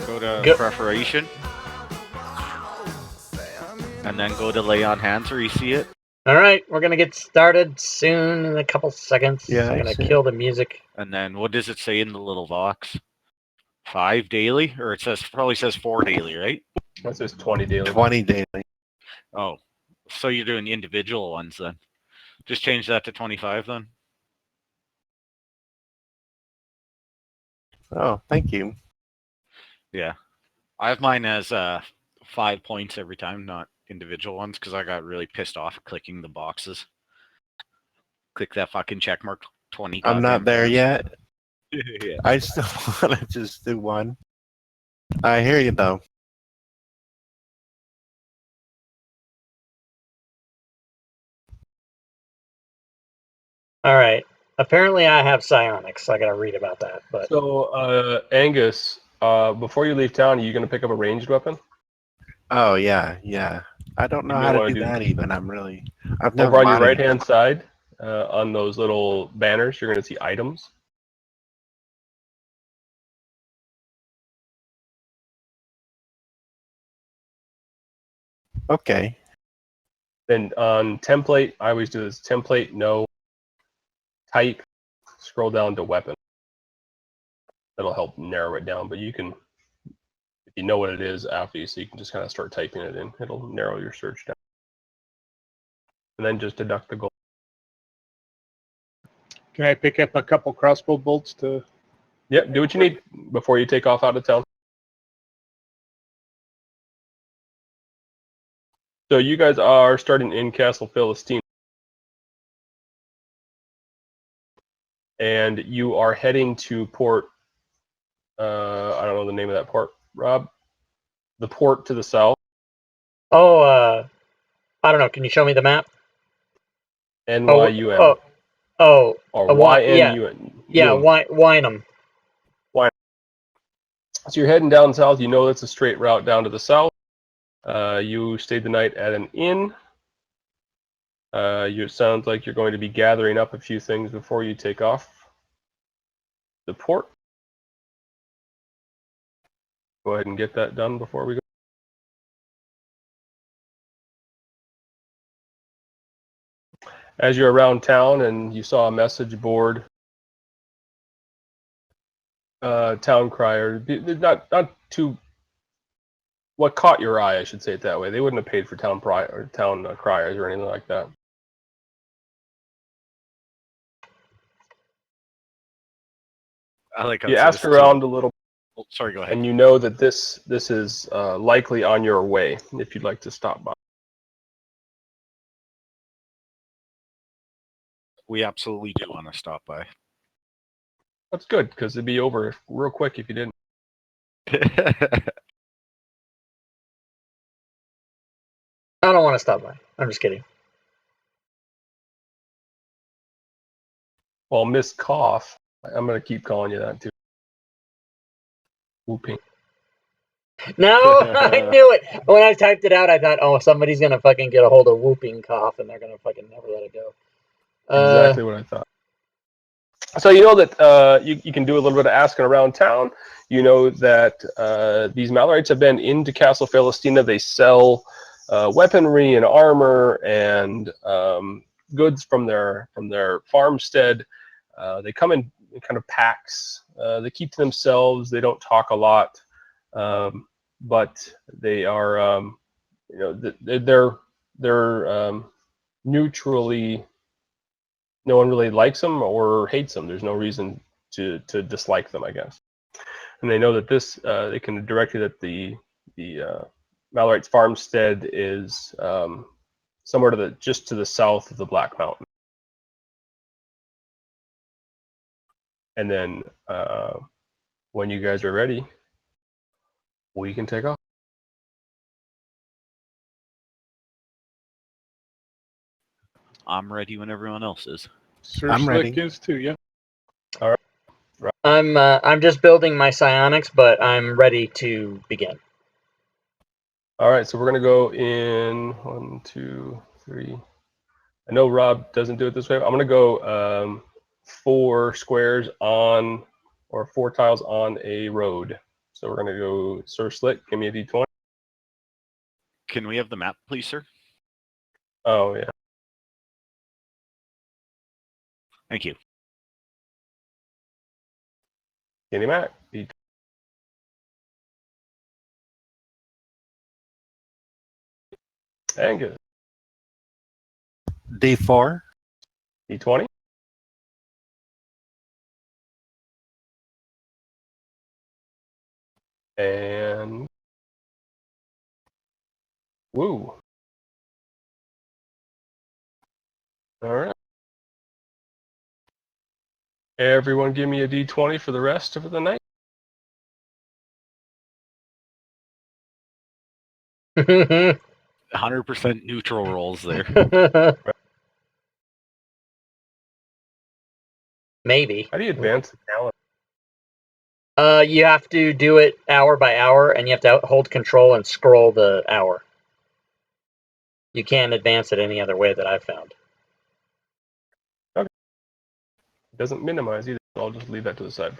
Go to Go. preparation. And then go to lay on hands where you see it. All right, we're gonna get started soon in a couple seconds. Yeah, I'm gonna I see. kill the music. And then what does it say in the little box? 5 daily? Or it probably says 4 daily, right? That says 20 daily. 20 daily. Oh. So you're doing individual ones then. Just change that to 25 then. Oh, thank you. Yeah. I have mine as 5 points every time, not individual ones, because I got really pissed off clicking the boxes. Click that fucking check mark 20. I'm not there times. yet. Yeah. I still want to just do one. I hear you, though. All right. Apparently, I have psionics, so I gotta read about that. But So, Angus, before you leave town, are you going to pick up a ranged weapon? Oh, yeah, yeah. I don't know You may how to wanna do do- that even. I've never Over on your modded right-hand side, on those little banners, you're going to see items. Okay. Then on template, I always do this template, no, type, scroll down to weapon. That'll help narrow it down, but you can, if you know what it is after you, so you can just kind of start typing it in. It'll narrow your search down. And then just deduct the gold. Can I pick up a couple crossbow bolts to? Yep, do what you need before you take off out of town. So you guys are starting in Castle Philistine. And you are heading to port, I don't know the name of that port, Rob. The port to the south. I don't know. Can you show me the map? NYUN. Or YNUN. Yeah, Wynham. So you're heading down south. You know it's a straight route down to the south. You stayed the night at an inn. It sounds like you're going to be gathering up a few things before you take off the port. Go ahead and get that done before we go. As you're around town and you saw a message board, town crier, not too. What caught your eye, I should say it that way. They wouldn't have paid for town criers or anything like that. I like how You it ask says around a little, Oh, sorry, go ahead. and you know that this is likely on your way if you'd like to stop by. We absolutely do want to stop by. That's good, because it'd be over real quick if you didn't. I don't want to stop by. I'm just kidding. Well, Miss Cough, I'm going to keep calling you that too. Whooping. No, I knew it. When I typed it out, I thought, oh, somebody's gonna fucking get a hold of whooping cough, and they're gonna fucking never let it go. Exactly what I thought. So you know that you can do a little bit of asking around town. You know that these Malarites have been into Castle Philistina. They sell weaponry and armor and goods from their farmstead. They come in kind of packs. They keep to themselves. They don't talk a lot, but they are, they're neutrally. No one really likes them or hates them. There's no reason to dislike them, I guess. And they know that this, they can direct you that the Malarites farmstead is somewhere just to the south of the Black Mountain. And then when you guys are ready, we can take off. I'm ready when everyone else is. Sir I'm Slick ready. is too. Yeah. I'm just building my psionics, but I'm ready to begin. All right, so we're gonna go in 1, 2, 3. I know Rob doesn't do it this way. I'm gonna go 4 squares on, or 4 tiles on a road. So we're gonna go Sir Slick. Give me a D20. Can we have the map, please, sir? Oh yeah. Thank you. Kenny Mac. Angus. D4. D20. And woo. All right. Everyone give me a D20 for the rest of the night. 100% neutral rolls there. Maybe. How do you advance the calendar? You have to do it hour by hour, and you have to hold control and scroll the hour. You can't advance it any other way that I've found. It doesn't minimize either. I'll just leave that to the side.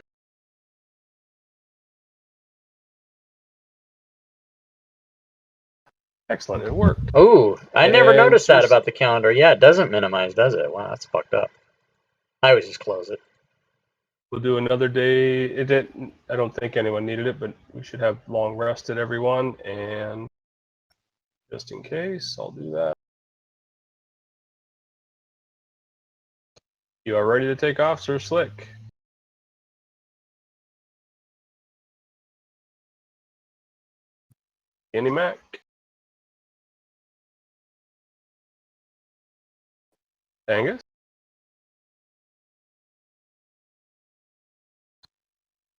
Excellent, it worked. Oh, I never And noticed that Sir- about the calendar. Yeah, it doesn't minimize, does it? Wow, that's fucked up. I always just close it. We'll do another day. I don't think anyone needed it, but we should have long rested everyone. And just in case, I'll do that. You are ready to take off, Sir Slick. Kenny Mac. Angus.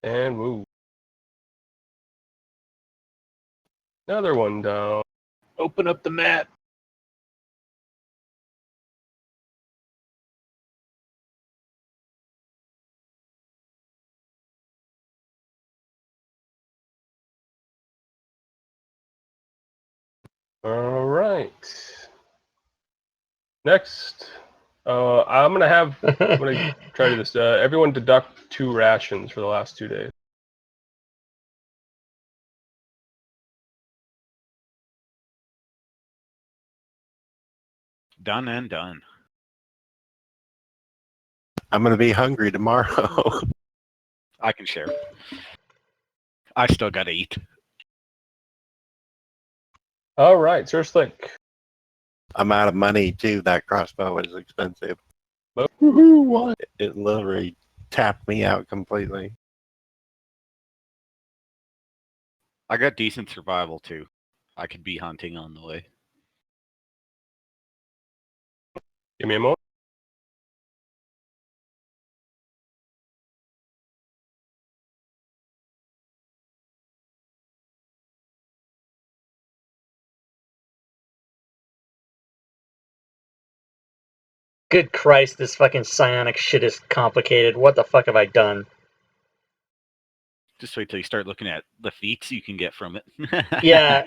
And woo. Another one down. Open up the map. All right. Next, I'm gonna try to do this. Everyone deduct 2 rations for the last 2 days. Done and done. I'm going to be hungry tomorrow. I can share. I still got to eat. All right, Sir Slick. I'm out of money too. That crossbow is expensive. Woohoo! What? It literally tapped me out completely. I got decent survival too. I could be hunting on the way. Give me a moment. Good Christ, this fucking psionic shit is complicated. What the fuck have I done? Just wait till you start looking at the feats you can get from it. Yeah,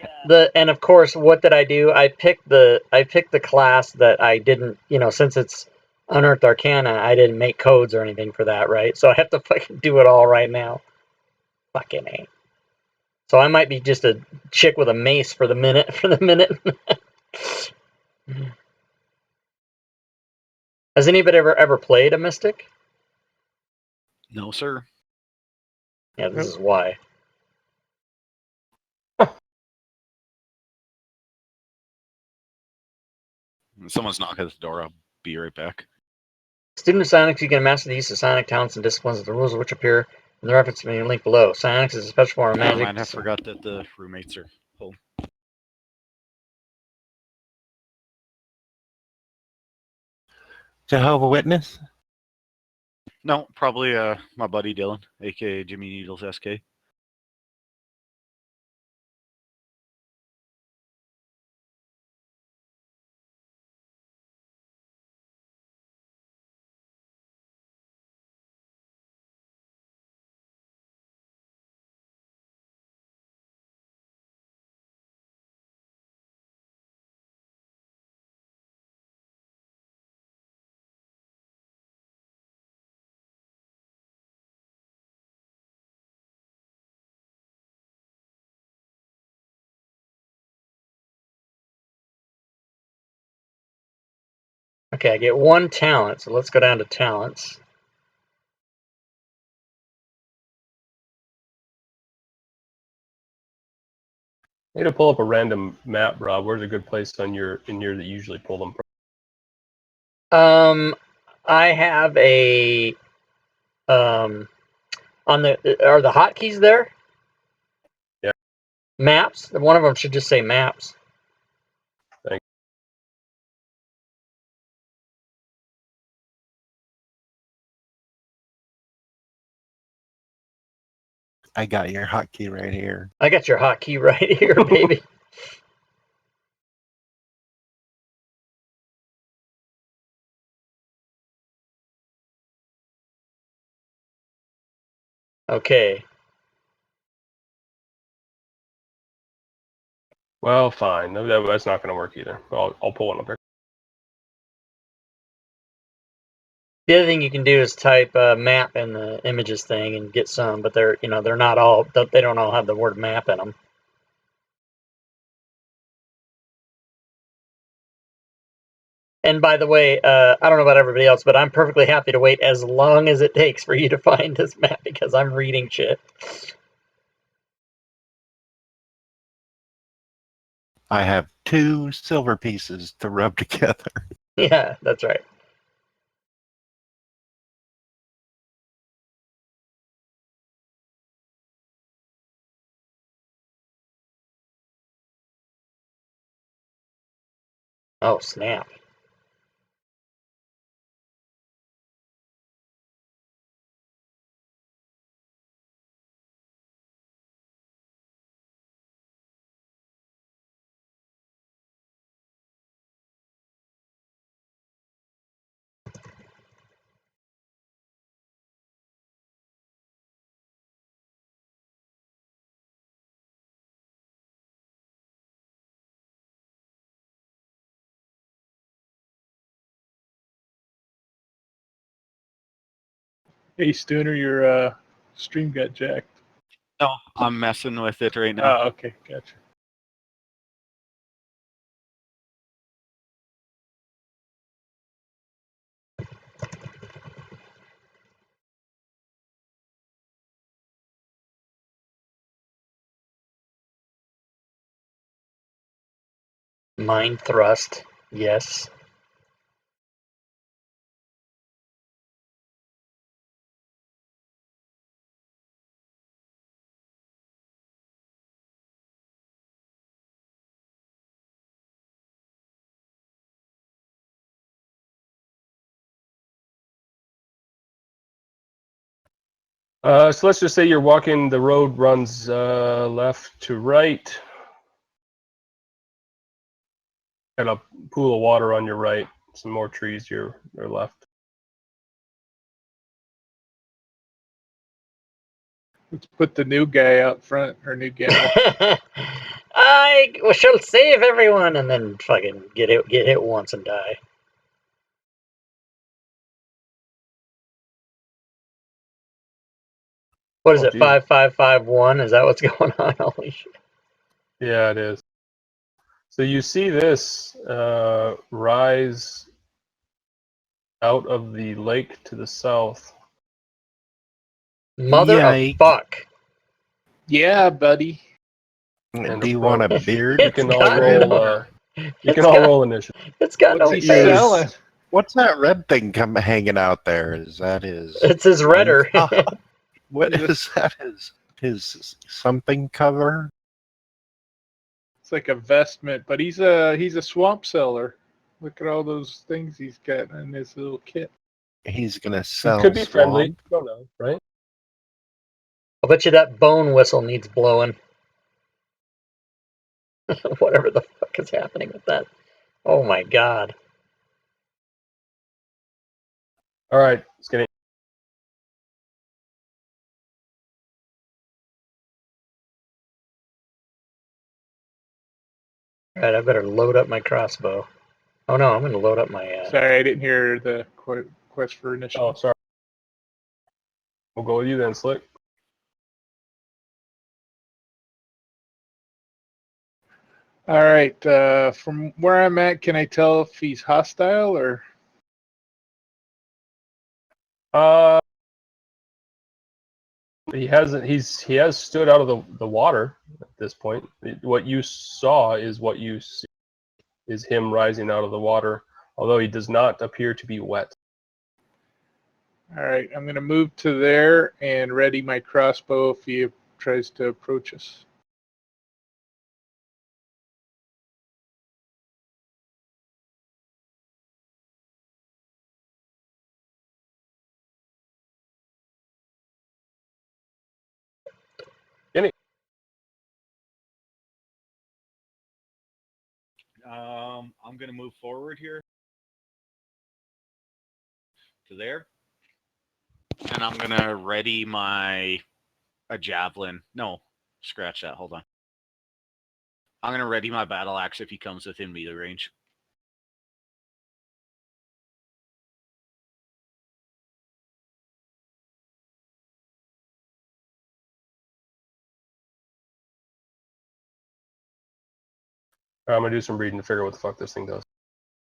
and of course, what did I do? I picked the class that I didn't, since it's Unearthed Arcana, I didn't make codes or anything for that, right? So I have to fucking do it all right now. Fucking A. So I might be just a chick with a mace for the minute. Has anybody ever played a mystic? No, sir. Yeah, this is why. Someone's knocking at the door. I'll be right back. Student of Psionics, you can master the use of psionic talents and disciplines, the rules of which appear in the reference being linked below. Psionics is a special form of Never magic. mind, I forgot that the roommates are home. Jehovah Witness? No, probably my buddy Dylan, aka Jimmy Needles SK. Okay, I get 1 talent, so let's go down to talents. I need to pull up a random map, Rob. Where's a good place on your in here that you usually pull them from? I have a on the are the hotkeys there? Yeah. Maps. One of them should just say maps. Thanks. I got your hotkey right here. I got your hotkey right here, baby. Okay. Well, fine. That's not going to work either. I'll pull one up here. The other thing you can do is type map in the images thing and get some, but they're not all, they don't all have the word map in them. And by the way, I don't know about everybody else, but I'm perfectly happy to wait as long as it takes for you to find this map because I'm reading shit. I have 2 silver pieces to rub together. Yeah, that's right. Oh, snap. Hey, Stooner, your stream got jacked. No, I'm messing with it right now. Oh, okay, gotcha. Mind thrust. Yes. So let's just say you're walking. The road runs left to right. Got a pool of water on your right. Some more trees to your left. Let's put the new guy out front, or new gal. I shall save everyone and then fucking get hit once and die. What is Oh, it? geez. 5551? Is that what's going on? Holy shit. Yeah, it is. So you see this rise out of the lake to the south. Mother of Yikes. fuck. Yeah, buddy. And Do you want a approach. beard? You can all got trim? roll. You can all roll initiative. It's got What's no he face. selling? What's that red thing hanging out there? Is that his? It's his redder. What is that? His something cover? It's like a vestment, but he's a swamp seller. Look at all those things he's got in his little kit. He's gonna It sell could be friendly. swamp. Don't know, right? I'll bet you that bone whistle needs blowing. Whatever the fuck is happening with that. Oh my god. All right, Skinny. Alright, I better load up my crossbow. Oh no, I'm gonna load up my Sorry, I didn't hear the quest for initiative. Oh, sorry. We'll go with you then, Slick. All right. From where I'm at, can I tell if he's hostile or? He hasn't. He has stood out of the water at this point. What you saw is what you see, is him rising out of the water, although he does not appear to be wet. All right, I'm going to move to there and ready my crossbow if he tries to approach us. I'm gonna move forward here to there, and I'm gonna ready a javelin. No, scratch that. Hold on. I'm gonna ready my battle axe if he comes within melee range. I'm gonna do some reading to figure out what the fuck this thing does.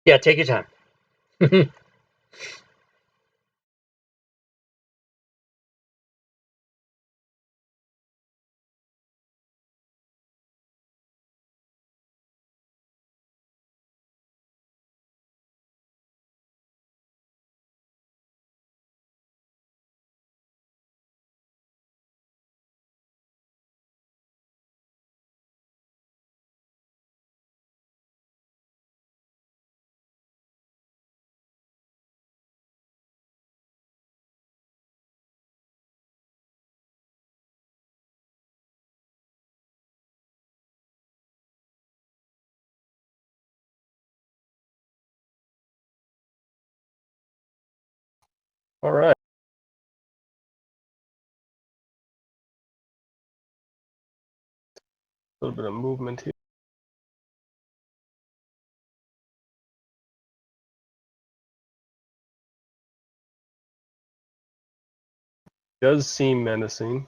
Yeah, take your time. All right. A little bit of movement here. Does seem menacing.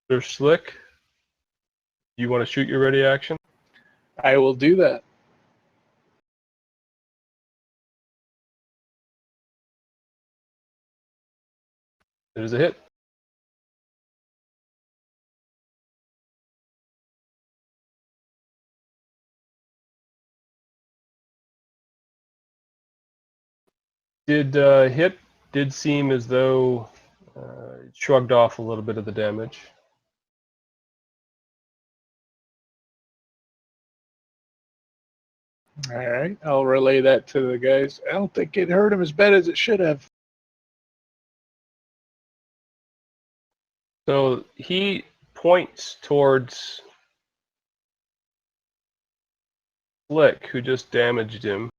They're slick. You want to shoot your ready action? I will do that. It is a hit. Did seem as though it shrugged off a little bit of the damage. All right, I'll relay that to the guys. I don't think it hurt him as bad as it should have. So he points towards Slick, who just damaged him.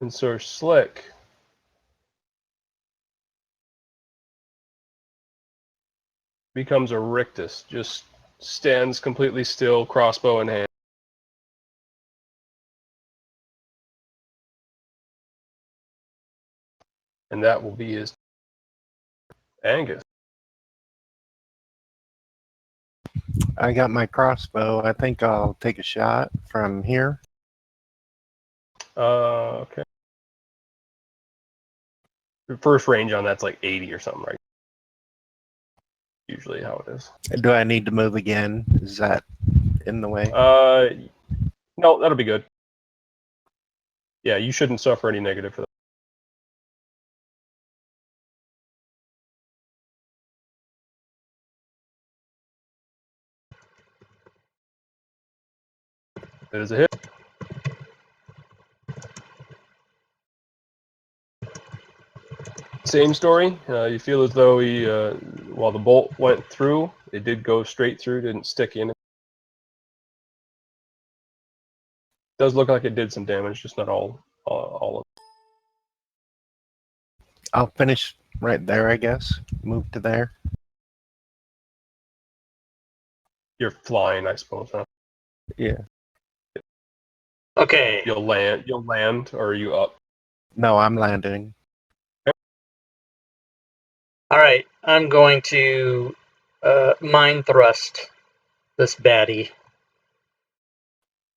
And so Slick becomes a rictus, just stands completely still, crossbow in hand. And that will be his Angus. I got my crossbow. I think I'll take a shot from here. Okay. The first range on that's like 80 or something, right? Usually how it is. Do I need to move again? Is that in the way? No, that'll be good. Yeah, you shouldn't suffer any negative for that. That is a hit. Same story. You feel as though he, while the bolt went through, it did go straight through, didn't stick in. It does look like it did some damage, just not all of it. I'll finish right there, I guess. Move to there. You're flying, I suppose, huh? Yeah. Okay. You'll land, or are you up? No, I'm landing. All right. I'm going to mind thrust this baddie.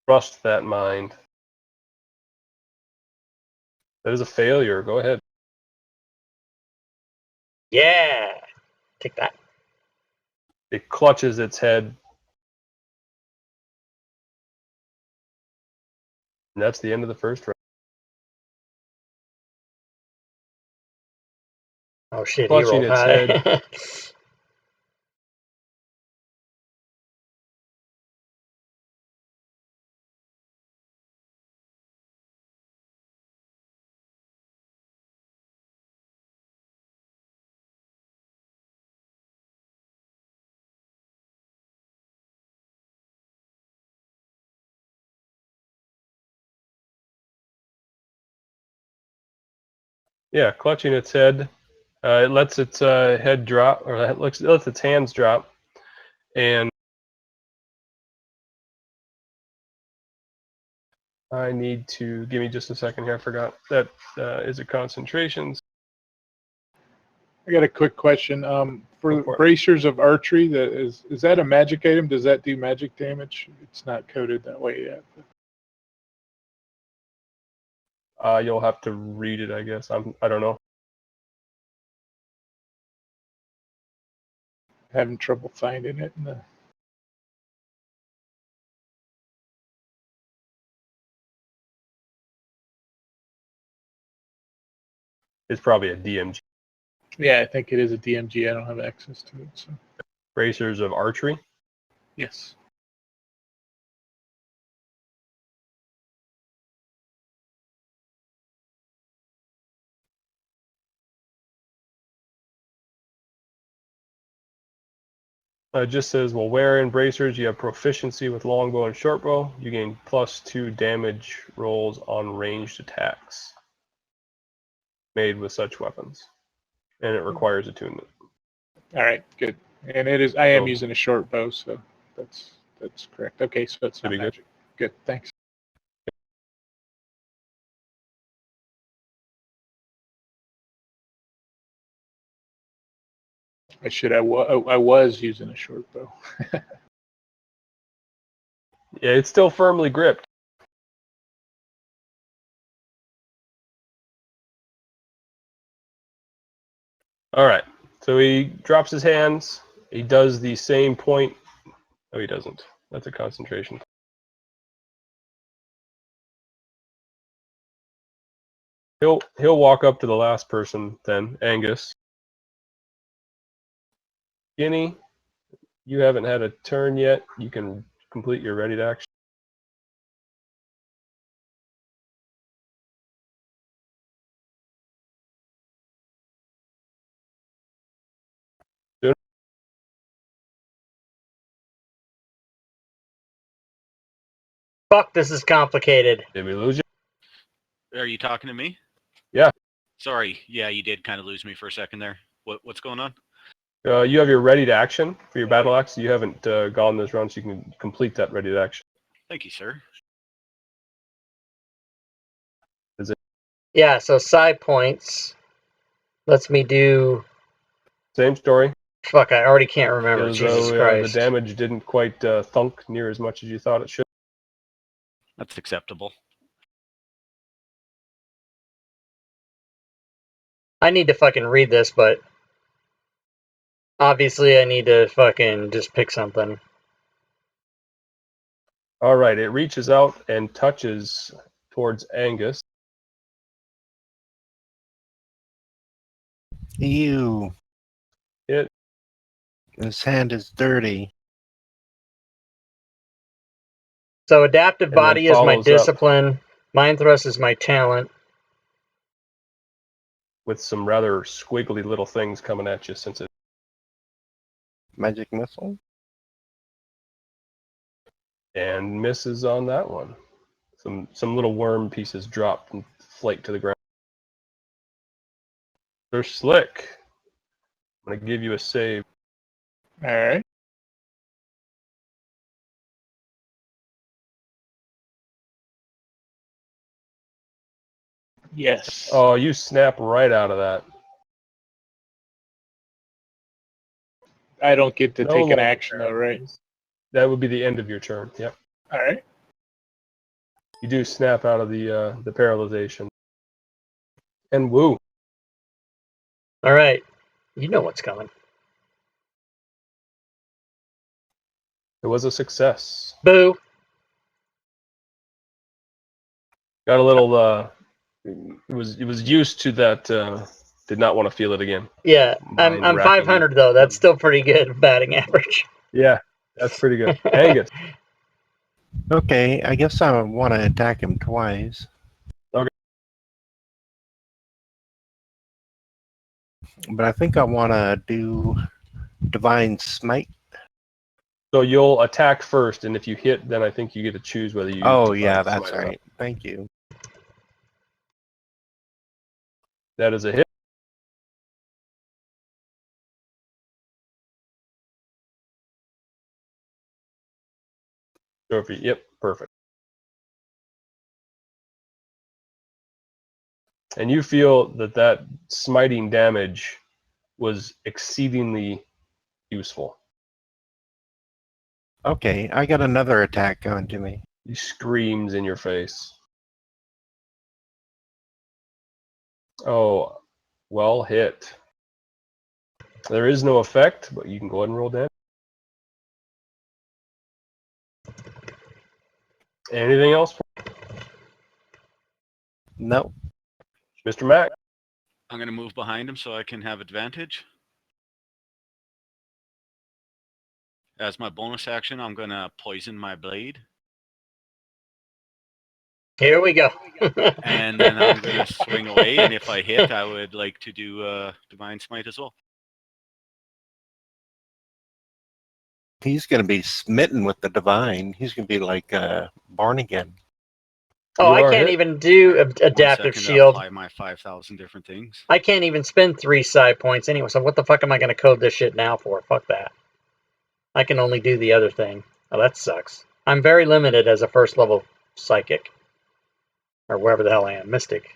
Trust that mind. That is a failure. Go ahead. Yeah. Take that. It clutches its head. And that's the end of the first round. Oh shit, he Clutching rolled its high. head. Yeah, clutching its head. It lets its head drop, or it lets its hands drop, and I need to give me just a second here. I forgot that is a concentration. I got a quick question. Go For for it. bracers of archery, that is that a magic item? Does that do magic damage? It's not coded that way yet. You'll have to read it, I guess. I don't know. Having trouble finding it. It's probably a DMG. Yeah, I think it is a DMG. I don't have access to it. So Bracers of archery. yes. It just says, well, where in bracers you have proficiency with longbow and shortbow, you gain +2 damage rolls on ranged attacks made with such weapons, and it requires attunement. All right, good. And it is. I am So- using a short bow, so that's correct. Okay, so it's Should not be good. magic. Good. Thanks. I should. I was using a short bow. Yeah, it's still firmly gripped. All right, so he drops his hands. He does the same point. No, he doesn't. That's a concentration. He'll walk up to the last person then, Angus. Guinea, you haven't had a turn yet. You can complete your ready to action. Fuck, this is complicated. Did we lose you? Are you talking to me? Yeah. Sorry. Yeah, you did kind of lose me for a second there. What's going on? You have your ready to action for your battle axe. You haven't gone this round, so you can complete that ready to action. Thank you, sir. Is it Yeah, so side points lets me do. same story? Fuck, I already can't remember. As Jesus though Christ. the damage didn't quite thunk near as much as you thought it should. That's acceptable. I need to fucking read this, but obviously I need to fucking just pick something. All right, it reaches out and touches towards Angus. Ew. It His hand is dirty. So adaptive And then body is my follows up. discipline. Mind thrust is my talent. with some rather squiggly little things coming at you since it. Magic missile? And misses on that one. Some little worm pieces drop and flake to the ground. They're slick. I'm gonna give you a save. All right. Yes. Oh, you snap right out of that. I don't get to No take an longer action though, right? paralyzed. That would be the end of your turn. Yep. All right. You do snap out of the paralyzation. And woo. All right. You know what's coming. It was a success. Boo. Got a little it was used to that did not want to feel it again. Yeah, I'm Mind-racking. 500 though. That's still pretty good batting average. Yeah, that's pretty good. Angus. Okay, I guess I want to attack him twice. Okay. But I think I want to do Divine Smite. So you'll attack first, and if you hit, then I think you get to choose whether you Oh, use yeah, Divine that's Smite or not. right. Thank you. That is a hit. So if you, yep, perfect. And you feel that that smiting damage was exceedingly useful. Okay, I got another attack going to me. He screams in your face. Oh, well hit. There is no effect, but you can go ahead and roll damage. Anything else, Nope. Mr. Mac? I'm going to move behind him so I can have advantage. As my bonus action, I'm going to poison my blade. Here we go. And then I'm going to swing away. And if I hit, I would like to do Divine Smite as well. He's going to be smitten with the divine. He's going to be like born again. Oh, You I are can't hit. even do 1 adaptive second to shield. apply my 5,000 different things. I can't even spend 3 side points anyway. So what the fuck am I going to code this shit now for? Fuck that. I can only do the other thing. Oh, that sucks. I'm very limited as a first level psychic, or wherever the hell I am, mystic.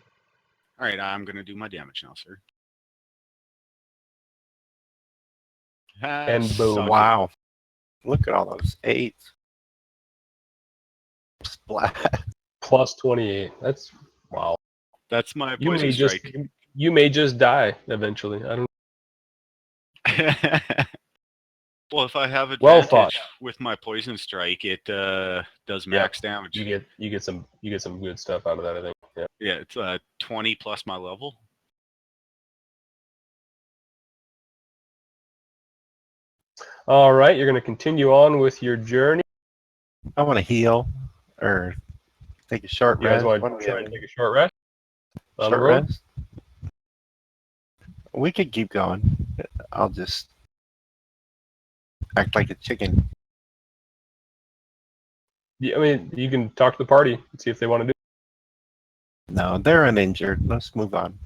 All right, I'm going to do my damage now, sir. And boom. Suck it. Wow. Look at all those 8s. Splat. Plus 28. That's wow. That's my You poison may just strike. you may just die eventually. I don't. Well, if I have Well advantage thought. with my poison strike, it does max damage. You get some good stuff out of that. I think. Yeah. Yeah, it's 20 plus my level. All right, you're going to continue on with your journey. I want to heal or take a short You guys rest. want One of to the try and other. take a short rest on the Short road? rest? We could keep going. I'll just act like a chicken. Yeah, I mean, you can talk to the party and see if they want to do. No, they're uninjured. Let's move on.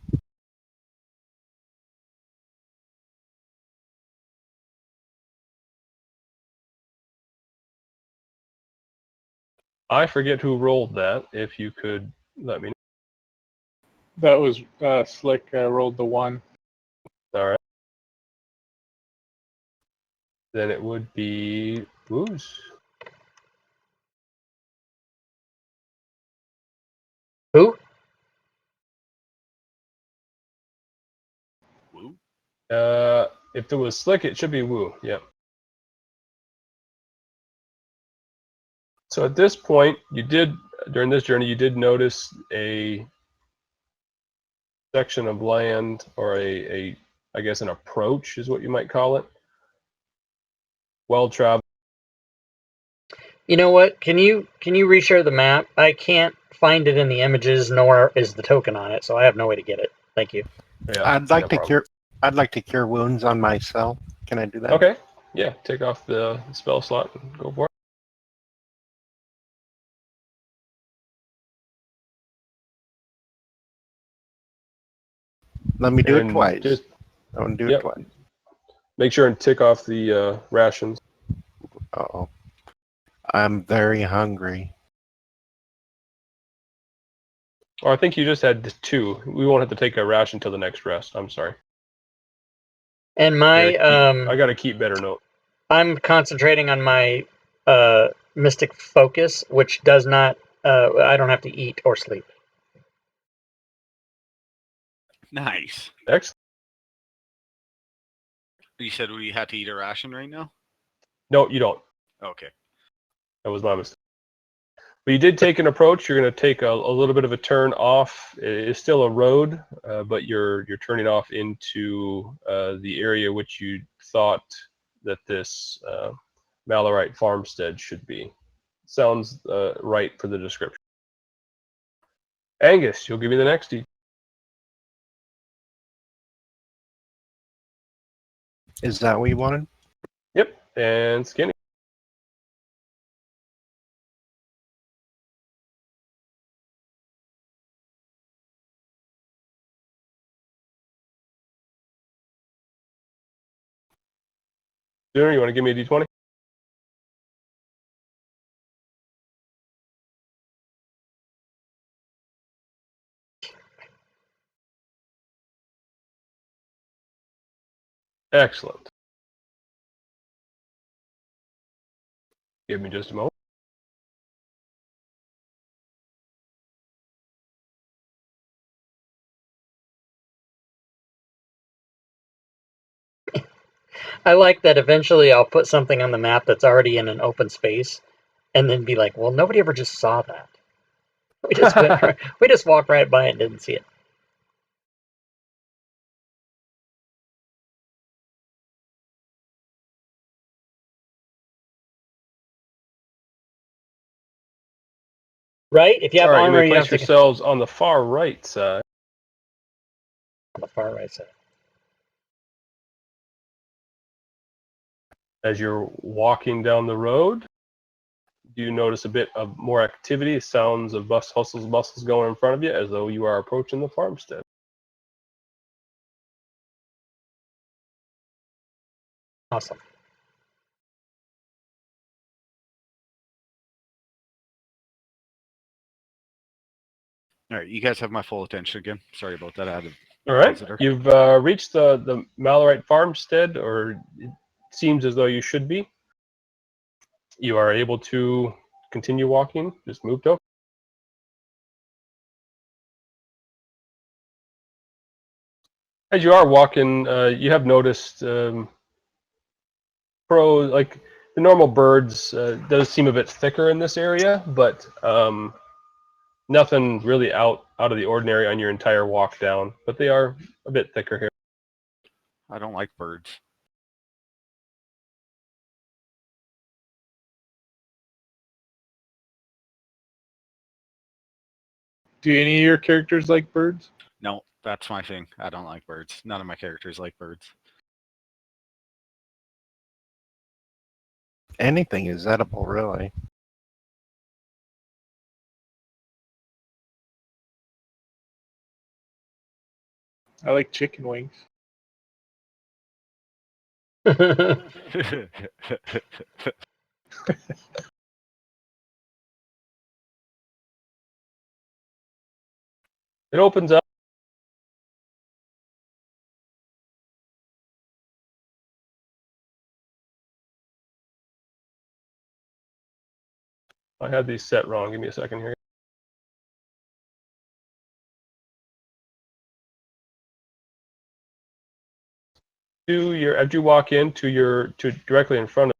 I forget who rolled that. If you could let me know. That was Slick. Rolled the 1. All right. Then it would be Woo's. Who? Woo. If it was Slick, it should be Woo. Yep. So at this point, during this journey, you did notice a section of land, or I guess an approach is what you might call it. Well traveled. You know what? Can you reshare the map? I can't find it in the images, nor is the token on it, so I have no way to get it. Thank you. Yeah, I'd like no to problem. cure. I'd like to cure wounds on myself. Can I do that? Okay. Yeah, take off the spell slot and go for it. Let me do it And twice. just I want to do Yep. it twice. make sure and tick off the rations. Uh-oh. I'm very hungry. Or I think you just had 2. We won't have to take a ration until the next rest. I'm sorry. And my I gotta keep better note. I'm concentrating on my mystic focus, which does not I don't have to eat or sleep. Nice. Excellent. You said we had to eat a ration right now? No, you don't. Okay. That was my mistake. But you did take an approach. You're going to take a little bit of a turn off. It is still a road, but you're turning off into the area which you thought that this Malorite farmstead should be. Sounds right for the description. Angus, you'll give me the next deed. Is that what you wanted? Yep, and Skinny. Sooner, you want to give me a d20? Excellent. Give me just a moment. I like that eventually I'll put something on the map that's already in an open space and then be like, well, nobody ever just saw that. We just we just walked right by it and didn't see it. Right? If you have All right, you armor, may you place have to yourselves on the far right side. on the far right side. As you're walking down the road, do you notice a bit of more activity, sounds of bustles going in front of you as though you are approaching the farmstead? Awesome. All right, you guys have my full attention again. Sorry about that. I had a All right, visitor. you've reached the Malorite farmstead, or it seems as though you should be. You are able to continue walking, just move over. As you are walking, you have noticed like the normal birds does seem a bit thicker in this area, but nothing really out of the ordinary on your entire walk down. But they are a bit thicker here. I don't like birds. Do any of your characters like birds? No, that's my thing. I don't like birds. None of my characters like birds. Anything is edible, really. I like chicken wings. It opens up. I had these set wrong. Give me a second here. As you walk in to directly in front of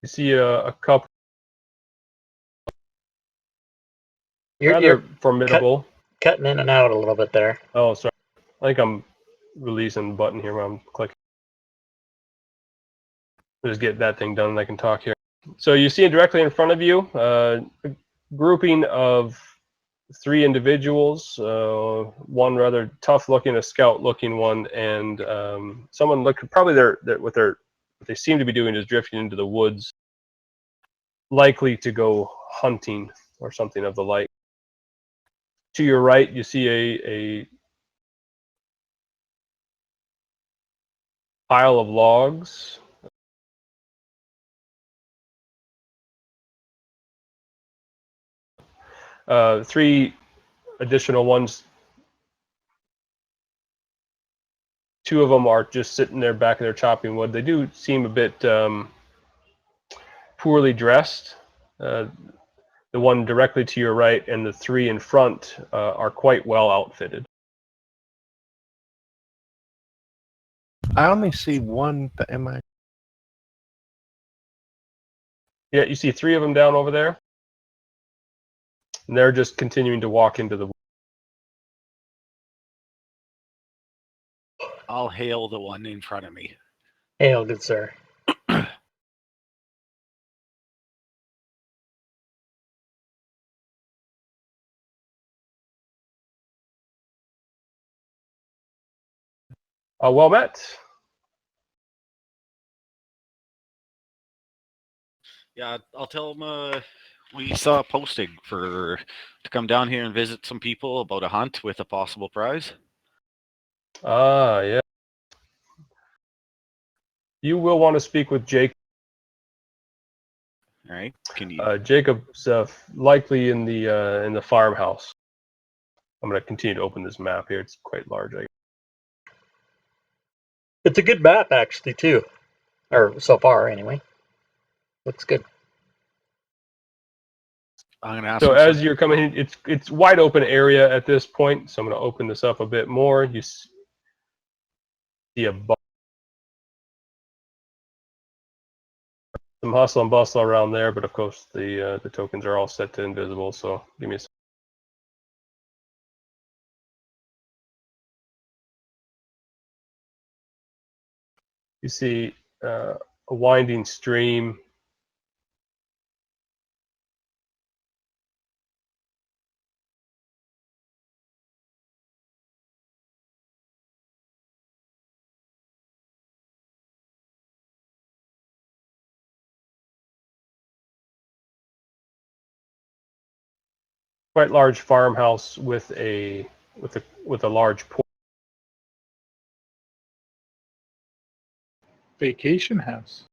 you, see a couple rather you're formidable. cutting in and out a little bit there. Oh, sorry. I think I'm releasing the button here when I'm clicking. Just get that thing done and I can talk here. So you see directly in front of you a grouping of 3 individuals, one rather tough looking, a scout looking one, and someone probably what they seem to be doing is drifting into the woods, likely to go hunting or something of the like. To your right, you see a pile of logs. 3 additional ones. 2 of them are just sitting there back there chopping wood. They do seem a bit poorly dressed. The one directly to your right and the 3 in front are quite well outfitted. I only see one. Am I? Yeah, you see 3 of them down over there, and they're just continuing to walk into the. I'll hail the one in front of me. Hail, good sir. Well met. Yeah, I'll tell him we saw a posting to come down here and visit some people about a hunt with a possible prize. Ah, yeah. You will want to speak with Jake. All right, can you? Jacob's likely in the farmhouse. I'm going to continue to open this map here. It's quite large. It's a good map, actually, too. Or so far, anyway. Looks good. I'm gonna ask. So him as some- you're coming in, it's wide open area at this point. So I'm going to open this up a bit more. You see a some hustle and bustle around there, but of course the tokens are all set to invisible. So give me a second. You see a winding stream. Quite large farmhouse with a large pool. Vacation house.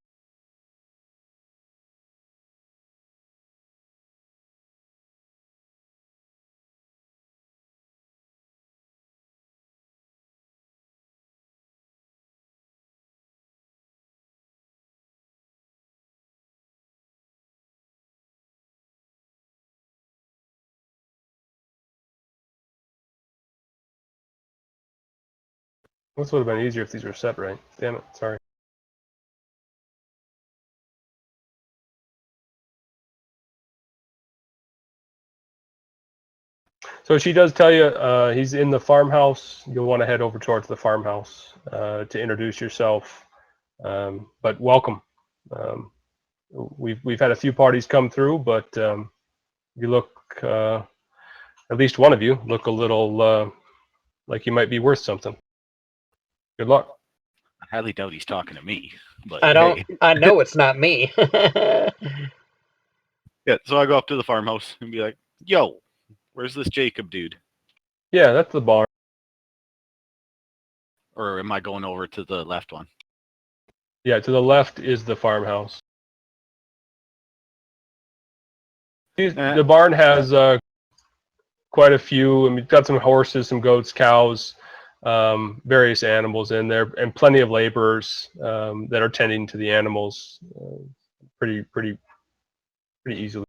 This would have been easier if these were set right. Damn it, sorry. So she does tell you he's in the farmhouse. You'll want to head over towards the farmhouse to introduce yourself. But welcome. We've had a few parties come through, but you look at least one of you look a little like you might be worth something. Good luck. I highly doubt he's talking to me, but I don't. hey. I know it's not me. Yeah, so I go up to the farmhouse and be like, "Yo, where's this Jacob dude?" Yeah, that's the barn. Or am I going over to the left one? Yeah, to the left is the farmhouse. The barn has quite a few. I mean, got some horses, some goats, cows, various animals in there, and plenty of laborers that are tending to the animals pretty easily.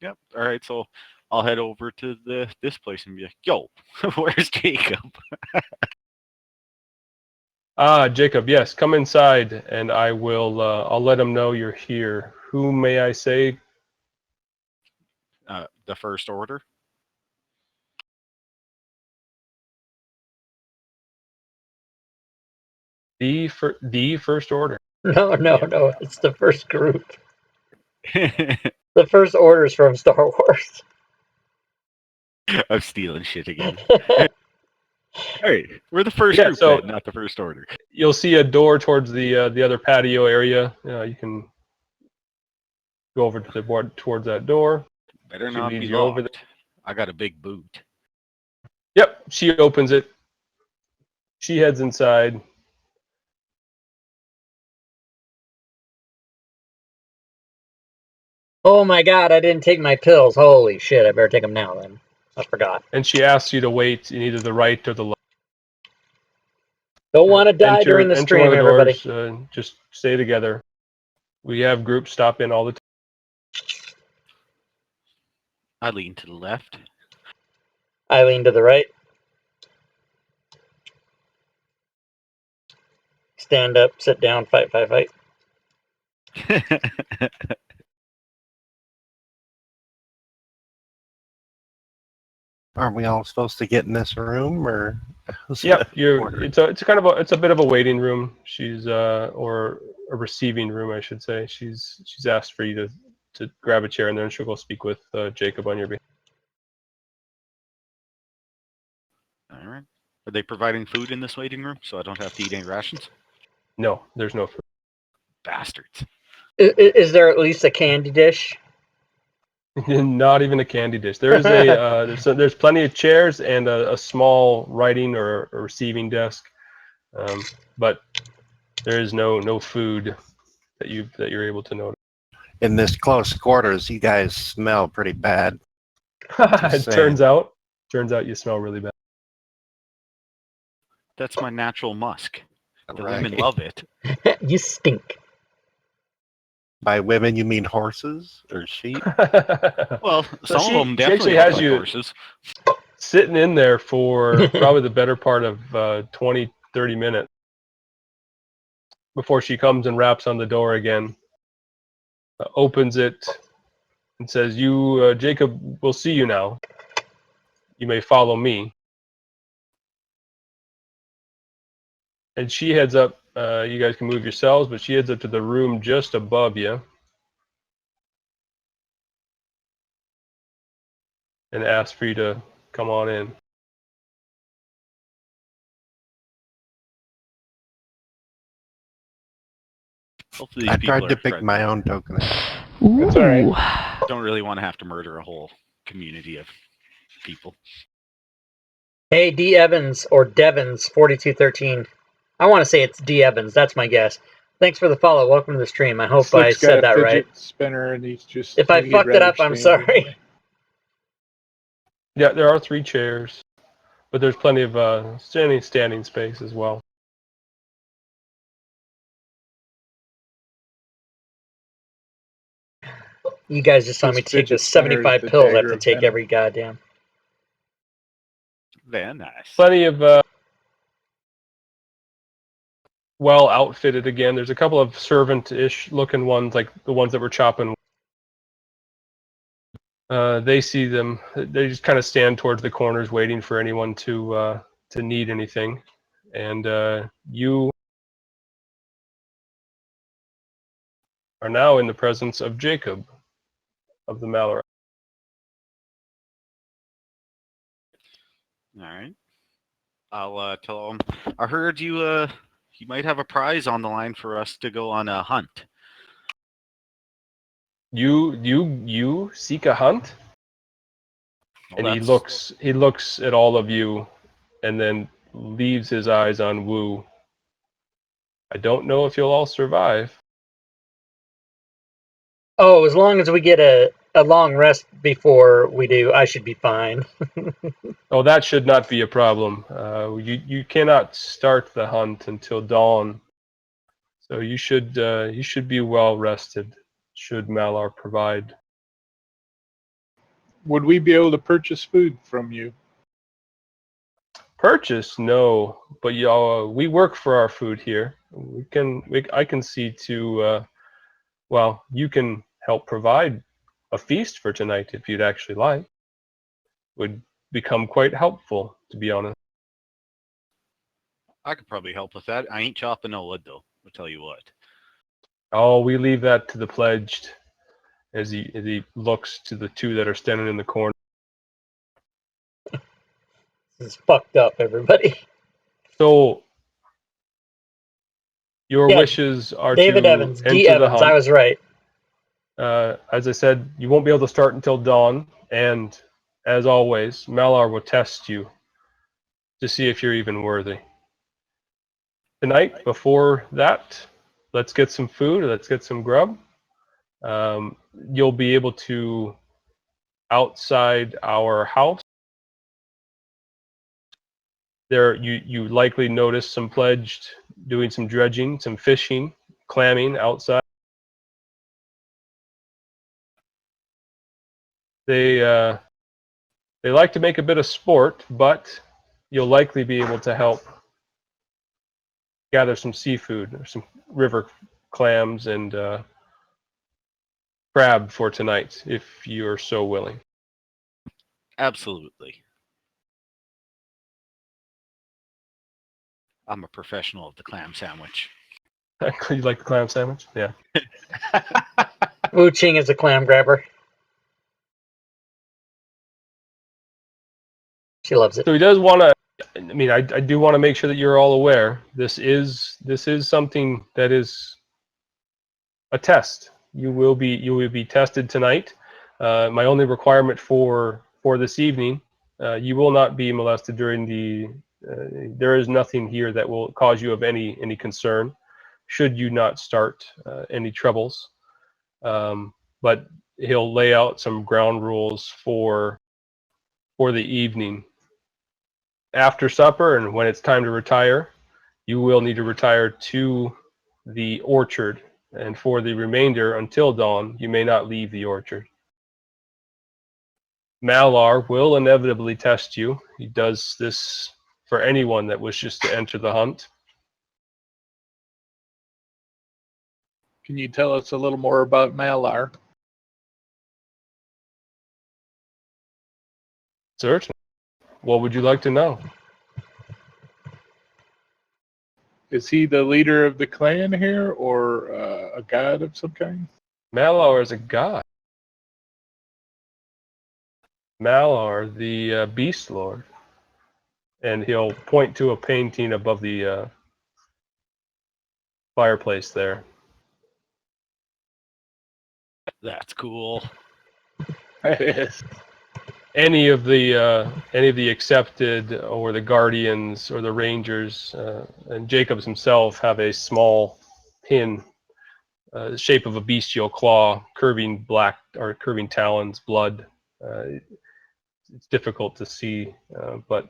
Yep. All right, so I'll head over to this place and be like, "Yo, where's Jacob?" Jacob, yes, come inside, and I will. I'll let him know you're here. Who may I say? The First Order. The First Order. No, Yeah. no. It's the first group. The first orders from Star Wars. I'm stealing shit again. Hey, we're the first Yeah, group, so- then, not the First Order. You'll see a door towards the other patio area. You can go over to the board towards that door. Better She not be leads you over locked. I got a big boot. Yep, she opens it. She heads inside. Oh my god, I didn't take my pills. Holy shit, I better take them now then. I forgot. And she asks you to wait in either the right or the left. Don't want to die during the Enter one stream, of the everybody. doors. Just stay together. We have groups stop in all the time. I lean to the left. I lean to the right. Stand up, sit down, fight, fight, fight. Aren't we all supposed to get in this room, or? Yep, it's a bit of a waiting room. She's or a receiving room, I should say. She's asked for you to grab a chair, and then she'll go speak with Jacob on your behalf. All right. Are they providing food in this waiting room so I don't have to eat any rations? No, there's no food. Bastards. Is there at least a candy dish? Not even a candy dish. There is there's plenty of chairs and a small writing or a receiving desk, but there is no food that you're able to notice. In this close quarters, you guys smell pretty bad. It turns out you smell really bad. That's my natural musk. The Right. women love it. You stink. By women, you mean horses or sheep? Well, So some of them she definitely actually look has like you horses. sitting in there for probably the better part of 20, 30 minutes before she comes and raps on the door again, opens it, and says, "You, Jacob, will see you now. You may follow me." And she heads up. You guys can move yourselves, but she heads up to the room just above you and asks for you to come on in. Hopefully these I people tried to are pick friendly. my own token. That's all right. Don't really want to have to murder a whole community of people. Hey, D. Evans or Devons 4213. I want to say it's D. Evans. That's my guess. Thanks for the follow. Welcome to the stream. I hope I Slick's got said a that fidget right. spinner, and he's just. If I he'd fucked it rather up, I'm stand sorry. anyway. Yeah, there are 3 chairs, but there's plenty of standing space as well. You guys just saw His me take the fidget spinner is 75 the pills I have dagger to of take venom. every goddamn. Very nice. Plenty of well outfitted again. There's a couple of servant-ish looking ones, like the ones that were chopping. They see them. They just kind of stand towards the corners, waiting for anyone to need anything. And you are now in the presence of Jacob of the Malor. All right. I'll tell them. I heard you might have a prize on the line for us to go on a hunt. You seek a hunt, Well, and that's- he looks at all of you, and then leaves his eyes on Wu. I don't know if you'll all survive. Oh, as long as we get a long rest before we do, I should be fine. Oh, that should not be a problem. You cannot start the hunt until dawn, so you should be well rested. Should Malar provide? Would we be able to purchase food from you? Purchase? No, but we work for our food here. I can see to. Well, you can help provide a feast for tonight if you'd actually like. Would become quite helpful, to be honest. I could probably help with that. I ain't chopping no wood though. I'll tell you what. Oh, we leave that to the pledged. As he looks to the 2 that are standing in the corner. This is fucked up, everybody. So your Yeah, wishes are David to Evans, D. enter the Evans. I hunt. was right. As I said, you won't be able to start until dawn, and as always, Malar will test you to see if you're even worthy. Tonight, before that, let's get some food, let's get some grub, You'll be able to, outside our house, there you likely notice some pledged doing some dredging, some fishing, clamming outside. They like to make a bit of sport, but you'll likely be able to help gather some seafood or some river clams and crab for tonight, if you're so willing. Absolutely. I'm a professional of the clam sandwich. You like the clam sandwich? Yeah. Wu Ching is a clam grabber. She loves it. So he does want to. I mean, I do want to make sure that you're all aware. This is something that is a test. You will be tested tonight. My only requirement for this evening, you will not be molested during the. There is nothing here that will cause you of any concern, should you not start any troubles. But he'll lay out some ground rules for the evening. After supper and when it's time to retire, you will need to retire to the orchard, and for the remainder until dawn, you may not leave the orchard. Malar will inevitably test you. He does this for anyone that wishes to enter the hunt. Can you tell us a little more about Malar? Certainly. What would you like to know? Is he the leader of the clan here, or a god of some kind? Malar is a god. Malar, the beast lord. And he'll point to a painting above the fireplace there. That's cool. It is. Any of the accepted or the guardians or the rangers and Jacobs himself have a small pin, the shape of a bestial claw, curving black or curving talons, blood. It's difficult to see, but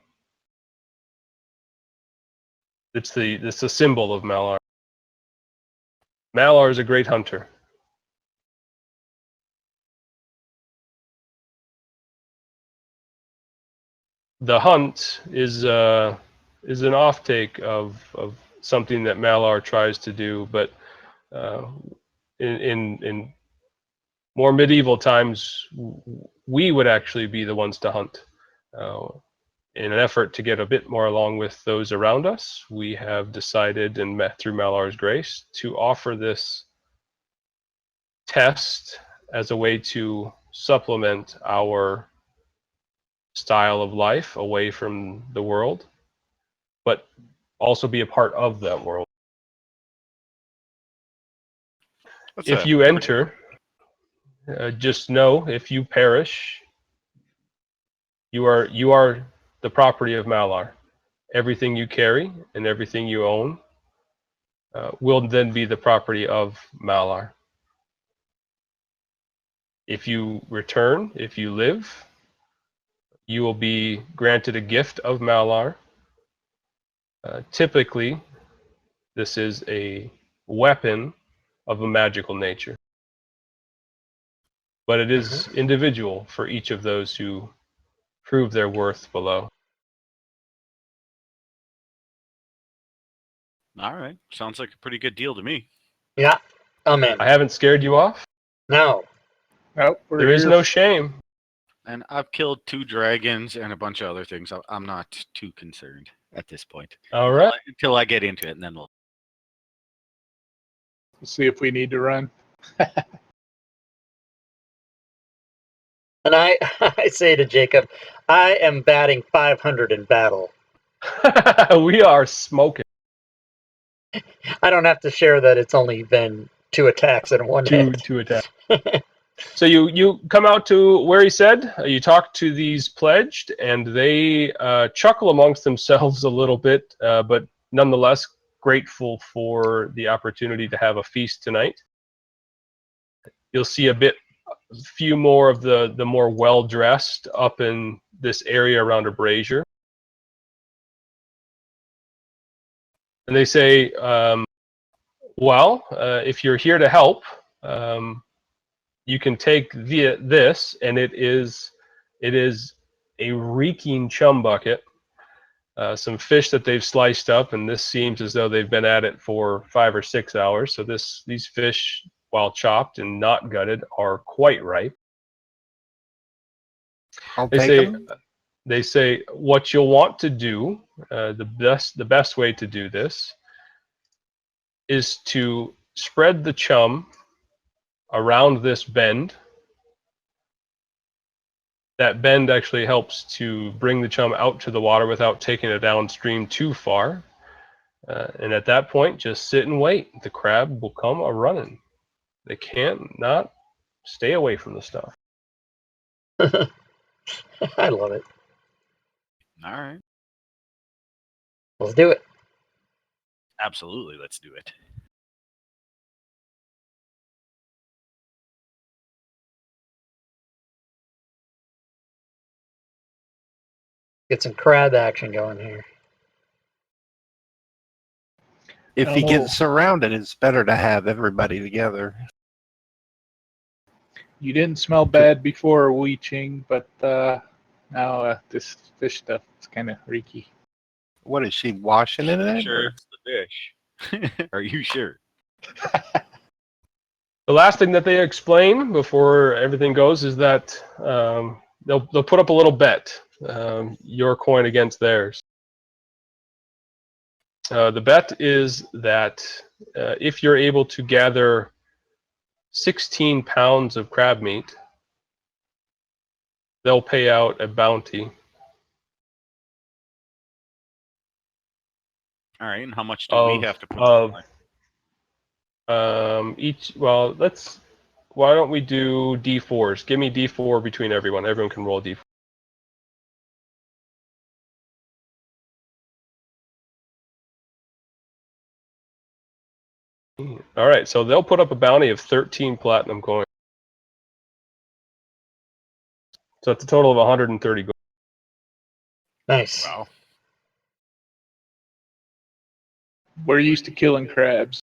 it's the symbol of Malar. Malar is a great hunter. The hunt is an offtake of something that Malar tries to do, but in more medieval times, we would actually be the ones to hunt. In an effort to get a bit more along with those around us, we have decided, and met through Malar's grace, to offer this test as a way to supplement our style of life away from the world, but also be a part of that world. If you enter, just know, if you perish, you are the property of Malar. Everything you carry and everything you own will then be the property of Malar. If you return, if you live, you will be granted a gift of Malar. Typically, this is a weapon of a magical nature, but it is individual for each of those who prove their worth below. All right. Sounds like a pretty good deal to me. Yeah, I'm in. I haven't scared you off. No. Nope, we're There is here. no shame. And I've killed 2 dragons and a bunch of other things. I'm not too concerned at this point. All right. Until I get into it, and then we'll. See if we need to run. And I say to Jacob, I am batting 500 in battle. We are smoking. I don't have to share that it's only been 2 attacks and 1 hit. Two attacks. So you come out to where he said, you talk to these pledged, and they chuckle amongst themselves a little bit, but nonetheless grateful for the opportunity to have a feast tonight. You'll see a few more of the more well-dressed up in this area around a brazier. And they say, well, if you're here to help, you can take this, and it is a reeking chum bucket. Some fish that they've sliced up, and this seems as though they've been at it for 5 or 6 hours. So these fish, while chopped and not gutted, are quite ripe. I'll take them. They say what you'll want to do, the best way to do this is to spread the chum around this bend. That bend actually helps to bring the chum out to the water without taking it downstream too far. And at that point, just sit and wait. The crab will come a running. They can't not stay away from the stuff. I love it. All right. Let's do it. Absolutely. Let's do it. Get some crab action going here. If I you don't get know. surrounded, it's better to have everybody together. You didn't smell bad before, Wee Ching, but now this fish stuff is kind of reeky. What is she washing it in? Sure, or- it's the fish. Are you sure? The last thing that they explain before everything goes is that they'll put up a little bet, your coin against theirs. The bet is that if you're able to gather 16 pounds of crab meat, they'll pay out a bounty. All right. And how much do we have to put of on? why don't we do D4s? Give me D4 between everyone. Everyone can roll D4. All right, so they'll put up a bounty of 13 platinum coins. So that's a total of 130 gold. Nice. Wow. We're used to killing crabs.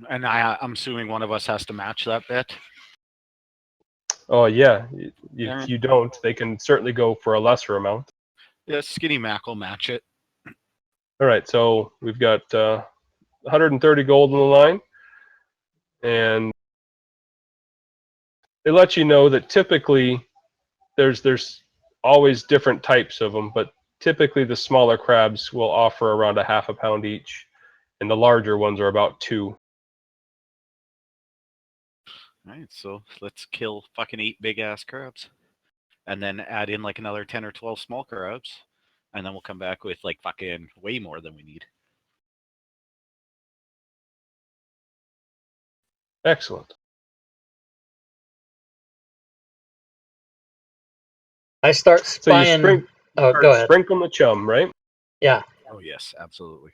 And I'm assuming one of us has to match that bet. Oh yeah, Yeah. if you don't, they can certainly go for a lesser amount. Yeah, Skinny Mac will match it. All right, so we've got 130 gold on the line, and they let you know that typically there's always different types of them, but typically the smaller crabs will offer around a half a pound each, and the larger ones are about 2. All right, so let's kill fucking 8 big ass crabs, and then add in like another 10 or 12 small crabs, and then we'll come back with like fucking way more than we need. Excellent. I start So you spying. Oh, go ahead. sprinkle the chum, right? Yeah. Oh yes, absolutely.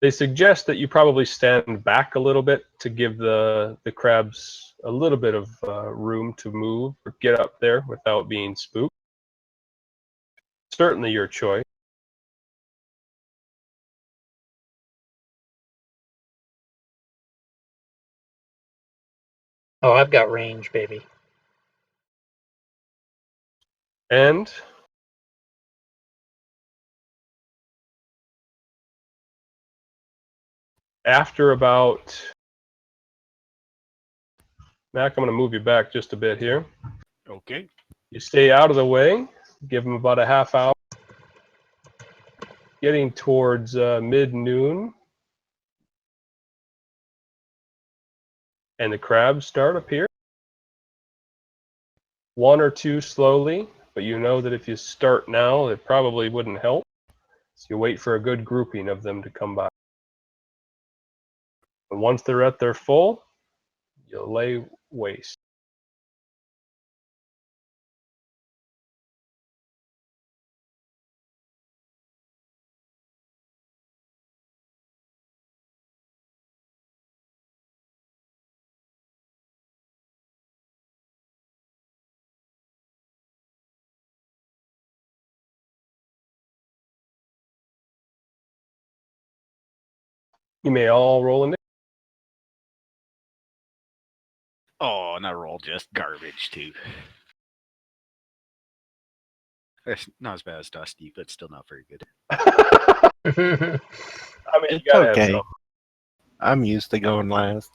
They suggest that you probably stand back a little bit to give the crabs a little bit of room to move or get up there without being spooked. Certainly your choice. Oh, I've got range, baby. And after about, Mac, I'm going to move you back just a bit here. Okay. You stay out of the way, give them about a half hour. Getting towards mid-noon, and the crabs start appearing. 1 or 2 slowly, but you know that if you start now, it probably wouldn't help. So you wait for a good grouping of them to come by. And once they're at their full, you'll lay waste. You may all roll in. Oh, and I rolled just garbage too. It's not as bad as Dusty, but still not very good. I mean, It's you gotta have okay. some. I'm used to going last.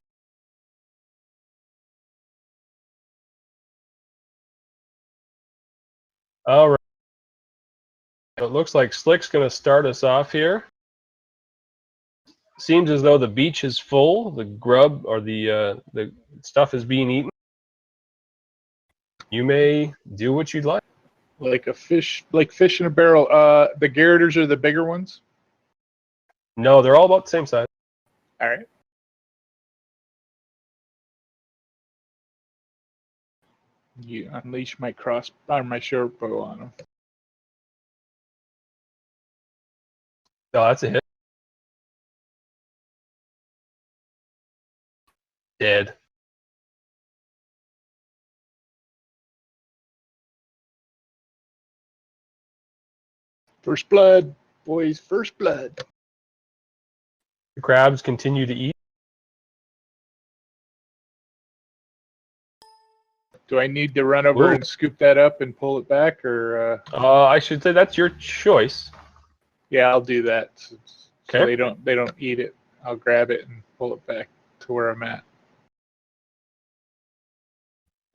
All right. It looks like Slick's going to start us off here. Seems as though the beach is full. The grub or the stuff is being eaten. You may do what you'd like. Like fish in a barrel. The garroters are the bigger ones. No, they're all about the same size. All right. You unleash my my short bow on them. No, that's a hit. Dead. First blood, boys. First blood. The crabs continue to eat. Do I need to run over Whoa. and scoop that up and pull it back, or? I should say that's your choice. Yeah, I'll do that. So Okay. they don't eat it. I'll grab it and pull it back to where I'm at.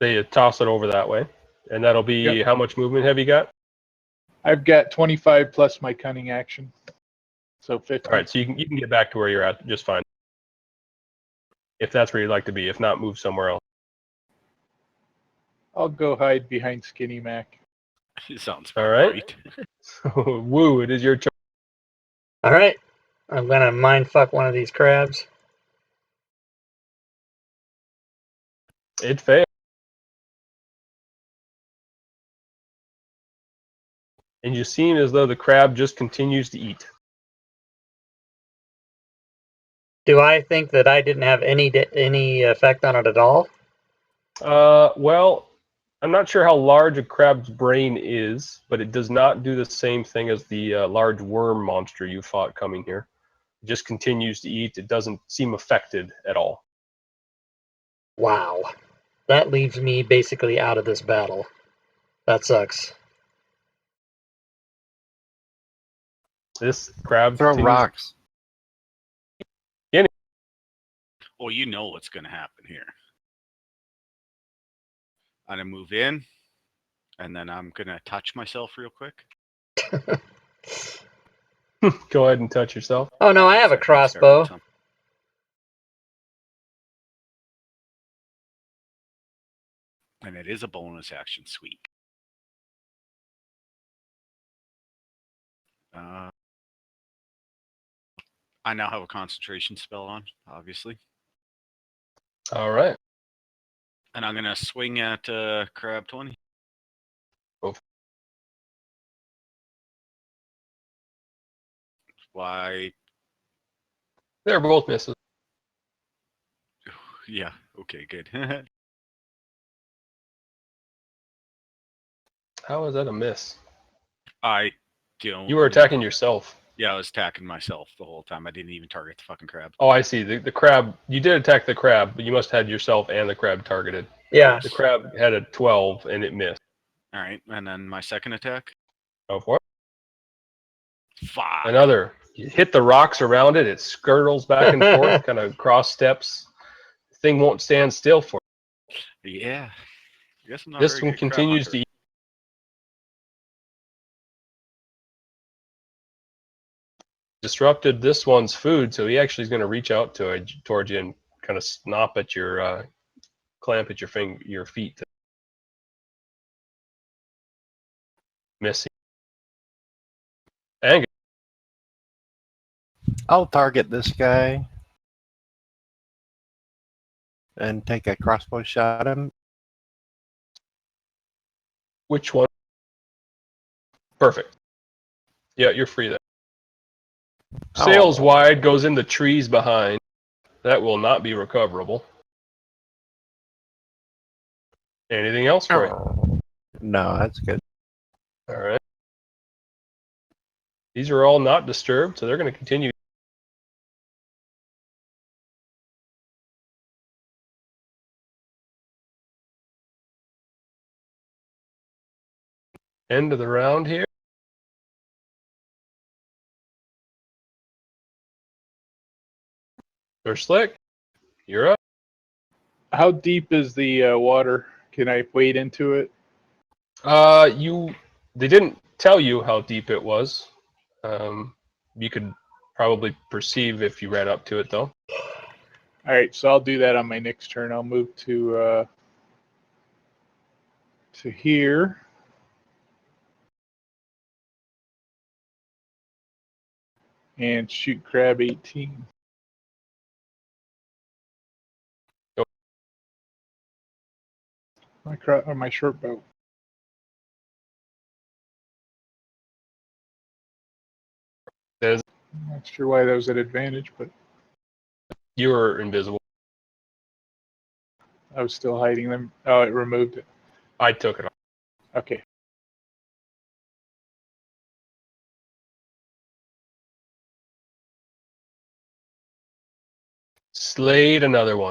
They toss it over that way. And that'll be Yep. how much movement have you got? I've got 25 plus my cunning action, so 50. All right, so you can get back to where you're at just fine. If that's where you'd like to be. If not, move somewhere else. I'll go hide behind Skinny Mac. Sounds All right. Woo, it is your turn. All right. I'm going to mind fuck one of these crabs. It failed. And you seem as though the crab just continues to eat. Do I think that I didn't have any effect on it at all? Well, I'm not sure how large a crab's brain is, but it does not do the same thing as the large worm monster you fought coming here. It just continues to eat. It doesn't seem affected at all. Wow. That leaves me basically out of this battle. That sucks. This crab Throw continues- rocks. Oh, you know what's going to happen here. I'm going to move in, and then I'm going to touch myself real quick. Go ahead and touch yourself. Oh no, I have a So I can start crossbow. with some- And it is a bonus action. Sweet. I now have a concentration spell on, obviously. All right. And I'm going to swing at Crab 20. Go. Why? They're both misses. Yeah, okay, good. How is that a miss? I don't. You were attacking yourself. Yeah, I was attacking myself the whole time. I didn't even target the fucking crab. Oh, I see. The crab. You did attack the crab, but you must have had yourself and the crab targeted. Yeah. The crab had a 12 and it missed. All right, and then my second attack. Go for it. Fuck. Another. You hit the rocks around it. It skirtles back and forth, kind of cross steps. The thing won't stand still for it. Yeah. I guess I'm not This very one good crab continues hunter. to eat. Disrupted this one's food, so he actually is going to reach out towards you and kind of snop at your, clamp at your feet. Missing. Angus. I'll target this guy and take a crossbow shot at him. Which one? Perfect. Yeah, you're free there. Sails Oh. wide, goes in the trees behind. That will not be recoverable. Anything else for you? No, that's good. All right. These are all not disturbed, so they're going to continue. End of the round here. First Slick, you're up. How deep is the water? Can I wade into it? They didn't tell you how deep it was. You could probably perceive if you ran up to it, though. All right, so I'll do that on my next turn. I'll move to here. And shoot crab 18. My short bow. There's, I'm not sure why that was an advantage, but you were invisible. I was still hiding them. Oh, it removed it. I took it off. Okay. Slayed another one.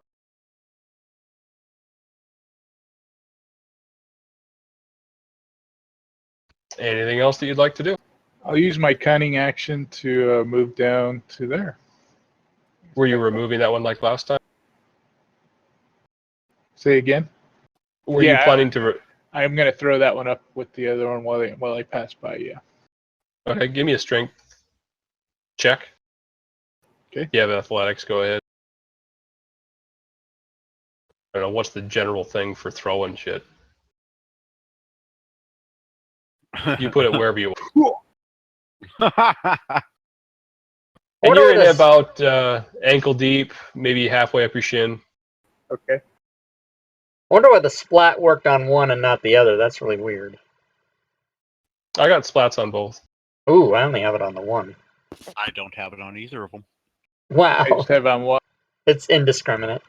Anything else that you'd like to do? I'll use my cunning action to move down to there. Were you removing that one like last time? Say again? Were you planning to? I'm going to throw that one up with the other one while I pass by, yeah. Okay, give me a strength check. Okay. You have athletics, go ahead. I don't know, what's the general thing for throwing shit? You put it wherever you want. And you're in about ankle deep, maybe halfway up your shin. Okay. Wonder why the splat worked on one and not the other. That's really weird. I got splats on both. Ooh, I only have it on the one. I don't have it on either of them. Wow. I just have on one. It's indiscriminate.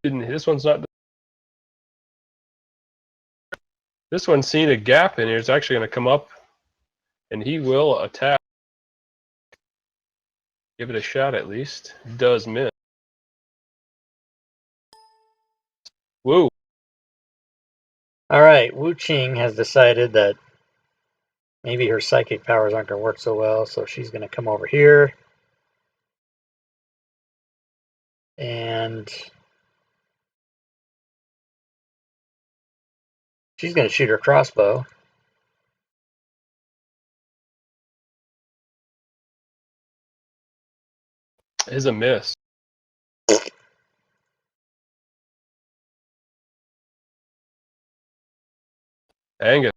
This one's not. This one's seen a gap in here. It's actually going to come up, and he will attack. Give it a shot at least. Does miss. Woo. All right, Wu Qing has decided that maybe her psychic powers aren't going to work so well, so she's going to come over here. And she's going to shoot her crossbow. Is a miss. Angus.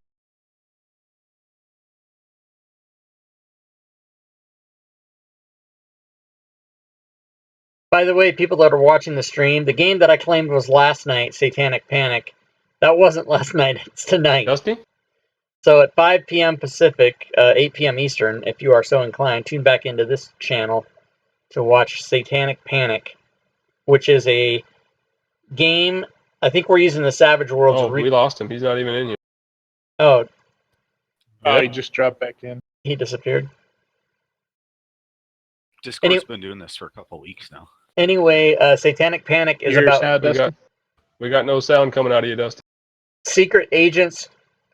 By the way, people that are watching the stream, the game that I claimed was last night, Satanic Panic, that wasn't last night, it's tonight. Dusty? So at 5 p.m. Pacific, 8 p.m. Eastern, if you are so inclined, tune back into this channel to watch Satanic Panic, which is a game. I think we're using the Savage Worlds. Oh, we lost him. He's not even in here. Oh, Oh, he just dropped back in. he disappeared. Discord's been doing this for a couple weeks now. Anyway, Satanic Panic is Hear us about now, Dustin? We got no sound coming out of you, Dusty. secret agents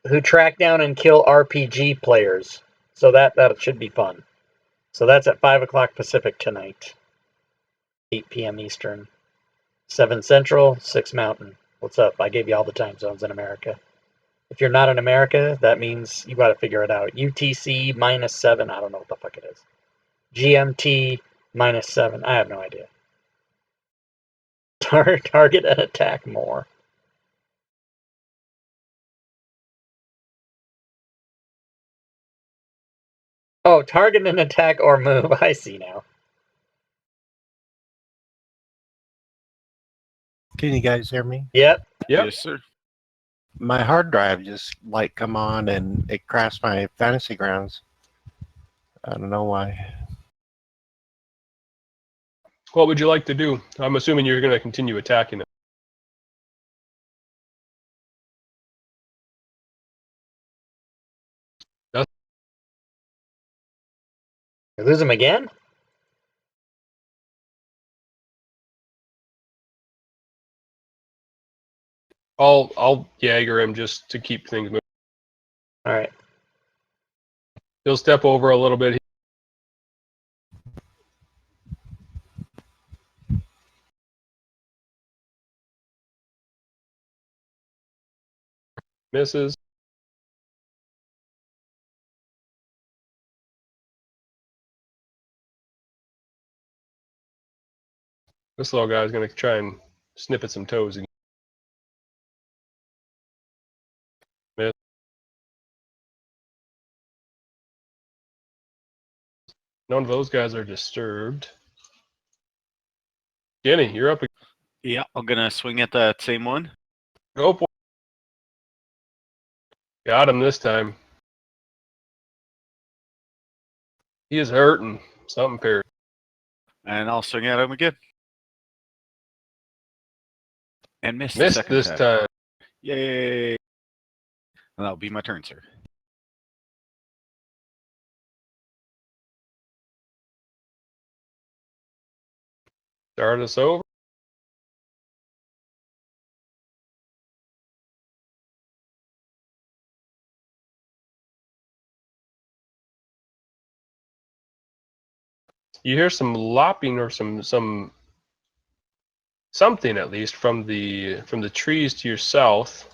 who track down and kill RPG players. So that should be fun. So that's at 5 o'clock Pacific tonight. 8 p.m. Eastern. 7 Central, 6 Mountain. What's up? I gave you all the time zones in America. If you're not in America, that means you got to figure it out. UTC -7. I don't know what the fuck it is. GMT -7. I have no idea. Target and attack more. Oh, target and attack or move. I see now. Can you guys hear me? Yep. Yep. Yes, sir. My hard drive just like come on and it crashed my fantasy grounds. I don't know why. What would you like to do? I'm assuming you're going to continue attacking him. You lose him again? I'll Jagger him just to keep things moving. All right. He'll step over a little bit. Misses. This little guy's gonna try and snip at some toes again. Miss. None of those guys are disturbed. Kenny, you're up. Yeah, I'm gonna swing at that same one. Go for it. Got him this time. He is hurting. Something paired. And I'll swing at him again. And miss the Missed second this time. Yay! And that'll be my turn, sir. Start us over. You hear some lopping or something at least from the trees to your south.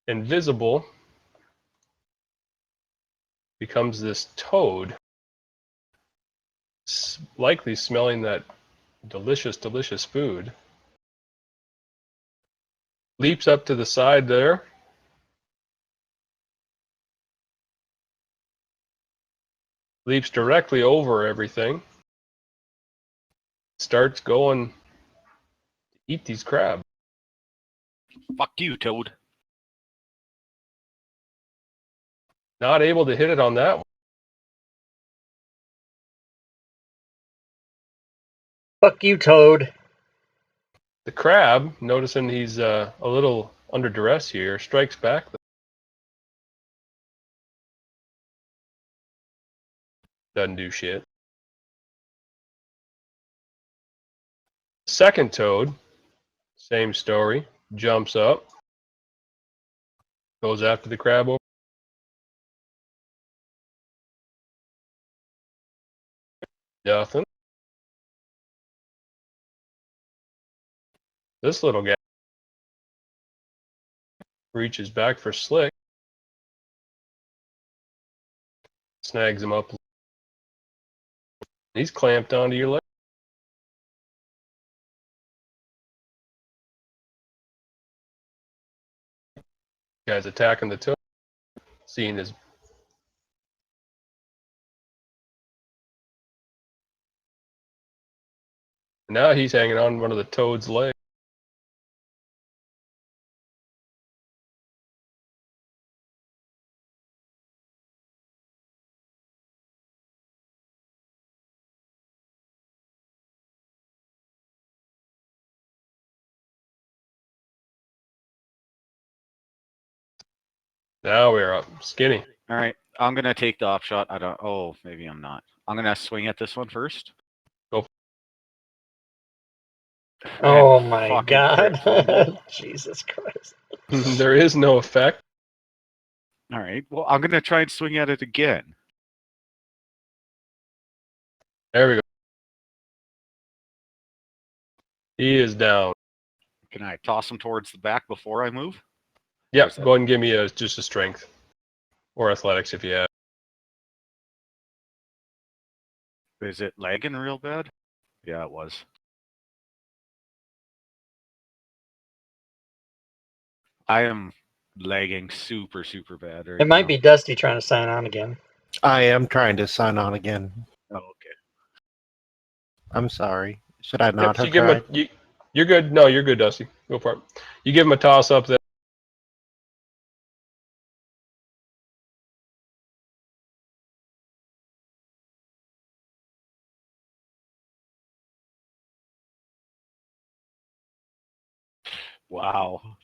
And visible becomes this toad, likely smelling that delicious, delicious food. Leaps up to the side there. Leaps directly over everything. Starts going to eat these crabs. Fuck you, Toad. Not able to hit it on that one. Fuck you, Toad. The crab, noticing he's a little under duress here, strikes back. Doesn't do shit. Second toad, same story, jumps up, goes after the crab over. Nothing. This little guy reaches back for Slick, snags him up. He's clamped onto your leg. Guy's attacking the toad, seeing his. Now he's hanging on one of the toad's legs. Now we're up. Skinny. All right, I'm gonna take the off shot. I don't. Oh, maybe I'm not. I'm gonna swing at this one first. Go. Oh And my fucking god. crit fumble. Jesus Christ. There is no effect. All right. Well, I'm gonna try and swing at it again. There we go. He is down. Can I toss him towards the back before I move? Yep. Go ahead and give me just a strength or athletics if you have. Is it lagging real bad? Yeah, it was. I am lagging super, super bad right It might now. be Dusty trying to sign on again. I am trying to sign on again. Oh, okay. I'm sorry. Should I not Yep. So you have give him tried? you're good. No, you're good, Dusty. Go for it. You give him a toss up there. Wow.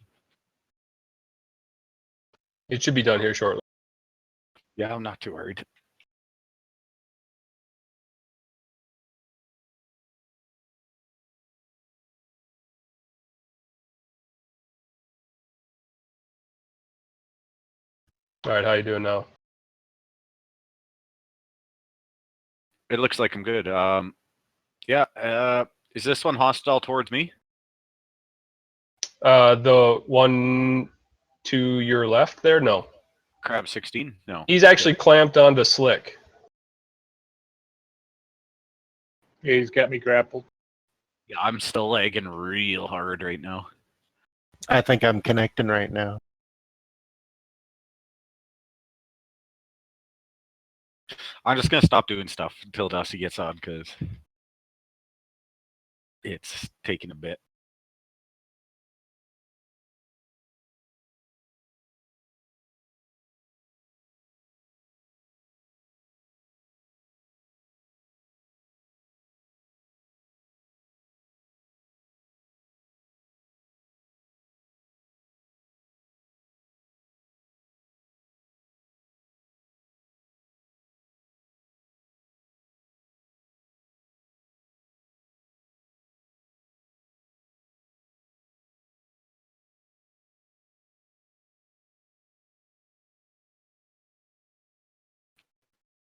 It should be done here shortly. Yeah, I'm not too worried. All right, how you doing now? It looks like I'm good. Yeah. Is this one hostile towards me? The one to your left there? No. Crab 16? No. He's actually clamped onto Slick. Yeah, he's got me grappled. Yeah, I'm still lagging real hard right now. I think I'm connecting right now. I'm just gonna stop doing stuff until Dusty gets on because it's taking a bit.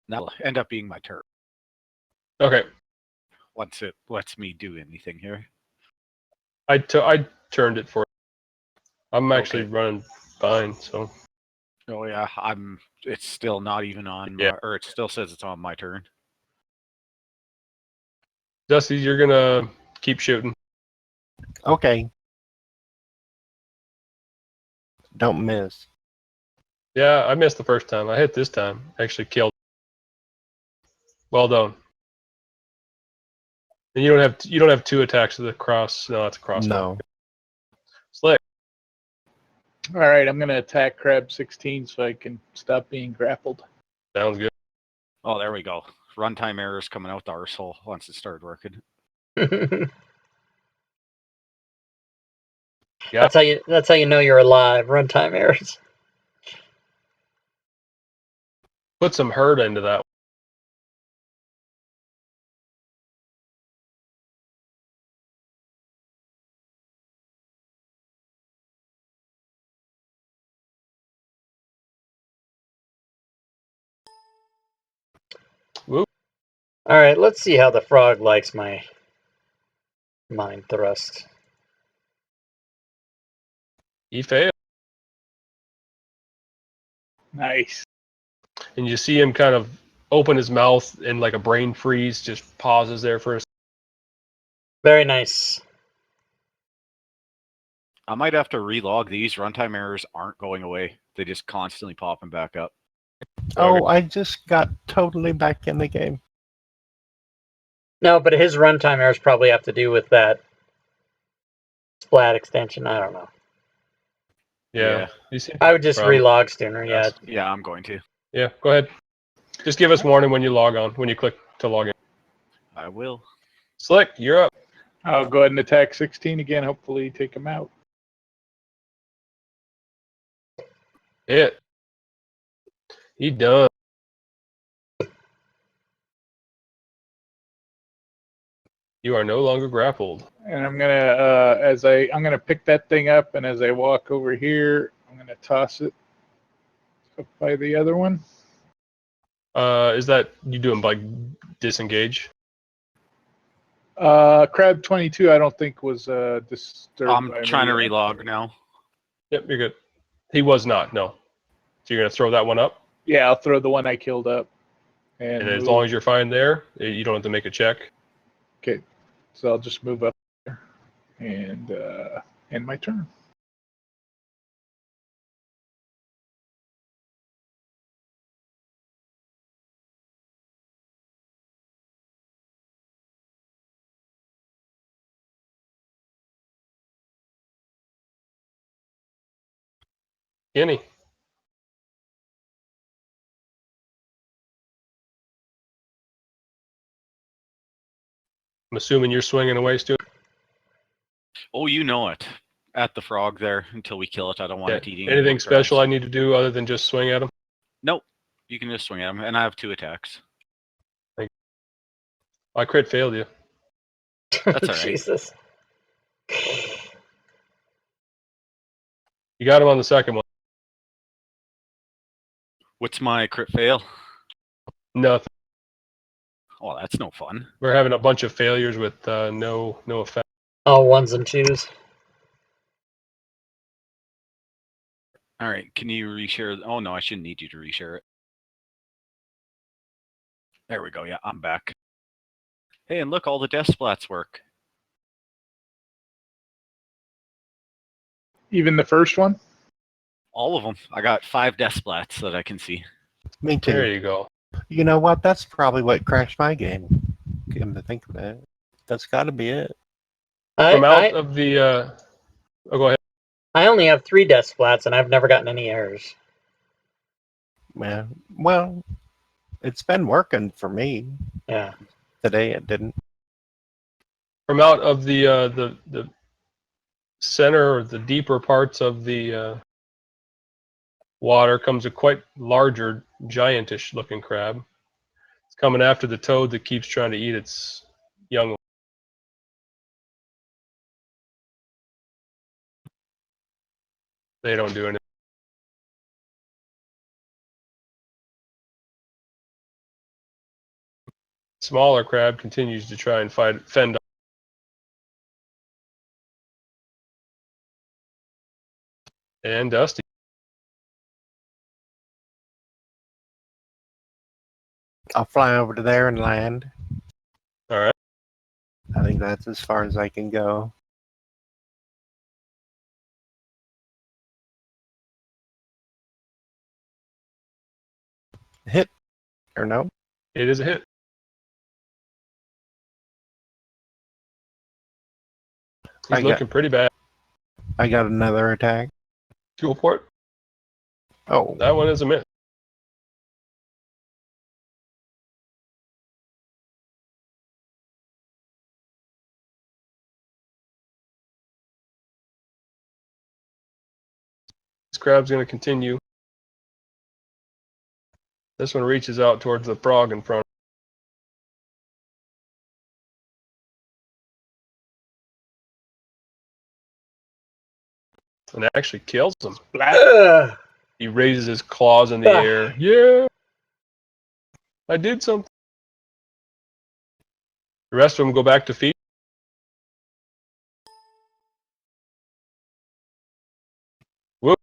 That'll end up being my turn Okay. once it lets me do anything here. I turned it for you. I'm actually Okay. running fine, so. Oh yeah, it's still not even on Yeah. or it still says it's on my turn. Dusty, you're gonna keep shooting. Okay. Don't miss. Yeah, I missed the first time. I hit this time. Actually killed. Well done. And you don't have two attacks of the cross. No, that's a crossbow. No. Slick. All right, I'm gonna attack Crab 16 so I can stop being grappled. Sounds good. Oh, there we go. Runtime errors coming out the arsehole once it started working. Yeah. That's how you know you're alive. Runtime errors. Put some hurt into that. Whoop. All right, let's see how the frog likes my mind thrust. He failed. Nice. And you see him kind of open his mouth and like a brain freeze, just pauses there for a second. Very nice. I might have to relog these. Runtime errors aren't going away. They just constantly popping back up. Oh, I just got totally back in the game. No, but his runtime errors probably have to do with that splat extension. I don't know. Yeah. You see? I would just Problem. relog sooner. Yeah. Yes. Yeah, I'm going to. Yeah, go ahead. Just give us warning when you log on, when you click to log in. I will. Slick, you're up. I'll go ahead and attack 16 again. Hopefully, take him out. Hit. He done. You are no longer grappled. And I'm gonna I'm gonna pick that thing up, and as I walk over here, I'm gonna toss it up by the other one. Is that you doing like disengage? Crab 22, I don't think was disturbed. I'm by trying to me. relog now. Yep, you're good. He was not, no. So you're gonna throw that one up? Yeah, I'll throw the one I killed up. And as long as you're fine there, you don't have to make a check. Okay, so I'll just move up there and end my turn. Kenny. I'm assuming you're swinging away, Stu. Oh, you know it. At the frog there until we kill it. I don't want it eating. Anything more special I crabs. need to do other than just swing at him? Nope. You can just swing at him, and I have 2 attacks. I crit failed you. That's all right. Jesus. You got him on the second one. What's my crit fail? Nothing. Oh, that's no fun. We're having a bunch of failures with no effect. All ones and twos. All right, can you reshare? Oh no, I shouldn't need you to reshare it. There we go. Yeah, I'm back. Hey, and look, all the death splats work. Even the first one? All of them. I got 5 death splats that I can see. Me too. There you go. You know what? That's probably what crashed my game. Come to think of it, that's got to be it. From out I of the. Oh, go ahead. I only have 3 death splats, and I've never gotten any errors. Yeah. Well, it's been working for me. Yeah. Today it didn't. From out of the center or the deeper parts of the water comes a quite larger, giantish looking crab. It's coming after the toad that keeps trying to eat its young one. They don't do anything. Smaller crab continues to try and fend off. And Dusty. I'll fly over to there and land. All right. I think that's as far as I can go. Hit or no? It is a hit. He's looking pretty bad. I got another attack. Fuel port. Oh, That one is a miss. This crab's going to continue. This one reaches out towards the frog in front. And actually kills him. Ugh. He raises his claws in the Ah. air. Yeah, I did something. The rest of them go back to feed. Whoop.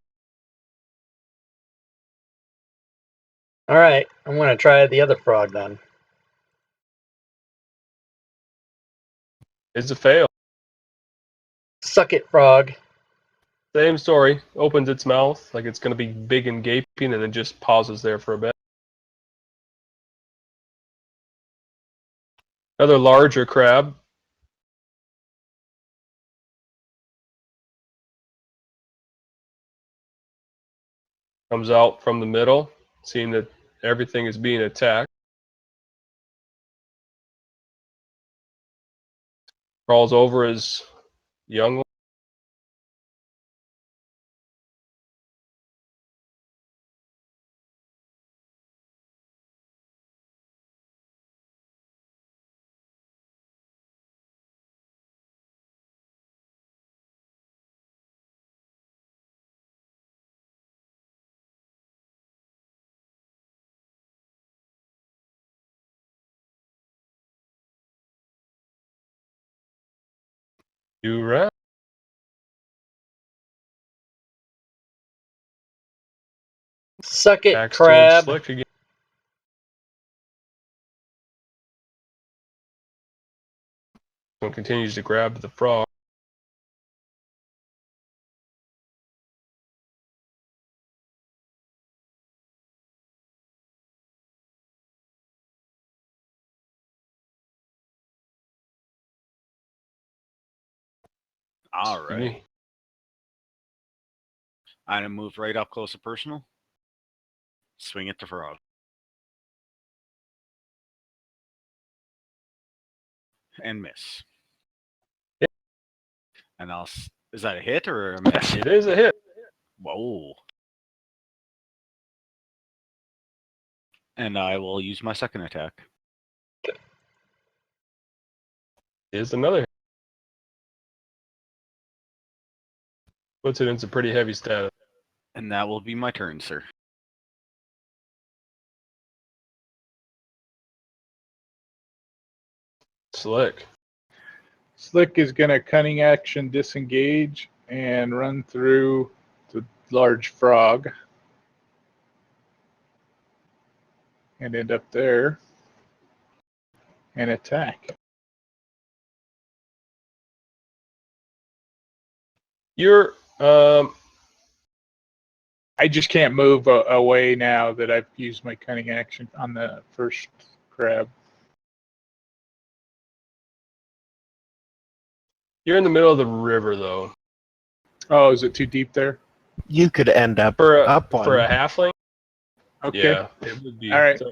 All right, I'm gonna try the other frog then. It's a fail. Suck it, frog. Same story. Opens its mouth like it's going to be big and gaping, and then just pauses there for a bit. Another larger crab. Comes out from the middle, seeing that everything is being attacked. Crawls over his young one. You rat. Suck it, Backs towards crab. Slick again. One continues to grab the frog. All Excuse me. right. I'm gonna move right up close and personal. Swing at the frog. And miss. Hit. And is that a hit or a miss? It is a hit. Whoa. And I will use my second attack. Is another hit. Puts it in some pretty heavy status. And that will be my turn, sir. Slick. Slick is going to cunning action disengage and run through the large frog and end up there and attack. You're I just can't move away now that I've used my cunning action on the first crab. you're in the middle of the river though. Oh, is it too deep there? You could end up For up one. a halfling, Okay. yeah, it would be. All right. So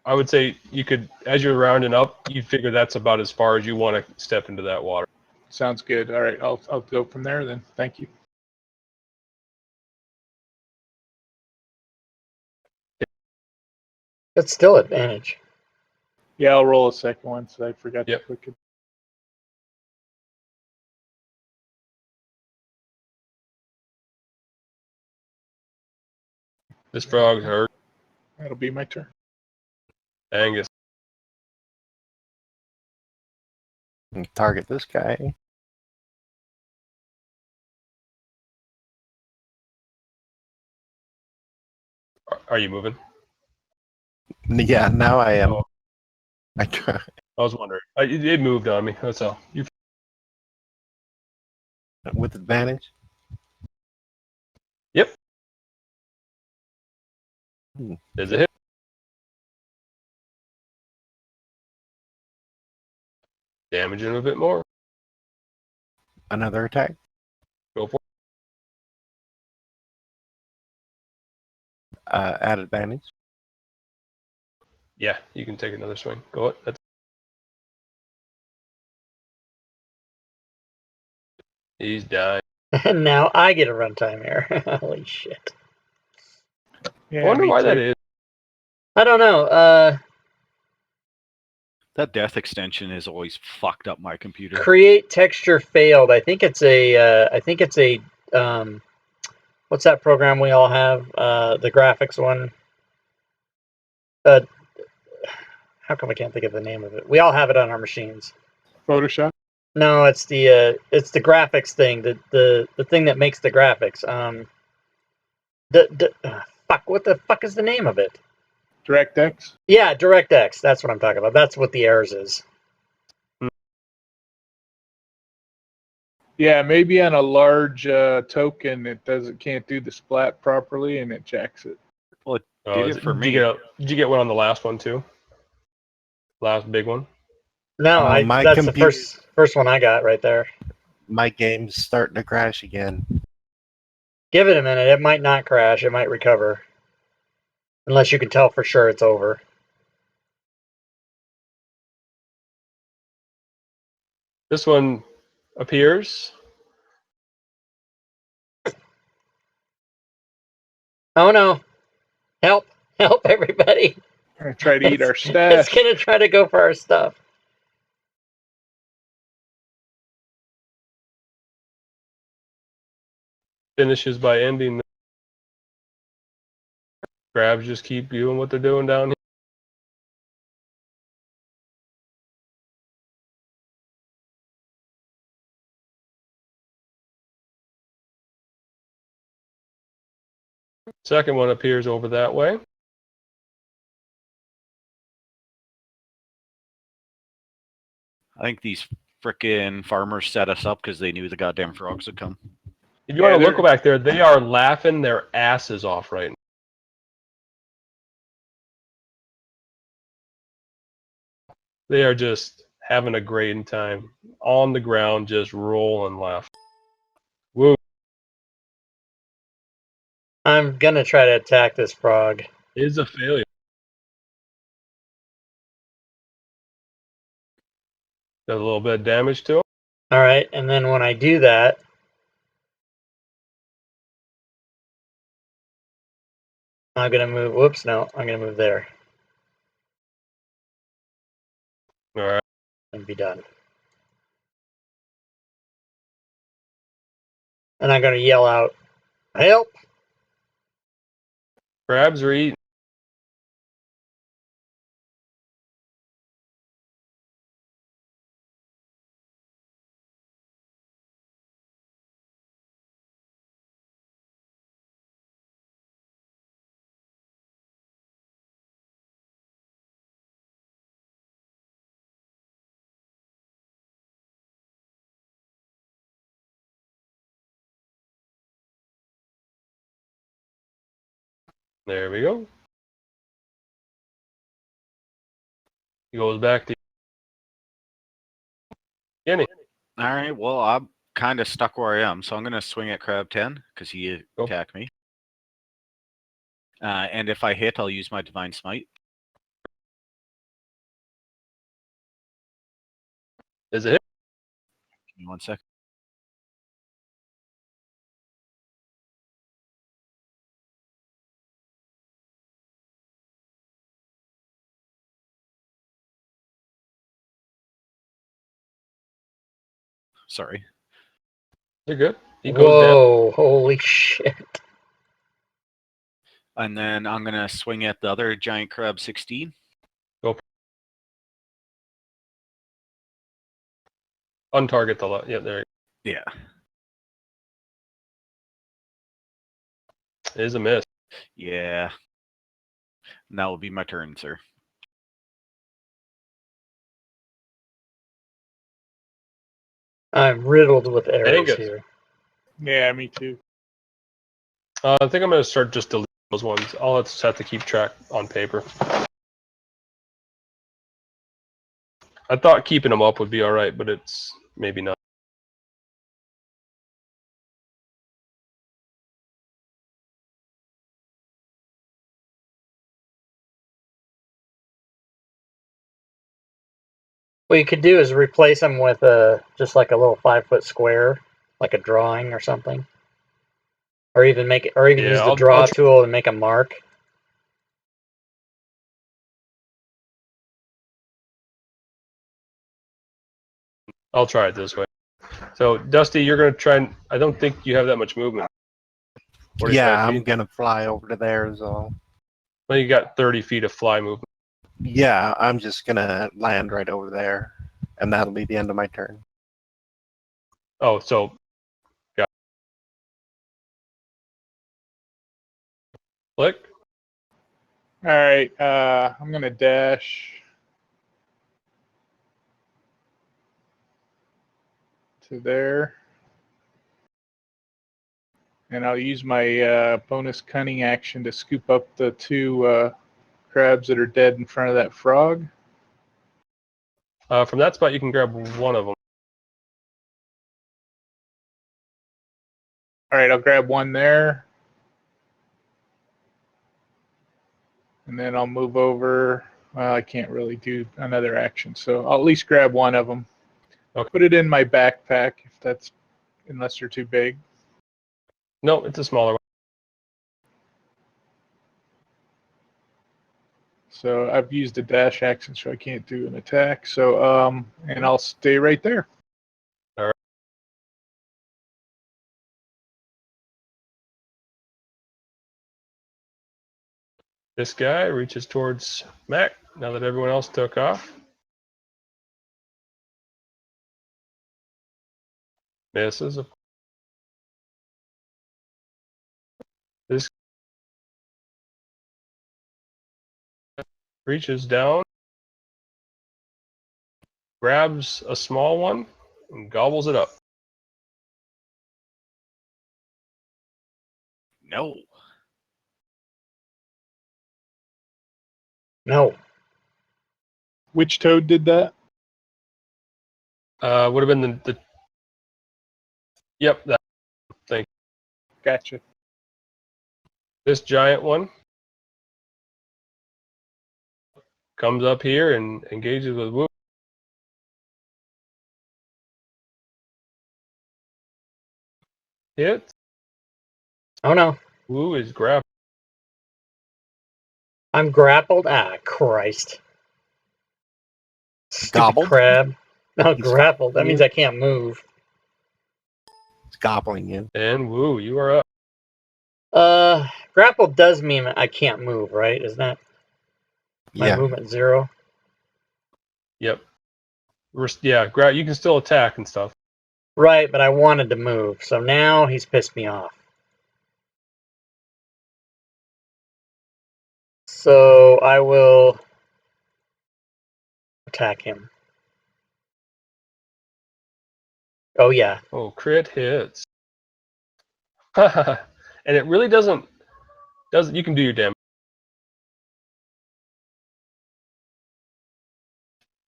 I would say you could, as you're rounding up, you figure that's about as far as you want to step into that water. Sounds good. All right. I'll go from there then. Thank you. That's still advantage. Yeah, I'll roll a second one, so I forgot Yep. to click it. This frog's hurt. That'll be my turn. Angus. And target this guy. Are you moving? Yeah, now I am. Oh. I try. I was wondering. It moved on me. That's all. You With advantage. There's a hit. Damage him a bit more. Another attack. Go for At advantage. it. Yeah, you can take another swing. Go it. That's... He's dying. And now I get a runtime here. Holy shit. Yeah, I wonder me why too. that is. I don't know. That death extension has always fucked up my computer. Create texture failed. I think it's a what's that program we all have? The graphics one. How come I can't think of the name of it? We all have it on our machines. Photoshop. No, it's the graphics thing. The thing that makes the graphics. Fuck. What the fuck is the name of it? DirectX. Yeah, DirectX. That's what I'm talking about. That's what the errors is. Yeah, maybe on a large token, it can't do the splat properly, and it jacks it. Well, it Oh, did it for me. Did you get one on the last one too? Last big one? No, My that's computer- the first one I got right there. My game's starting to crash again. Give it a minute. It might not crash. It might recover. Unless you can tell for sure it's over. This one appears. Oh no. Help. Help everybody. We're gonna try to eat our It's stash. gonna try to go for our stuff. Finishes by ending. Crabs just keep doing what they're doing down here. Second one appears over that way. I think these frickin' farmers set us up because they knew the goddamn frogs would come. If you Yeah, want to look they're- back there, they are laughing their asses off right now. They are just having a great time on the ground, just rolling laughing. Woo! I'm gonna try to attack this frog. Is a failure. Does a little bit of damage to him. Alright, and then when I do that, I'm gonna move. Whoops, no, I'm gonna move there All right. and be done. And I'm gonna yell out, "Help!" Crabs are eating. There we go. He goes back to beginning. All right. Well, I'm kind of stuck where I am, so I'm going to swing at crab 10 because he Go. attacked me. And if I hit, I'll use my divine smite. Is it hit? Give me 1 sec. Sorry. You're good. He goes down. Whoa! Holy shit! And then I'm going to swing at the other giant crab 16. Untarget the lot. Yeah, there Yeah. it is a miss. Yeah. And that will be my turn, sir. I'm riddled with arrows Angus. here. Yeah, me too. I think I'm going to start just deleting those ones. I'll just have to keep track on paper. I thought keeping them up would be all right, but it's maybe not. What you could do is replace them with just like a little 5-foot square, like a drawing or something, or even Yeah, use the I'll draw try. tool and make a mark. I'll try it this way. So, Dusty, you're going to try and... I don't think you have that much movement. 45 Yeah, feet. I'm gonna fly over to there as well. Well, you got 30 feet of fly movement. Yeah, I'm just gonna land right over there, and that'll be the end of my turn. Oh, so... Yeah. Click. All right, I'm gonna dash to there, and I'll use my bonus cunning action to scoop up the 2 crabs that are dead in front of that frog. From that spot, you can grab one of them. All right, I'll grab one there, and then I'll move over. Well, I can't really do another action, so I'll at least grab one of them. Okay. Put it in my backpack if that's, unless they're too big. No, it's a smaller one. So I've used a dash action, so I can't do an attack. So and I'll stay right there. All right. This guy reaches towards Mac now that everyone else took off. Misses. This reaches down, grabs a small one, and gobbles it up. No. No. Which toad did that? Would have been the Yep, that thing. Gotcha. This giant one comes up here and engages with Woo. Hits. Oh no. Woo is grabbed. I'm grappled. Ah, Christ. Stupid Gobbled? crab. No, He's grappled. That means Woo. I can't move. It's gobbling you. And Woo, you are up. Grappled does mean I can't move, right? Isn't that my Yeah. movement 0? Yep. Yeah, you can still attack and stuff. Right, but I wanted to move, so now he's pissed me off. So I will attack him. Oh yeah. Oh, crit hits. And it really doesn't you can do your damage.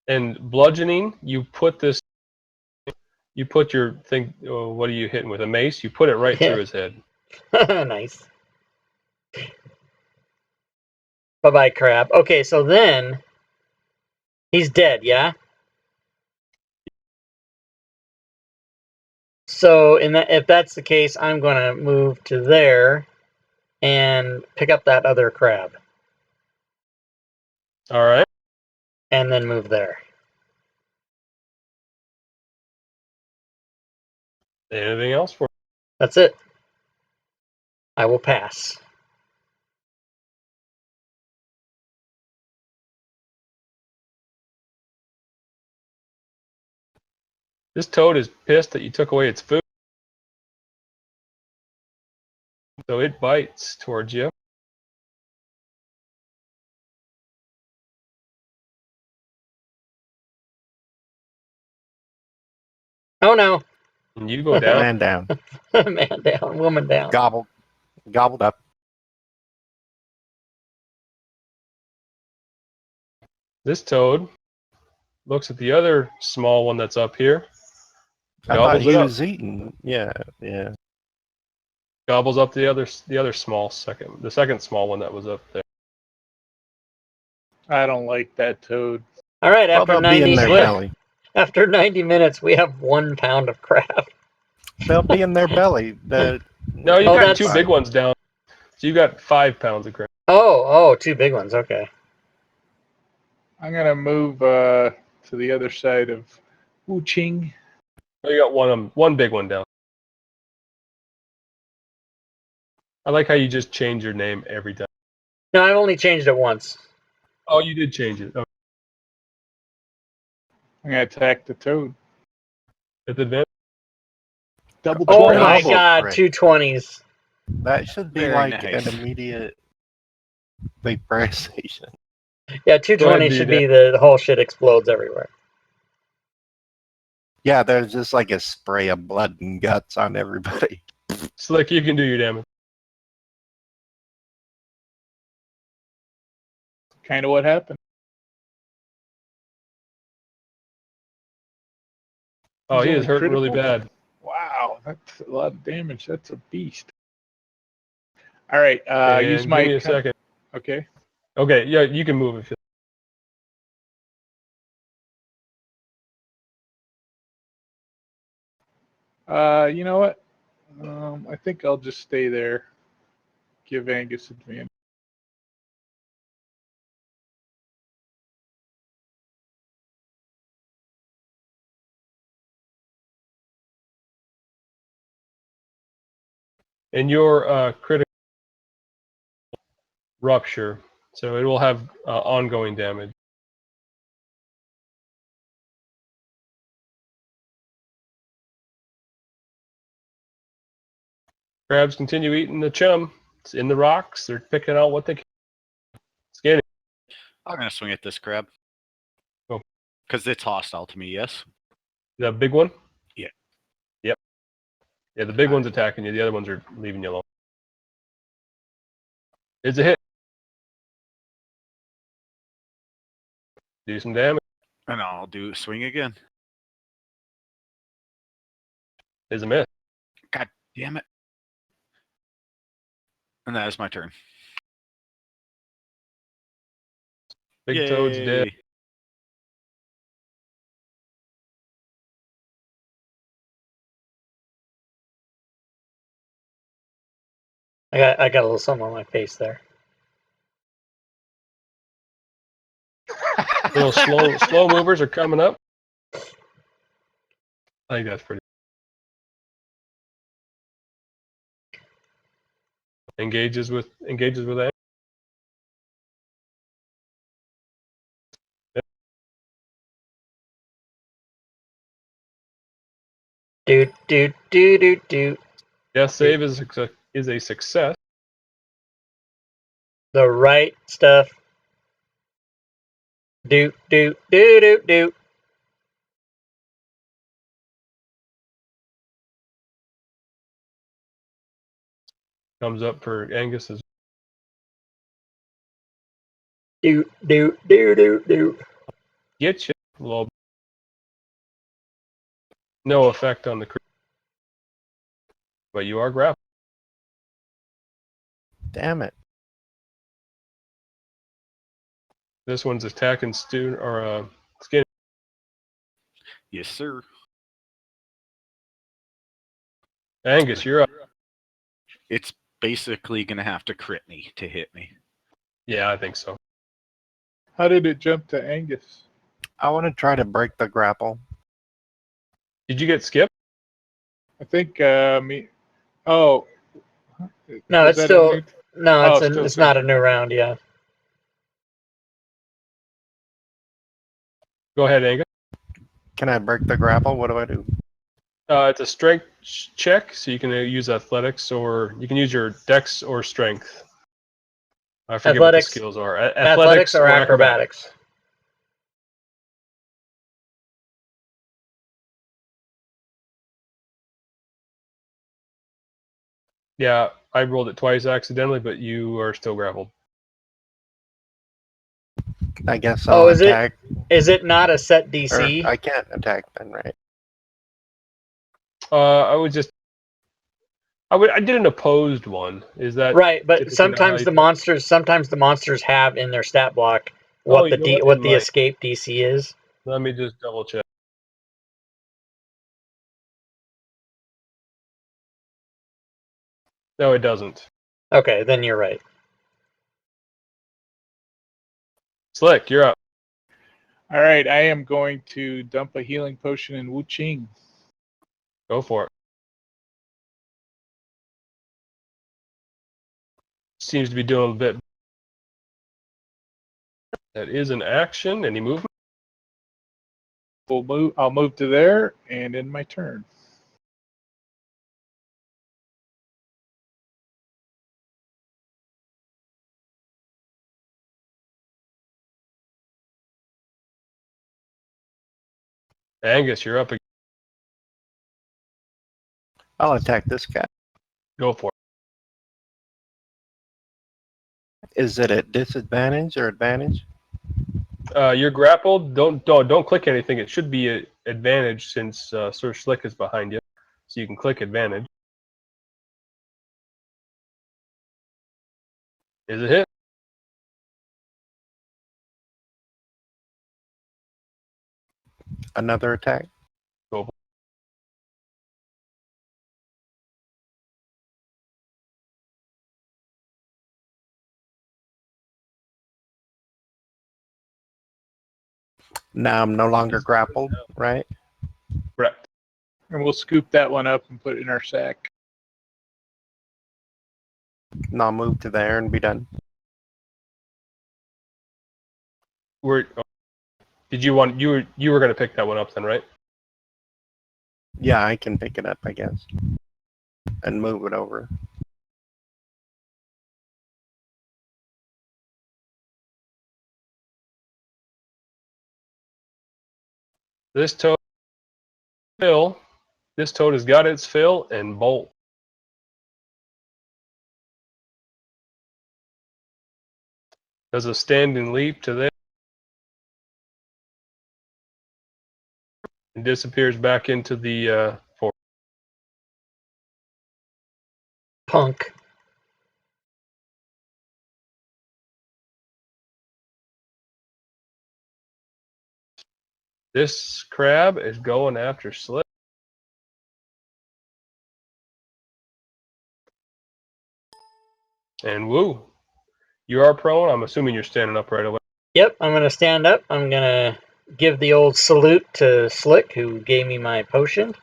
And bludgeoning, you put your thing. Oh, what are you hitting with? A mace? You put it right Yeah. through his head. Nice. Bye-bye, crab. Okay, so then he's dead, yeah? So if that's the case, I'm going to move to there and pick up that other crab All right. and then move there. Anything else for? That's it. I will pass. This toad is pissed that you took away its food, so it bites towards you. Oh no. And you go down. Man down. Man down, woman down. Gobbled up. This toad looks at the other small one that's up here. I thought Gobbles he it up. was eating. Yeah. Gobbles up the other small the second small one that was up there. I don't like that toad. All right, Well, after they'll be in 90 their Slick. belly. after 90 minutes, we have 1 pound of crab. They'll be in their belly. No, you Oh, got that's- two big ones down. So you got 5 pounds of crab. Oh, 2 big ones. Okay. I'm gonna move to the other side of Wuching. Oh, you got one big one down. I like how you just change your name every time. No, I've only changed it once. Oh, you did change it. Oh, I'm gonna attack the toad. at the advantage. Double Oh 20. my Double god, crit. 2 20s. That should be Very like nice. an immediate vaporization. Yeah, 2 Go ahead 20s and should do be the whole shit explodes everywhere. Yeah, there's just like a spray of blood and guts on everybody. Slick, you can do your damage. Kind of what happened. Oh, he He's is only hurting really critical? bad. Wow, that's a lot of damage. That's a beast. All right, And use give my. me a second. Okay. Okay, yeah, you can move if you. You know what? I think I'll just stay there. Give Angus advantage. And your critical rupture, so it will have ongoing damage. Crabs continue eating the chum. It's in the rocks. They're picking out what they can. Scanning. I'm gonna swing at this crab. Oh. Because it's hostile to me, yes? The big one? Yeah. Yep. Yeah, the big one's attacking you. The other ones are leaving you alone. It's a hit. Do some damage. And I'll do swing again. It's a miss. God damn it. And that is my turn. Big toad's dead. Yay. I got a little something on my face there. Little slow movers are coming up. I think that's pretty. Engages with that. Do. Death save is a success. The right stuff. Do. Comes up for Angus's. Do. Get you. Low. No effect on the crew. But you are grappled. Damn it. This one's attacking skin. Yes, sir. Angus, you're up. It's basically gonna have to crit me to hit me. Yeah, I think so. How did it jump to Angus? I want to try to break the grapple. Did you get skipped? I think me. Oh. No, Was it's that a still new- no, Oh, it's still it's not a new second. round. Yeah. Go ahead, Angus. Can I break the grapple? What do I do? It's a strength check, so you can use athletics or you can use your dex or strength. I forget what the Athletics. skills are. Athletics or acrobatics. Yeah, I rolled it twice accidentally, but you are still grappled. I guess Oh, I'll is it? attack. Is it not a set Or DC? I can't attack then, right? I did an opposed one. Is that Right, but typically not how sometimes you the do it? monsters have in their stat block Oh, what you know what? what It the might. escape DC is. Let me just double check. No, it doesn't. Okay, then you're right. Slick, you're up. All right, I am going to dump a healing potion in Wu Ching. Go for it. Seems to be doing a bit. That is an action. Any movement? I'll move to there and end my turn. Angus, you're up again. I'll attack this guy. Go for Is it at disadvantage or advantage? it. You're grappled. Don't click anything. It should be an advantage since Sir Slick is behind you, so you can click advantage. Is it hit? Another attack? Go for Now I'm no longer grappled, right? it. Correct. And we'll scoop that one up and put it in our sack. And I'll move to there and be done. Did you want you were going to pick that one up then, right? Yeah, I can pick it up, I guess. And move it over. This toad fill. This toad has got its fill and bolt. Does a standing leap to there and disappears back into the forest. Punk. This crab is going after Slick. And woo, you are prone. I'm assuming you're standing up right away. Yep, I'm gonna stand up. I'm gonna give the old salute to Slick, who gave me my potion,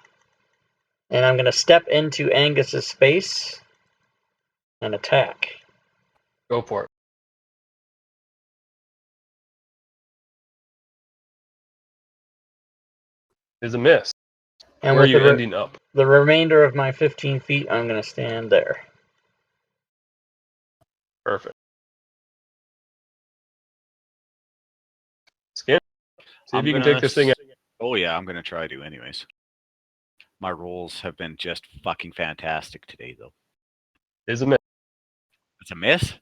and I'm gonna step into Angus's space and attack. Go for it. Is a miss. And Where are with you ending up? the remainder of my 15 feet, I'm gonna stand there. Perfect. Skin. See if you can take this thing out. Oh yeah, I'm gonna try to anyways. My rolls have been just fucking fantastic today, though. Is a miss. It's a miss.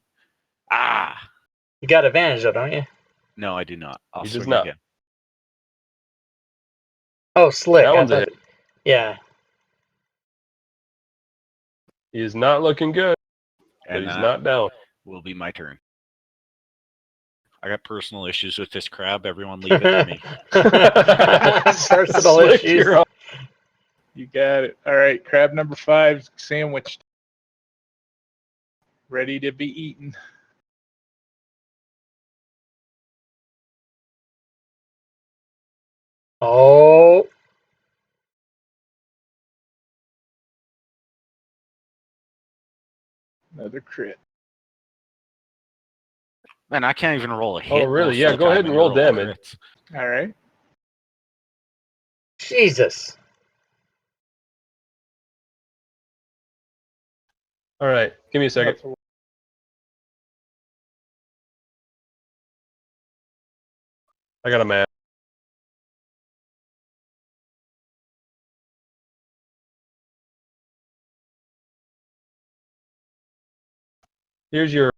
Ah, You got advantage though, don't you? no, I do not. I'll He does swing not. again. Oh, slick. That I one's a thought, hit. yeah. He is not looking good, but And he's that not down. will be my turn. I got personal issues with this crab. Everyone leave it to me. Personal Slick, issues. you're up. You got it. All right, crab number 5 sandwiched. Ready to be eaten. Oh, Another crit. Man, I can't even roll a hit. Oh, really? most Yeah, of the go time, ahead and you're roll rolling damage. crits. All right. Jesus. All right, give me a second. That's a- I got a map. Here's your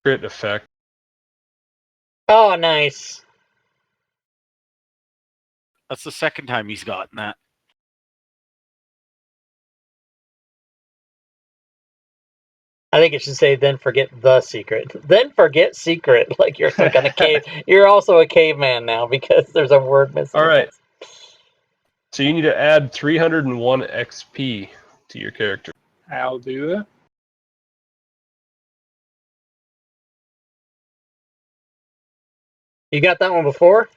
crit effect. Oh, nice. That's the second time he's gotten that. I think it should say, then forget the secret. Then forget secret. Like you're some kind of cave. You're also a caveman now because there's a word missing. All right. So you need to add 301 XP to your character. I'll do that. You got that one before?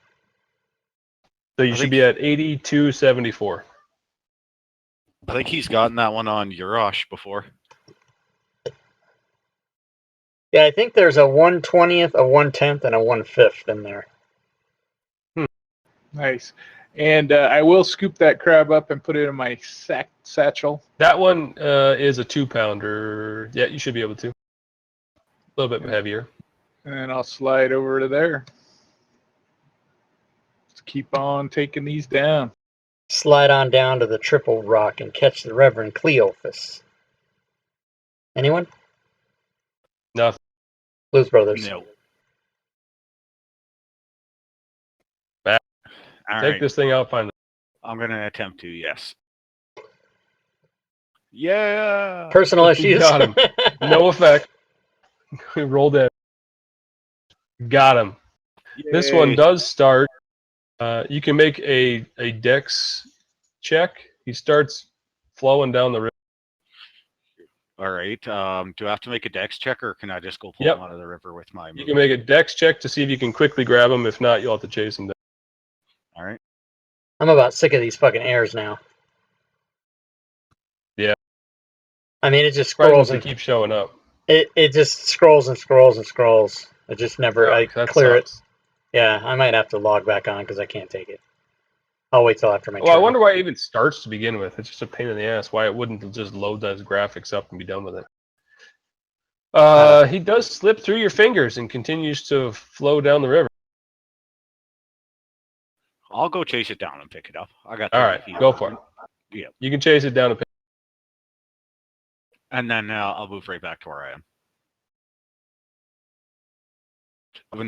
So you I should think- be at 8274. I think he's gotten that one on Urash before. Yeah, I think there's a 1/20th, a 1/10th, and a 1/5 in there. Nice. And I will scoop that crab up and put it in my satchel. That one is a 2-pounder. Yeah, you should be able to. A little bit heavier. And then I'll slide over to there. Let's keep on taking these down. Slide on down to the Triple Rock and catch the Reverend Cleophas. Anyone? Nothing. Blues Brothers. No. Back. All Take right. this thing out, find it. I'm going to attempt to, yes. Yeah. Personal issues. Got him. No effect. Roll that. Got him. This one Yay. does start. You can make a dex check. He starts flowing down the river. All right. Do I have to make a dex check, or can I just go pull Yep. him out of the river with my You move? can make a dex check to see if you can quickly grab him. If not, you'll have to chase him down. All right. I'm about sick of these fucking airs now. Yeah. I mean, it just Surprised scrolls they and keep showing up. it just scrolls and scrolls and scrolls. It just never. I that clear it. sucks. Yeah, I might have to log back on because I can't take it. I'll wait till after my Well, I turn. wonder why it even starts to begin with. It's just a pain in the ass. Why it wouldn't just load those graphics up and be done with it. He does slip through your fingers and continues to flow down the river. I'll go chase it down and pick it up. I got 30 All right, feet go of for it. movement. Yeah. You can chase it down and pick. And then I'll move right back to where I am.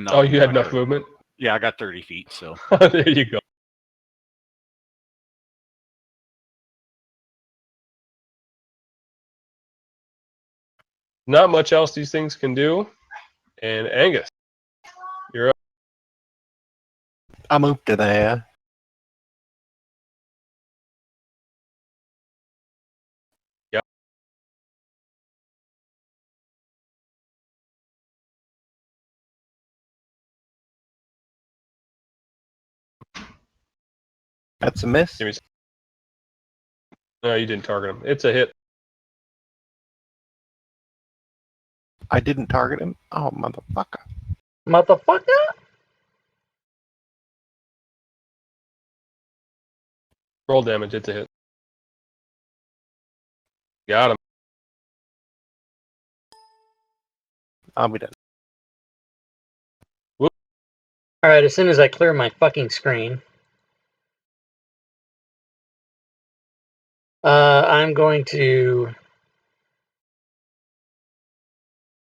Oh, you had enough movement? Yeah, I got 30 feet, so. There you go. Not much else these things can do. And Angus, you're up. I moved to there. Yep. That's a miss. Give me some. No, you didn't target him. It's a hit. I didn't target him. Oh, motherfucker. Motherfucker! Roll damage. It's a hit. Got him. I'll be done. Alright, as soon as I clear my fucking screen, I'm going to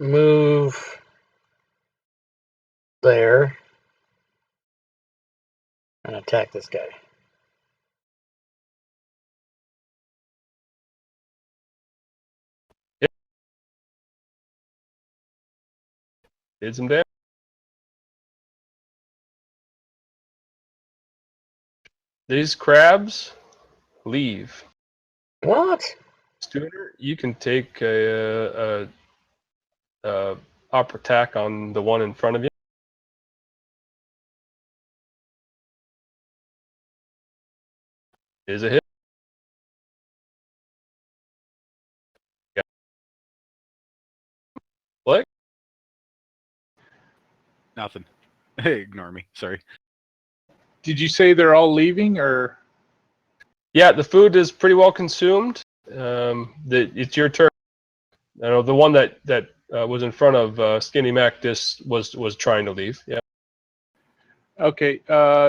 move there. and attack this guy. Did some damage. These crabs leave. What? Studer, you can take a upper attack on the one in front of you. Is a hit. Yeah. Flick. Nothing. Ignore me. Sorry. Did you say they're all leaving, or? Yeah, the food is pretty well consumed. It's your turn. I know the one that was in front of Skinny Mac just was trying to leave. Yeah. Okay.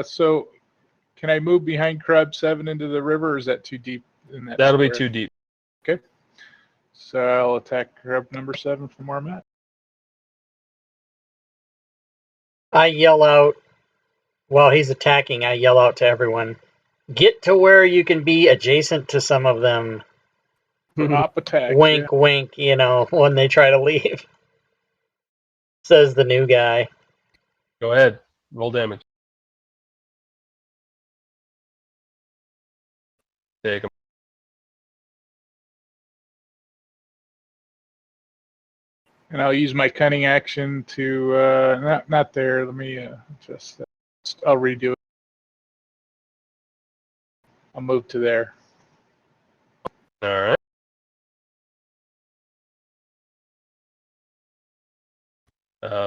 So can I move behind Crab 7 into the river, or is that too deep in that That'll be square? too deep. Okay. So I'll attack Crab number 7 from where I'm at. I yell out while he's attacking. I yell out to everyone, "Get to where you can be adjacent to some of them." For op attack. Wink, wink. You know, when they try to leave. Says the new guy. Go ahead. Roll damage. Take him. And I'll use my cunning action to not there. Let me just I'll redo it. I'll move to there. All right.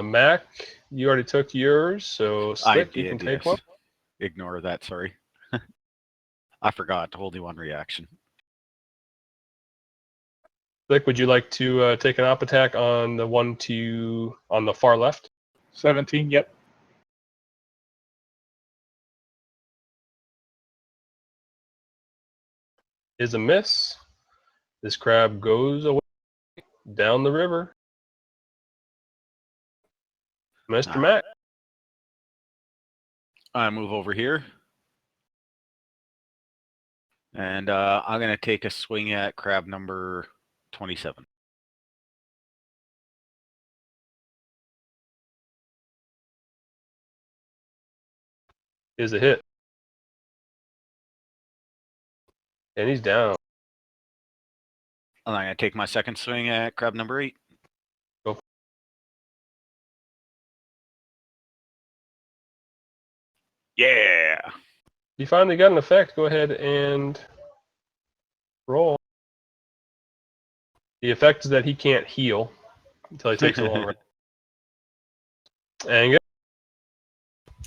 Mac, you already took yours, so Slick, you can take one. Ignore that. Sorry. I forgot. Only one reaction. Slick, would you like to take an op attack on the one on the far left? 17. Yep. Is a miss. This crab goes away down the river. Mr. Mac. I move over here. And I'm going to take a swing at crab number 27. Is a hit. And he's down. And I'm going to take my second swing at crab number 8. Go. Yeah. You finally got an effect. Go ahead and roll. The effect is that he can't heal until he takes a long rest. Angus.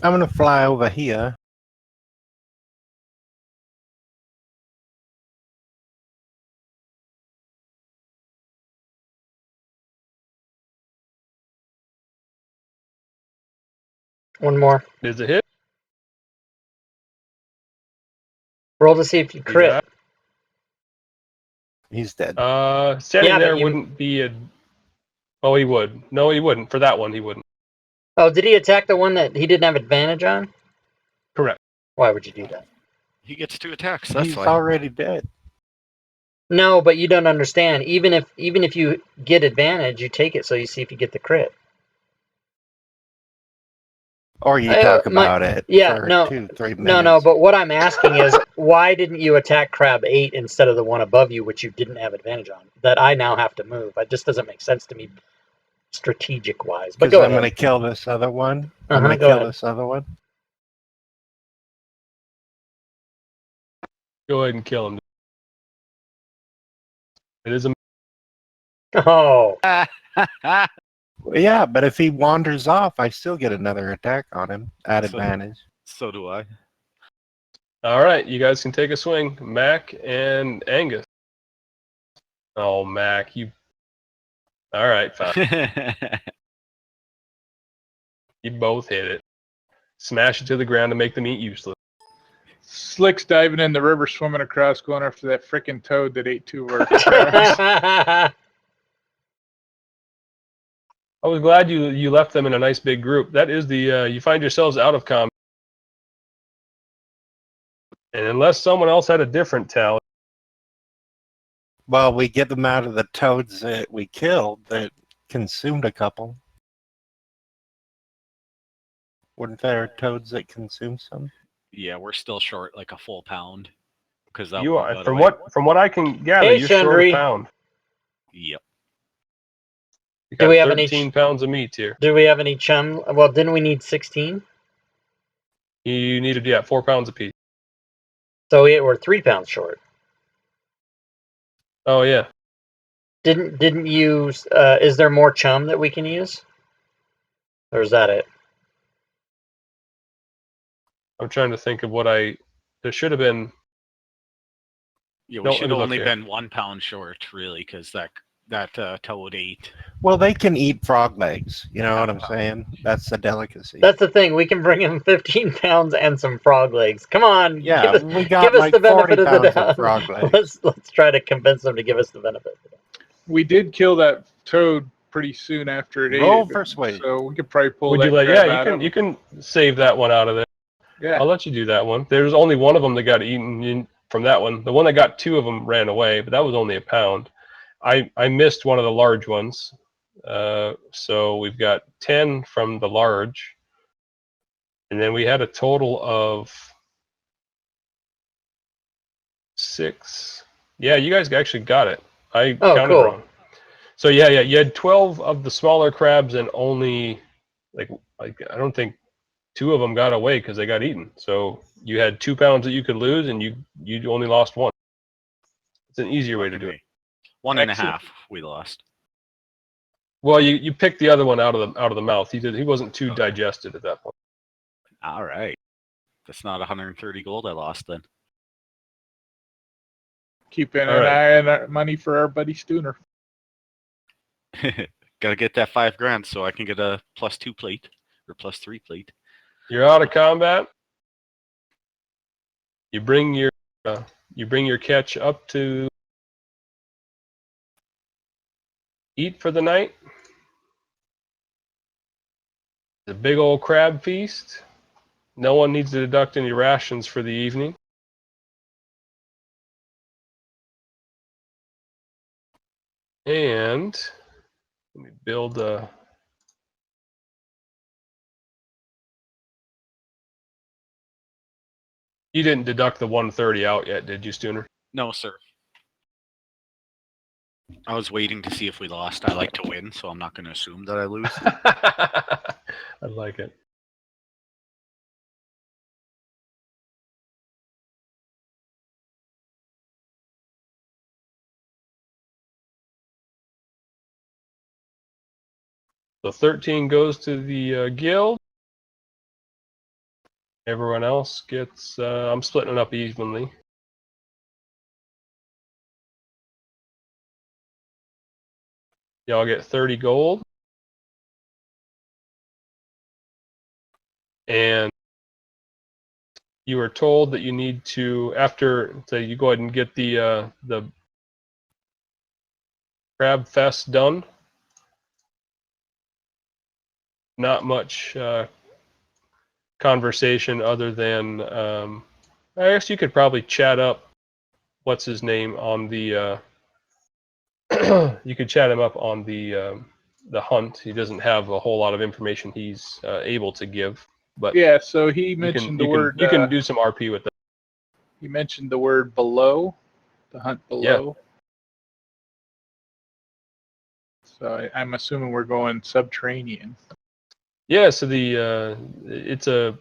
I'm gonna fly over here. One more. Is a hit. Roll to see if you crit. out. He's dead. Standing Yeah, but there you- wouldn't be a. Oh, he would. No, he wouldn't. For that one, he wouldn't. Oh, did he attack the one that he didn't have advantage on? Correct. Why would you do that? He gets 2 attacks. That's He's why. already dead. No, but you don't understand. Even if you get advantage, you take it so you see if you get the crit. Or you I- talk my- about it yeah, for no, 2-3 minutes. No, but what I'm asking is, why didn't you attack Crab 8 instead of the one above you, which you didn't have advantage on? That I now have to move. It just doesn't make sense to me, strategic-wise. But Because go I'm ahead. going to kill this other one. I'm Uh-huh, going to go kill ahead. this other one. Go ahead and kill him. It is a. Oh, Well, yeah, but if he wanders off, I still get another attack on him at So- advantage. So do I. All right, you guys can take a swing. Mac and Angus. Oh, Mac, you. All right, fine. You both hit it. Smash it to the ground to make the meat useless. Slick's diving in the river, swimming across, going after that frickin' toad that ate 2 of our crabs. I was glad you left them in a nice big group. That is the you find yourselves out of combat. And unless someone else had a different tally, Well, we get them out of the toads that we killed that consumed a couple. Weren't there toads that consumed some? Yeah, we're still short like a full pound because that you one are got from away. from what I can gather, Hey, you're short a Shendry. pound. Yep. You Do got we have any 13 pounds of meat here. Do we have any chum? Well, didn't we need 16? You needed 4 pounds apiece. So we're 3 pounds short. Oh yeah. Didn't use? Is there more chum that we can use, or is that it? I'm trying to think of what there should have been. Yeah, we No, let should me have look only here. been 1 pound short, really, because that toad ate. Well, they can eat frog legs. You know what I'm saying? That's the delicacy. That's the thing. We can bring him 15 pounds and some frog legs. Come on, Yeah, we got give us like the benefit 40 of the pounds of doubt. frog legs. Let's try to convince them to give us the benefit. We did kill that toad pretty soon after it Roll ate it, persuasion. so we could probably pull Would that you let? crab Yeah, out of you him. can save that one out of there. Yeah. I'll let you do that one. There's only one of them that got eaten from that one. The one that got 2 of them ran away, but that was only a pound. I missed one of the large ones. So we've got 10 from the large. And then we had a total of 6. Yeah, you guys actually got it. I Oh, counted cool. wrong. So yeah, you had 12 of the smaller crabs and only like I don't think 2 of them got away because they got eaten. So you had 2 pounds that you could lose, and you only lost 1. It's an easier way to do it. One and a Excellent. half we lost. Well, you picked the other one out of the mouth. He wasn't too digested at that point. All right. That's not 130 gold I lost then. Keeping All an right. eye on our money for our buddy Stooner. Gotta get that 5 grand so I can get a +2 plate or +3 plate. You're out of combat. You bring your catch up to eat for the night. It's a big old crab feast. No one needs to deduct any rations for the evening. And let me build a. You didn't deduct the 130 out yet, did you, Stooner? No, sir. I was waiting to see if we lost. I like to win, so I'm not going to assume that I lose. I like it. So 13 goes to the guild. Everyone else gets. I'm splitting it up evenly. Y'all get 30 gold. And you are told that you need to, after, so you go ahead and get the crab fest done. Not much conversation other than, I guess you could probably chat up, what's his name, on the, you could chat him up on the hunt. He doesn't have a whole lot of information he's able to give, but Yeah, so he you mentioned can, the word. you can do some RP with that. He mentioned the word below, the hunt below. So I'm assuming we're going subterranean. Yeah, so it's a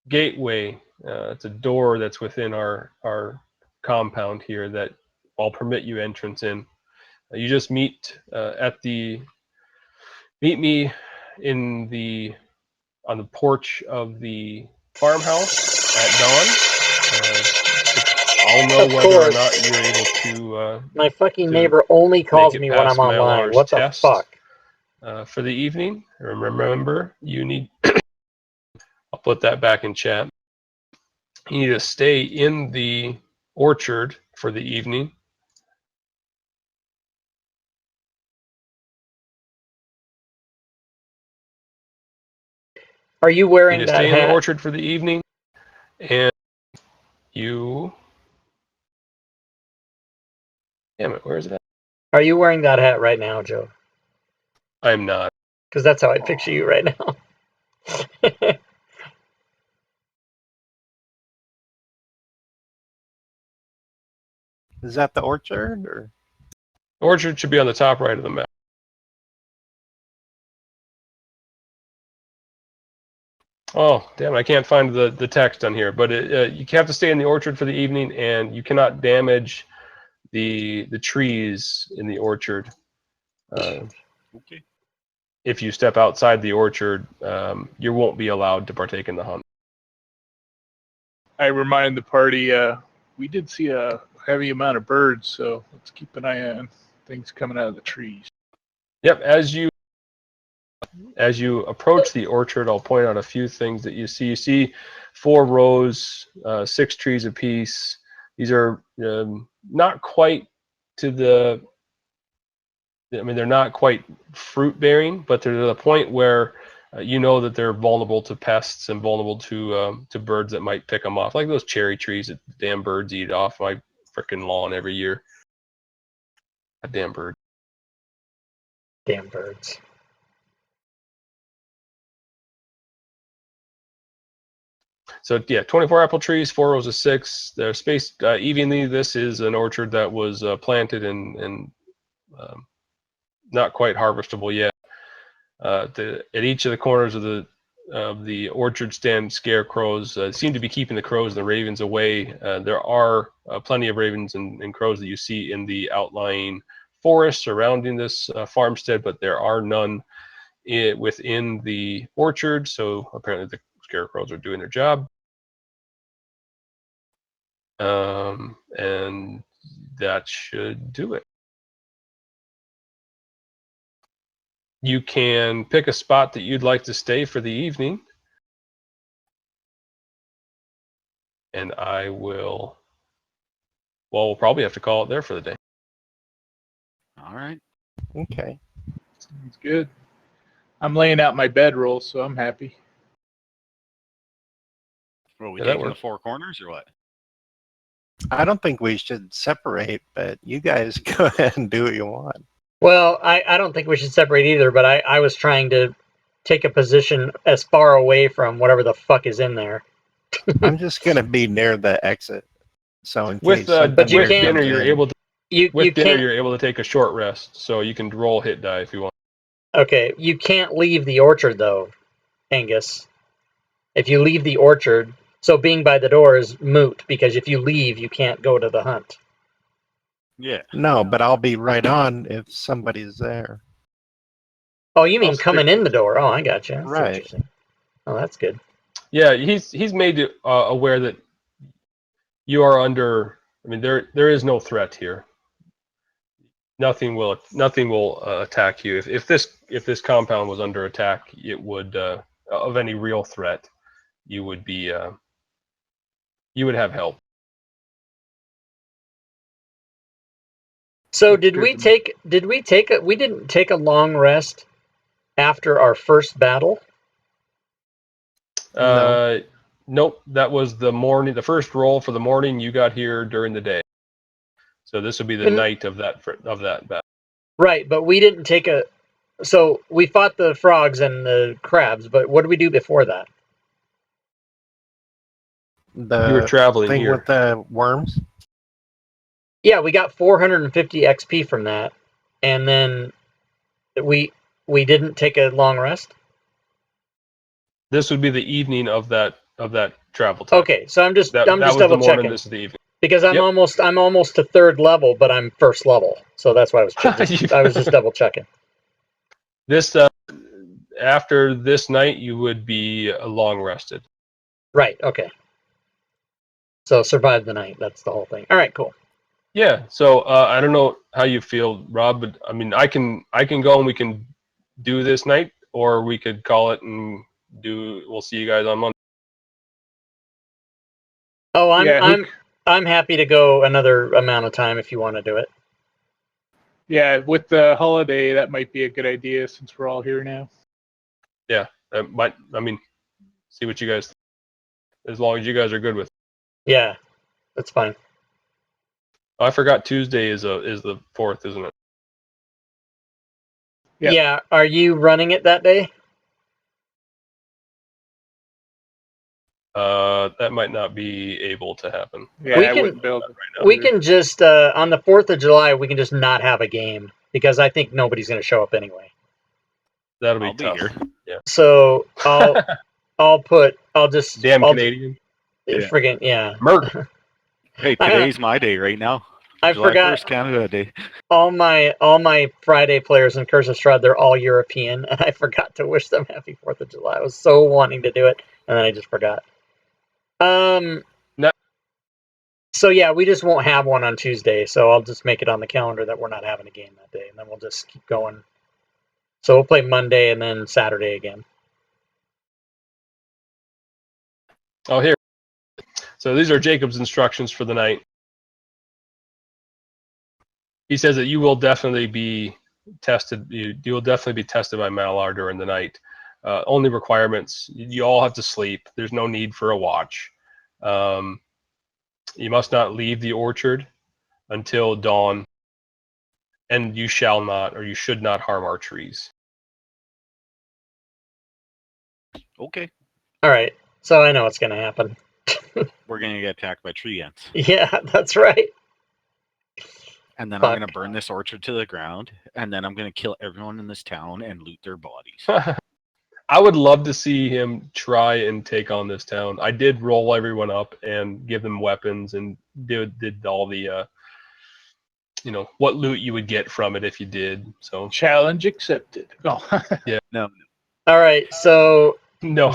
gateway. It's a door that's within our compound here that I'll permit you entrance in. You just meet meet me on the porch of the farmhouse at dawn. I'll know Of whether or course. not you're able to My fucking to neighbor only calls make it me when I'm past online. Malar's What the test. fuck? For the evening. Remember, you need. I'll put that back in chat. You need to stay in the orchard for the evening. Are you You wearing need to that stay in the hat? orchard for the evening, and You. Damn it, where is it at? Are you wearing that hat right now, Joe? I'm not. Because that's how I picture you right now. Is that the orchard or? Orchard should be on the top right of the map. Oh, damn, I can't find the text on here, but you have to stay in the orchard for the evening, and you cannot damage the trees in the orchard. Okay. If you step outside the orchard, you won't be allowed to partake in the hunt. I remind the party, we did see a heavy amount of birds, so let's keep an eye on things coming out of the trees. Yep, as you approach the orchard, I'll point out a few things that you see. You see 4 rows, 6 trees apiece. These are not quite to the, I mean, they're not quite fruit bearing, but they're to the point where you know that they're vulnerable to pests and vulnerable to birds that might pick them off, like those cherry trees that damn birds eat off my freaking lawn every year. A damn bird. Damn birds. So yeah, 24 apple trees, 4 rows of 6. They're spaced evenly. This is an orchard that was planted and not quite harvestable yet. At each of the corners of the orchard stand scarecrows. Seem to be keeping the crows and the ravens away. There are plenty of ravens and crows that you see in the outlying forest surrounding this farmstead, but there are none within the orchard. So apparently the scarecrows are doing their job. And that should do it. You can pick a spot that you'd like to stay for the evening. And I will, well, we'll probably have to call it there for the day. All right. Okay. Sounds good. I'm laying out my bedroll, so I'm happy. Were we Yeah, that taking the works. 4 corners or what? I don't think we should separate, but you guys go ahead and do what you want. Well, I don't think we should separate either, but I was trying to take a position as far away from whatever the fuck is in there. I'm just gonna be near the exit, so in With case something But you weird can't- dinner, comes you're in. able to. You can't. You're able to take a short rest, so you can roll hit die if you want. Okay, you can't leave the orchard though, Angus. If you leave the orchard, so being by the door is moot because if you leave, you can't go to the hunt. Yeah. No, but I'll be right on if somebody's there. Oh, you mean I'll coming stick- in the door? Oh, I got you. Right. Oh, that's good. Yeah, he's made you aware that you are under. I mean, there is no threat here. Nothing will attack you. If this compound was under attack, it would of any real threat, you would be you would have help. So Looks did good we to me. take we didn't take a long rest after our first battle? No. Nope. That was the morning. The first roll for the morning. You got here during the day, so this would be the night of that battle. Right, but we didn't take a. So we fought the frogs and the crabs, but what did we do before that? The You were traveling thing here. with the worms. Yeah, we got 450 XP from that, and then we didn't take a long rest. This would be the evening of that travel time. Okay, so I'm just That was double the morning. checking This is the evening. because I'm Yep. almost to 3rd level, but I'm 1st level, so that's why I was I was just double checking. This after this night, you would be long rested. Right. Okay. So survive the night. That's the whole thing. All right. Cool. Yeah. So I don't know how you feel, Rob, but I mean, I can go and we can do this night, or we could call it and do. We'll see you guys on Monday. Oh, Yeah, I'm happy to go another amount of time if you want to do it. yeah, with the holiday, that might be a good idea since we're all here now. Yeah. I mean, see what you guys. As long as you guys are good with it. Yeah. That's fine. I forgot Tuesday is the 4th, isn't it? Yep. Yeah. Are you running it that day? That might not be able to happen. Yeah, We I can- wouldn't build it. We can just on the 4th of July. We can just not have a game because I think nobody's going to show up anyway. That'll be I'll be tough. here. So I'll just Damn I'll Canadian. Yeah. friggin' yeah. Murder. Hey, today's my day right now. I July forgot 1st, Canada Day. all my Friday players in Curse of Strahd. They're all European, and I forgot to wish them Happy 4th of July. I was so wanting to do it, and then I just forgot. No. So yeah, we just won't have one on Tuesday. So I'll just make it on the calendar that we're not having a game that day, and then we'll just keep going. So we'll play Monday and then Saturday again. Oh, here. So these are Jacob's instructions for the night. He says that you will definitely be tested. You will definitely be tested by Malar during the night. Only requirements: you all have to sleep. There's no need for a watch. You must not leave the orchard until dawn, and you shall not, or you should not harm our trees. Okay. All right. So I know what's gonna happen. We're going to get attacked by tree ants. Yeah, that's right. And then Fuck. I'm going to burn this orchard to the ground. And then I'm going to kill everyone in this town and loot their bodies. I would love to see him try and take on this town. I did roll everyone up and give them weapons and did all the what loot you would get from it if you did. So Challenge accepted. No. No. All right. So no.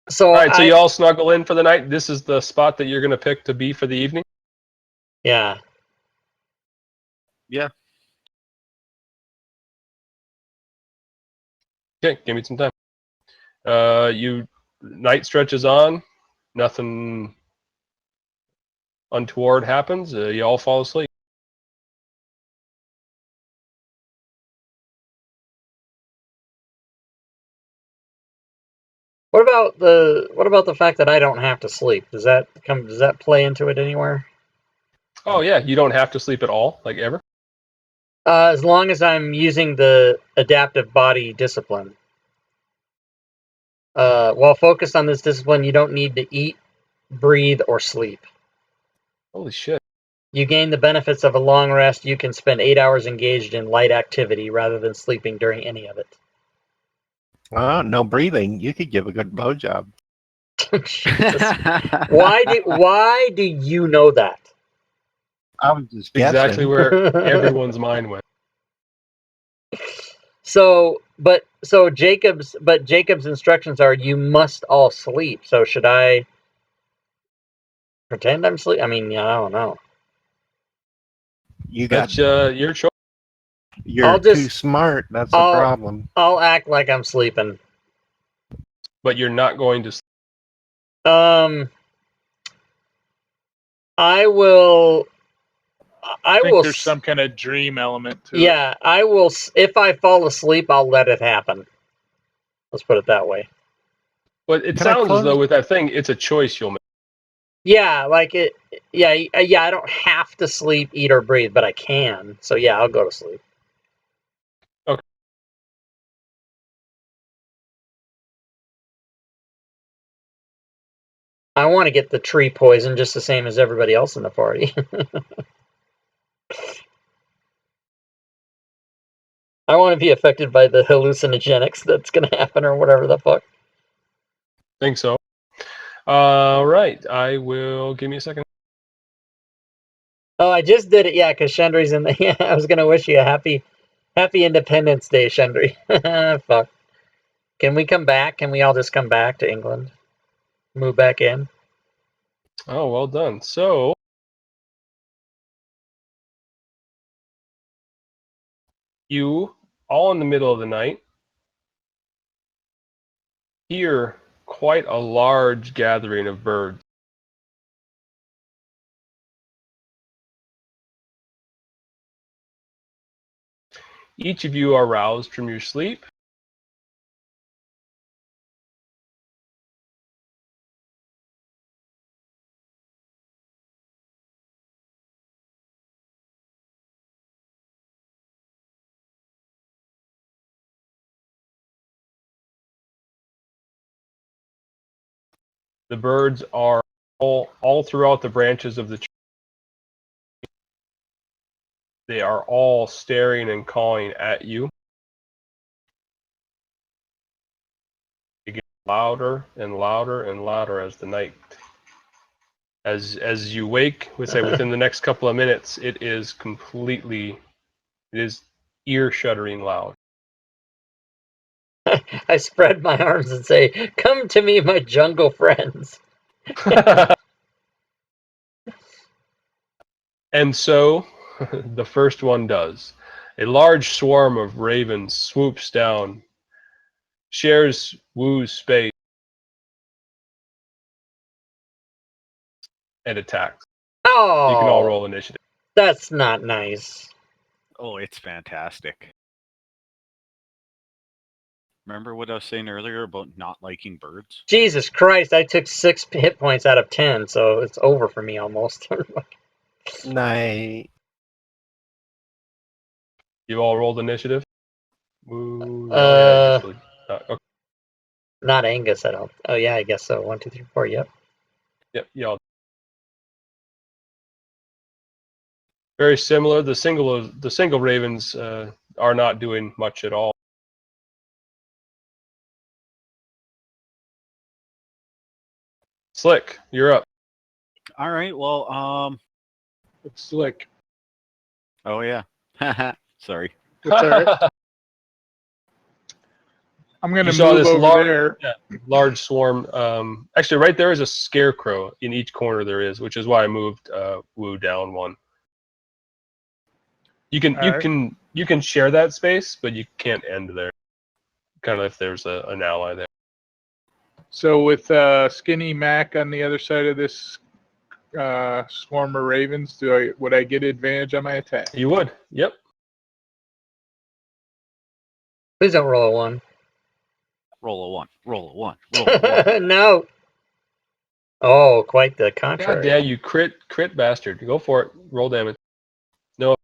So All right, so I, you all snuggle in for the night. This is the spot that you're going to pick to be for the evening. yeah. Yeah. Okay, give me some time. Night stretches on. Nothing untoward happens. You all fall asleep. What about the fact that I don't have to sleep? Does that play into it anywhere? Oh yeah, you don't have to sleep at all, like ever. As long as I'm using the adaptive body discipline. While focused on this discipline, you don't need to eat, breathe, or sleep. Holy shit. You gain the benefits of a long rest. You can spend 8 hours engaged in light activity rather than sleeping during any of it. No breathing. You could give a good blowjob. Jesus. Why do you know that? I was just guessing. Exactly where everyone's mind went. So Jacob's instructions are you must all sleep. So should I pretend I'm sleep? I mean, yeah, I don't know. You got. That's your choice. You're I'll just- too smart. That's the I'll- problem. I'll act like I'm sleeping. But you're not going to sleep. I will. I think will. there's some kind of dream element to it. Yeah, I will. If I fall asleep, I'll let it happen. Let's put it that way. But it Can I sounds as close- though with that thing, it's a choice you'll make. Yeah, like it. Yeah. I don't have to sleep, eat, or breathe, but I can. So yeah, I'll go to sleep. Okay. I want to get the tree poison just the same as everybody else in the party. I want to be affected by the hallucinogenics that's going to happen or whatever the fuck. Think so. All right. I will. Give me a second. Oh, I just did it. Yeah, because Chandri's in the. Yeah, I was going to wish you a happy Independence Day, Chandri. Fuck. Can we come back? Can we all just come back to England? Move back in? Oh, well done. So, you, all in the middle of the night, hear quite a large gathering of birds. Each of you are roused from your sleep. The birds are all throughout the branches of the tree. They are all staring and calling at you. It gets louder and louder and louder as the night. As you wake, we say within the next couple of minutes, it is ear-shuddering loud. I spread my arms and say, "Come to me, my jungle friends." And so, the first one does. A large swarm of ravens swoops down, shares Wu's space, and attacks. Oh, You can all roll initiative. That's not nice. Oh, it's fantastic. Remember what I was saying earlier about not liking birds? Jesus Christ, I took 6 hit points out of 10, so it's over for me almost. Night. You all rolled initiative? Woo, okay. Not Angus, I don't. Oh, yeah, I guess so. 1, 2, 3, 4, yep. Yep, y'all. Very similar. The single ravens are not doing much at all. Slick, you're up. All right. Well, It's slick. oh yeah. Sorry. It's all right. I'm going You to saw move this over there. large swarm. Actually, right there is a scarecrow in each corner. There is, which is why I moved Wu down one. You can share that space, but you can't end there. Kind of if there's an ally there. So with Skinny Mac on the other side of this swarm of ravens, would I get advantage on my attack? You would. Yep. Please don't roll a 1. Roll a 1. Roll a 1. Roll a 1. No. Oh, quite the God contrary. damn, you crit bastard. Go for it. Roll damage. No.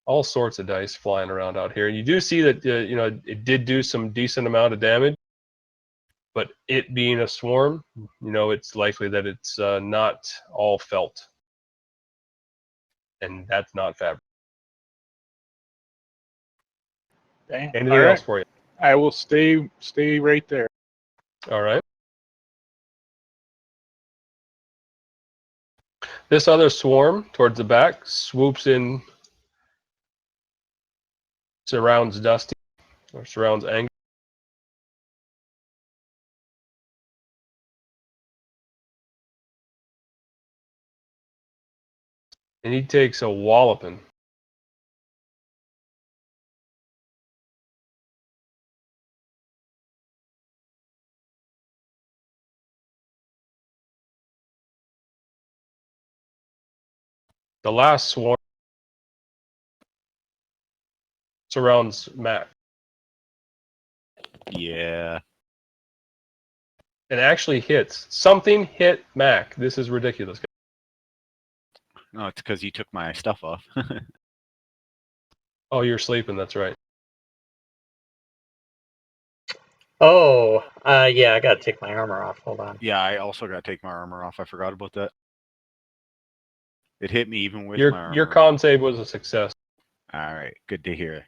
All sorts of dice flying around out here. You do see that it did do some decent amount of damage, but it being a swarm, it's likely that it's not all felt, and that's not fabric. Dang. Anything All right. else for you? I will stay right there. All right. This other swarm towards the back swoops in, surrounds Dusty, or surrounds Angus. And he takes a walloping. The last swarm surrounds Mac. Yeah. And actually hits. Something hit Mac. This is ridiculous. No, it's because you took my stuff off. Oh, you're sleeping. That's right. Oh, yeah, I gotta take my armor off. Hold on. Yeah, I also got to take my armor off. I forgot about that. It hit me even with my armor. Your con save was a success. All right. Good to hear.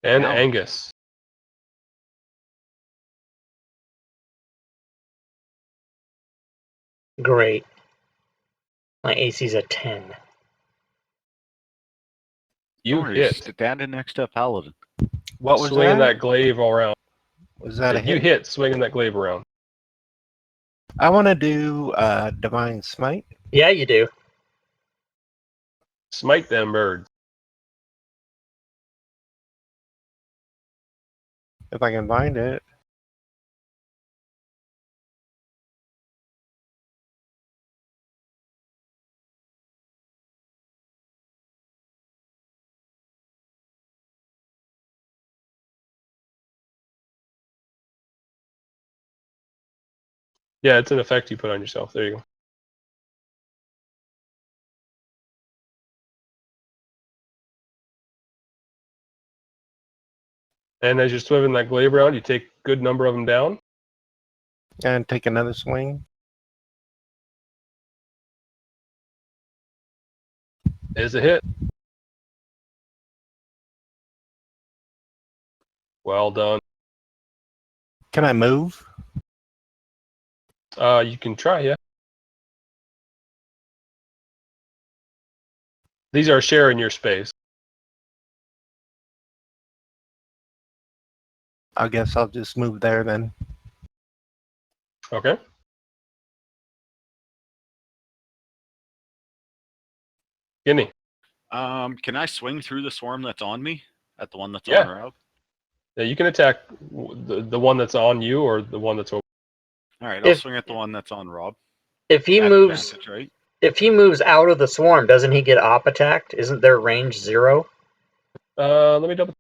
And Now- Angus. Great. My AC's a 10. You Don't worry, hit. standing next to a paladin. What was Swinging that? that glaive all around. Was that a You hit? hit swinging that glaive around. I want to do Divine Smite. Yeah, you do. Smite them birds. If I can find it. Yeah, it's an effect you put on yourself. There you go. And as you're swimming that glaive around, you take a good number of them down. And take another swing. Is a hit. Well done. Can I move? You can try, yeah. These are sharing your space. I guess I'll just move there then. Okay. Guinea. Can I swing through the swarm that's on me at the one that's Yeah. on Rob? Yeah, you can attack the one that's on you or the one that's over. All right, I'll If- swing at the one that's on Rob. If he At moves, advantage, right? if he moves out of the swarm, doesn't he get op attacked? Isn't their range 0? Let me double.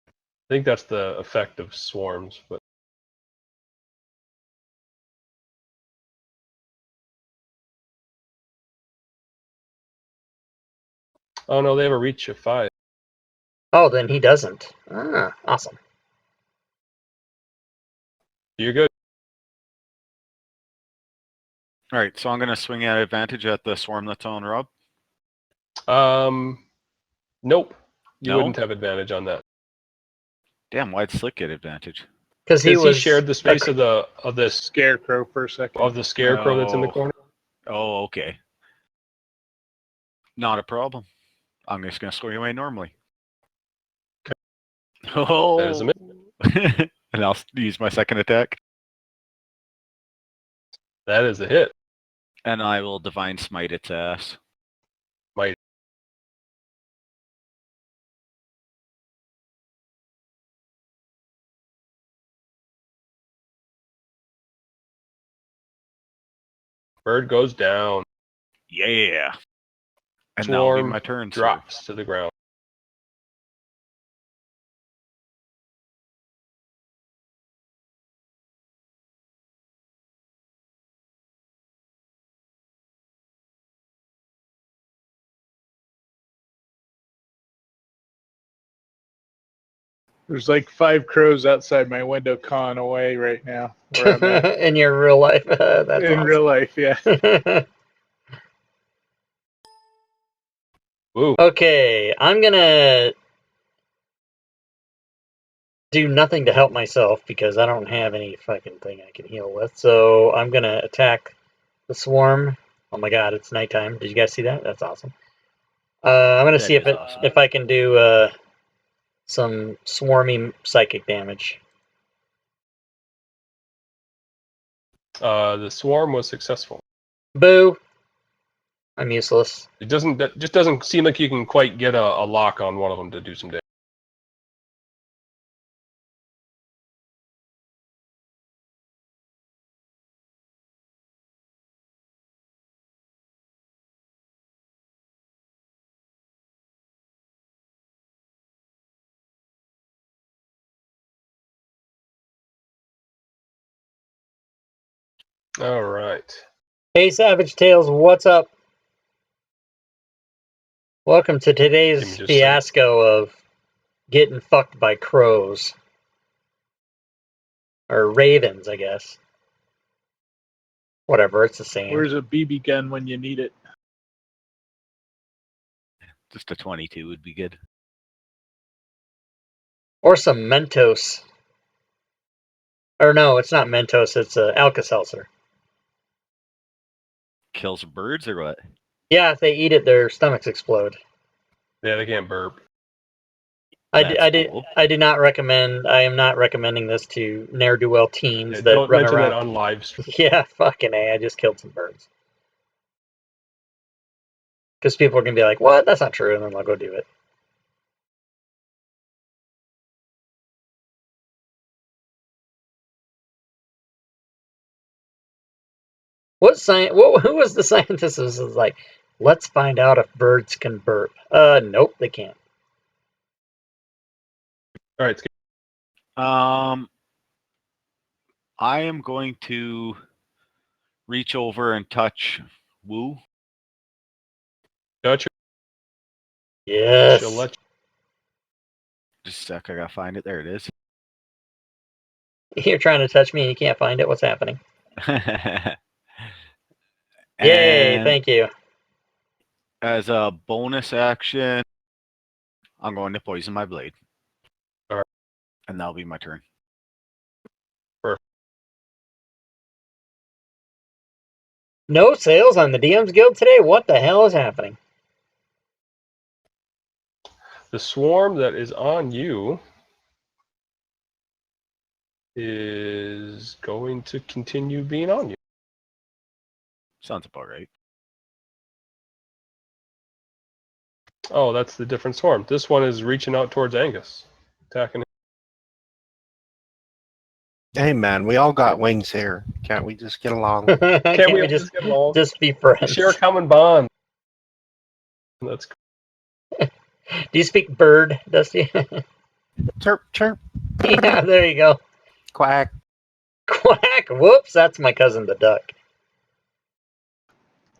I think that's the effect of swarms, but oh no, they have a reach of 5. Oh, then he doesn't. Ah, awesome. You're good. All right, so I'm gonna swing at advantage at the swarm that's on Rob. Nope. You No? wouldn't have advantage on that Damn, why'd Slick get advantage? Because he because he was shared the space of this Scarecrow for a second. of the scarecrow that's in the Oh. corner. Oh, okay. Not a problem. I'm just gonna swing away normally. Oh. That is a And I'll use my second attack, That is a hit. and I will divine smite its ass. Might. Bird goes down. Yeah. And that'll be Swarm my turn. So drops to the ground. There's like 5 crows outside my window cawing away right now where I'm at. in your real life. That's In awesome. real life, yeah. Woo. Okay, I'm gonna do nothing to help myself because I don't have any fucking thing I can heal with. So I'm gonna attack the swarm. Oh my god, it's nighttime. Did you guys see that? That's awesome. I'm gonna That see is awesome. if I can do some swarmy psychic damage. The swarm was successful. Boo! I'm useless. That just doesn't seem like you can quite get a lock on one of them to do some damage. All right. Hey, Savage Tales, what's up? Welcome to Give me today's just a second. fiasco of getting fucked by crows. Or ravens, I guess. Whatever, it's the same. Where's a BB gun when you need it? just a 22 would be good. Or some Mentos. Or no, it's not Mentos, it's Alka-Seltzer. Kills birds or what? Yeah, if they eat it, their stomachs explode. Yeah, they can't burp. That's cool. I do not recommend. I am not recommending this to ne'er-do-well teens Yeah, that don't run mention around. that on live stream. Yeah, fucking A. I just killed some birds. Because people are gonna be like, "What? That's not true," and then they'll go do it. Who was the scientist who was like, "Let's find out if birds can burp"? Nope, they can't. All right. I am going to reach over and touch Woo. Gotcha. Yes. She'll let Just a sec, I gotta find it. There it is. You're trying to touch me and you can't find it. What's happening? Yay! And Thank you. as a bonus action, I'm going to poison my blade. Alright. And that'll be my turn. No sales on the DM's Guild today? What the hell is happening? The swarm that is on you is going to continue being on you. Sounds about right. Oh, that's the different swarm. This one is reaching out towards Angus, attacking him. Hey man, we all got wings here. Can't we just get along? Can't we we just get along? just be We friends? share a common bond. That's Do you speak bird, Dusty? Chirp, chirp, Yeah, there you go. quack. Quack! Whoops, that's my cousin the duck.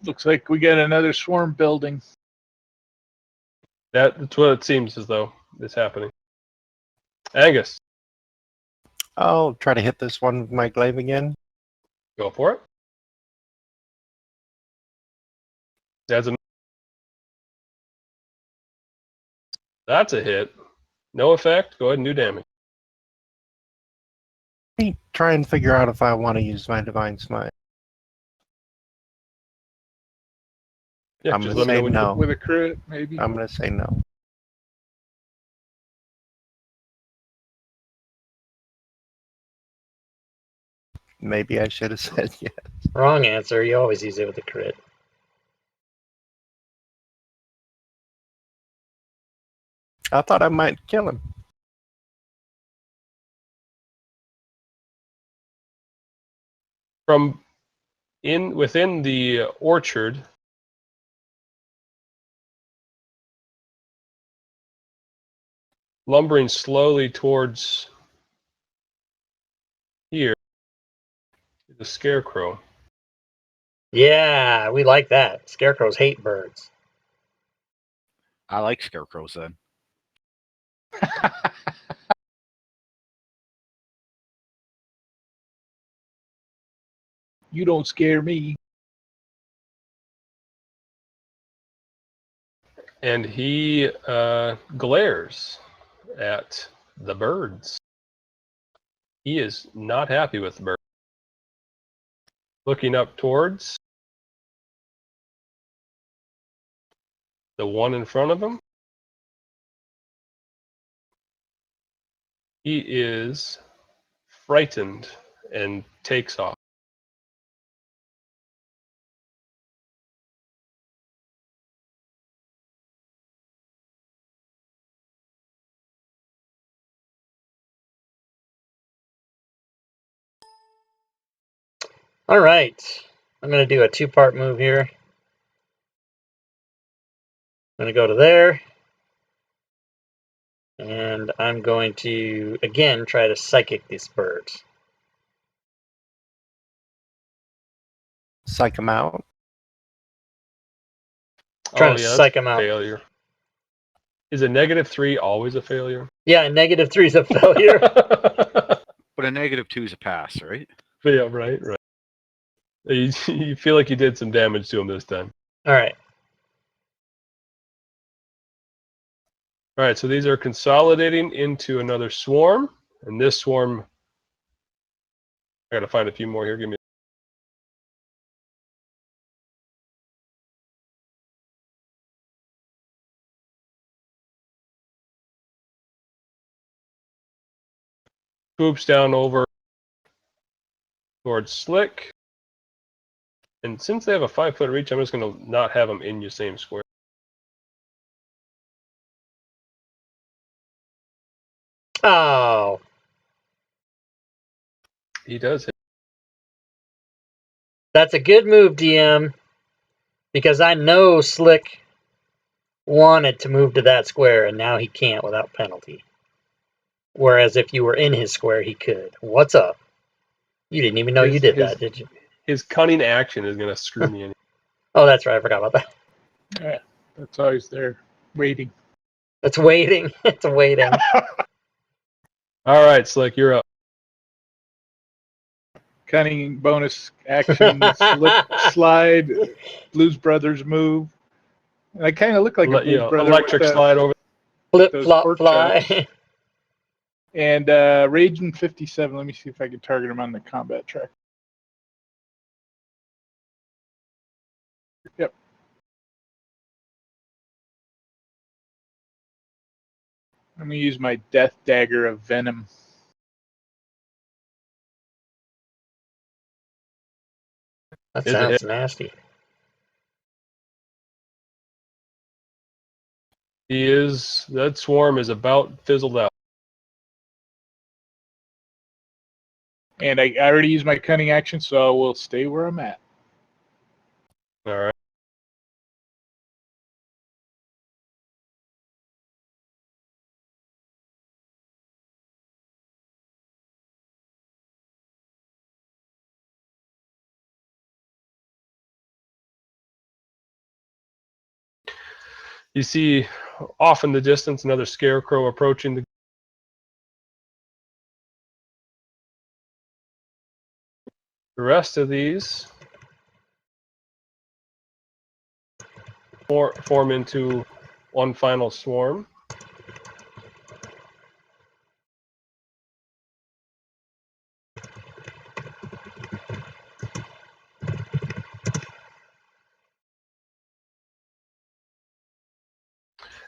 Looks like we got another swarm building. that's what it seems as though is happening. Angus, Oh, try to hit this one with my glaive again. go for it. That's a hit. No effect. Go ahead and do damage. Let me try and figure out if I want to use my divine smite. Yeah, I'm just gonna let me know say when no. With a crit, maybe. I'm gonna say no. Maybe I should have said yes. Wrong answer. You always use it with a crit. I thought I might kill him. From within the orchard, lumbering slowly towards here, the scarecrow. Yeah, we like that. Scarecrows hate birds. I like scarecrows then. You don't scare me. And he glares at the birds. He is not happy with the birds. Looking up towards the one in front of him. He is frightened and takes off. All right. I'm going to do a two-part move here. I'm going to go to there. And I'm going to, again, try to psychic these birds. Psych him out. Trying to that's psych him out. failure. Is a -3 always a failure? Yeah, -3 is a failure. But a -2 is a pass, right? Yeah, right. You feel like you did some damage to him this time. All right. All right, so these are consolidating into another swarm, and this swarm, I gotta find a few more here. Give me. Swoops down over towards Slick, and since they have a 5-foot reach, I'm just gonna not have them in your same square. Oh, He does hit. that's a good move, DM, because I know Slick wanted to move to that square, and now he can't without penalty. Whereas if you were in his square, he could. What's up? You didn't even know you did that, did you? His cunning action is gonna screw me in. Oh, that's right. I forgot about that. Yeah, that's always there, waiting. It's waiting. It's waiting. All right, Slick, you're up. Cunning bonus action, slip, slide, Blues Brothers move. And I kind of look like a Blues Brother Electric with slide over. Flip, those flop, pork fly. chops. And Raging 57. Let me see if I can target him on the combat track. Yep. I'm going to use my Death Dagger of Venom. That Is a sounds hit. nasty. That swarm is about fizzled out. And I already used my cunning action, so I will stay where I'm at. All right. You see off in the distance another scarecrow approaching the rest of these form into one final swarm.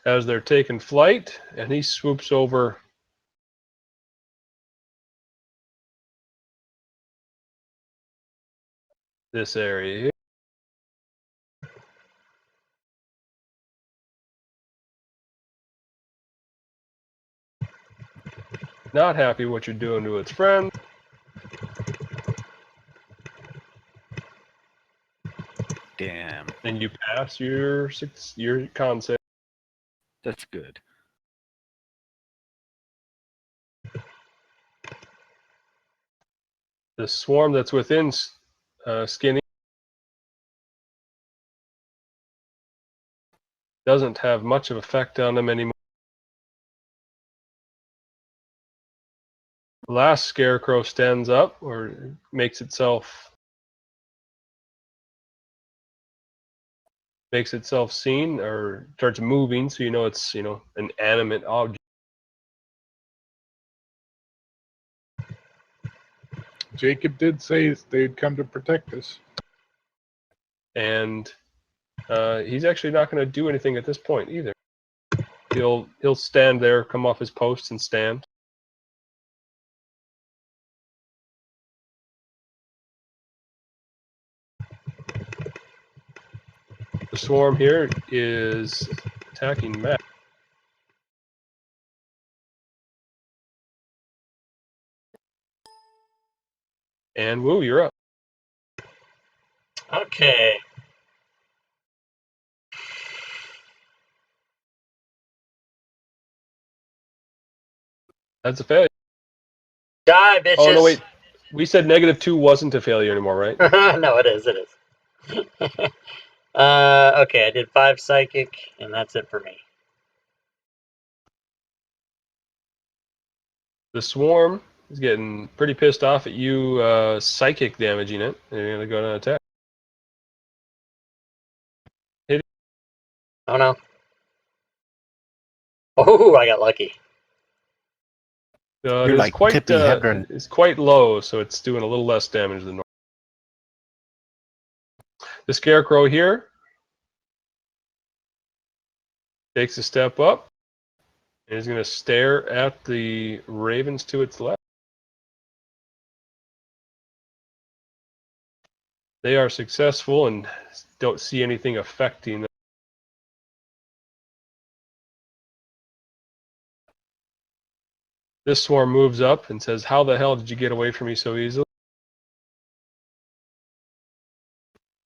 As they're taking flight, and he swoops over this area here. Not happy what you're doing to its friend. Damn. And you pass your con save. That's good. The swarm that's within Skinny doesn't have much of effect on him anymore. The last scarecrow stands up or makes itself seen or starts moving, so you know it's an animate object. Jacob did say they'd come to protect us. And he's actually not going to do anything at this point either. He'll stand there, come off his post, and stand. The swarm here is attacking Matt. And Woo, you're up. Okay. That's a failure. Die, bitches. Oh, no, wait. We said -2 wasn't a failure anymore, right? No, it is. It is. Okay, I did 5 psychic, and that's it for me. The swarm is getting pretty pissed off at you psychic damaging it. And you're going to go to attack. Hit it. Oh no. Oh, I got lucky. You're It is like Tippy Hedren. it's quite low, so it's doing a little less damage than normal. The scarecrow here takes a step up and is going to stare at the ravens to its left. They are successful and don't see anything affecting them. This swarm moves up and says, "How the hell did you get away from me so easily?"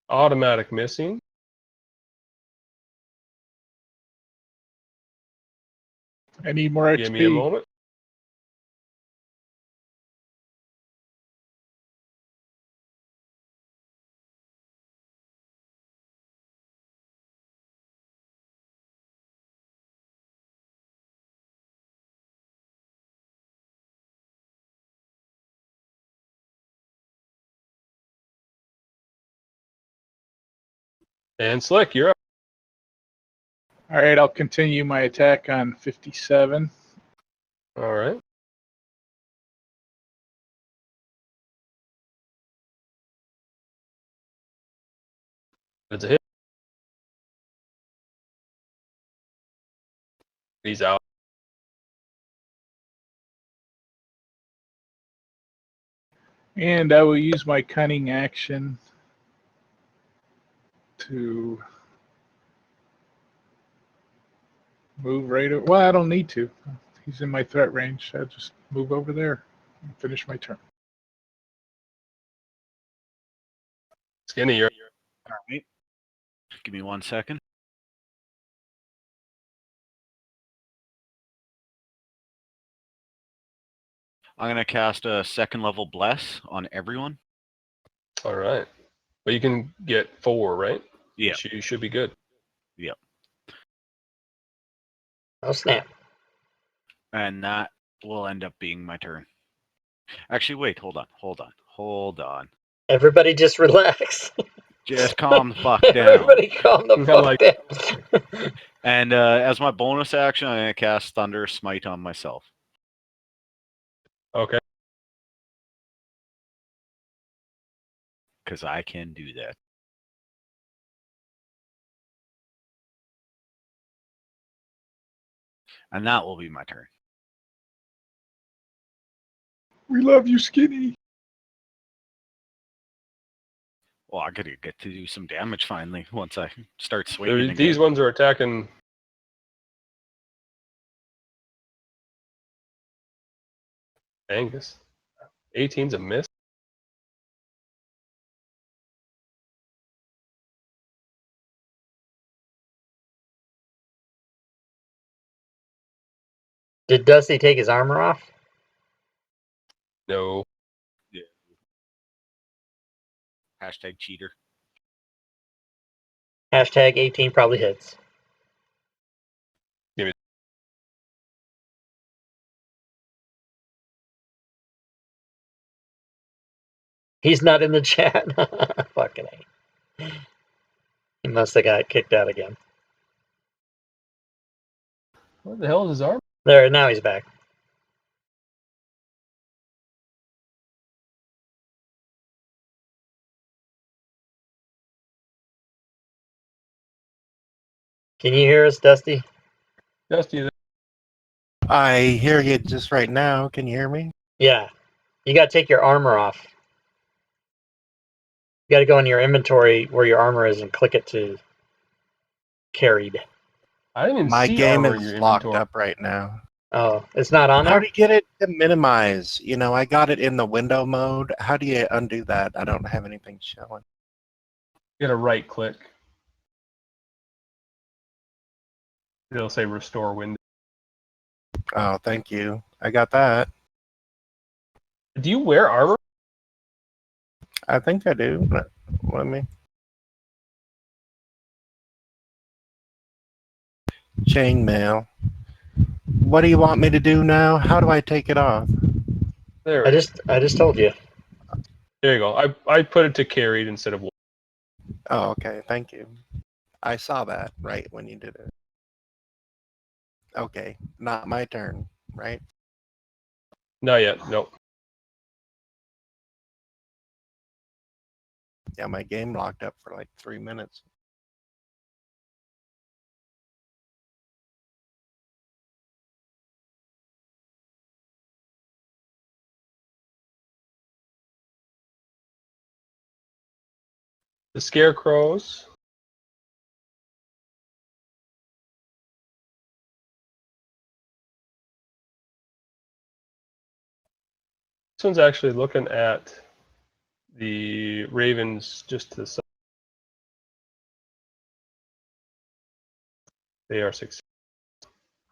Automatic missing. I need more XP. Give me a moment. And Slick, you're up. All right, I'll continue my attack on 57. All right. That's a hit. He's out. And I will use my cunning action to move right over. Well, I don't need to. He's in my threat range. I'll just move over there and finish my turn. Skinny, you're All right. Give me 1 second. I'm going to cast a second level Bless on everyone. all right. But you can get 4, right? Yeah. You should be good. Yep. Oh snap! And that will end up being my turn. Actually, wait. Hold on. Everybody just relax. Just calm the fuck down. Everybody calm the I fuck like- down. And as my bonus action, I'm going to cast Thunder Smite on myself. Okay. Because I can do that. And that will be my turn. We love you, Skinny. Well, I gotta get to do some damage finally once I start swinging again. These ones are attacking. Angus. 18's a miss. Did Dusty take his armor off? No. Hashtag cheater. Hashtag 18 probably hits. Give me- He's not in the chat. Fucking A. He must have got kicked out again. What the hell is his arm? There, now he's back. Can you hear us, Dusty? Dusty. I hear you just right now. Can you hear me? Yeah. You gotta take your armor off. You gotta go in your inventory where your armor is and click it to carried. I didn't even My see game armor in is your locked inventory. up right now. Oh, it's not on How there? do you get it to minimize? You know, I got it in the window mode. How do you undo that? I don't have anything showing. You gotta right click. It'll say restore window. Oh, thank you. I got that. Do you wear armor? I think I do. Let me. Chainmail. What do you want me to do now? How do I take it off? There. I just told you. There you go. I put it to carried instead of. Oh, okay. Thank you. I saw that right when you did it. Okay. Not my turn, right? Not yet. Nope. Yeah, my game locked up for like 3 minutes. The scarecrows. This one's actually looking at the ravens just to the side. They are 6.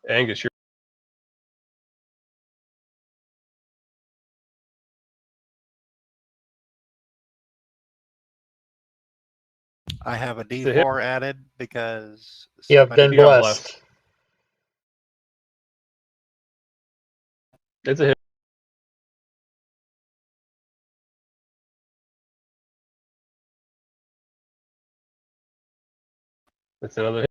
Angus, you're. I have a a hit. D4 added because You have somebody been You got blessed. It's a hit. That's another hit.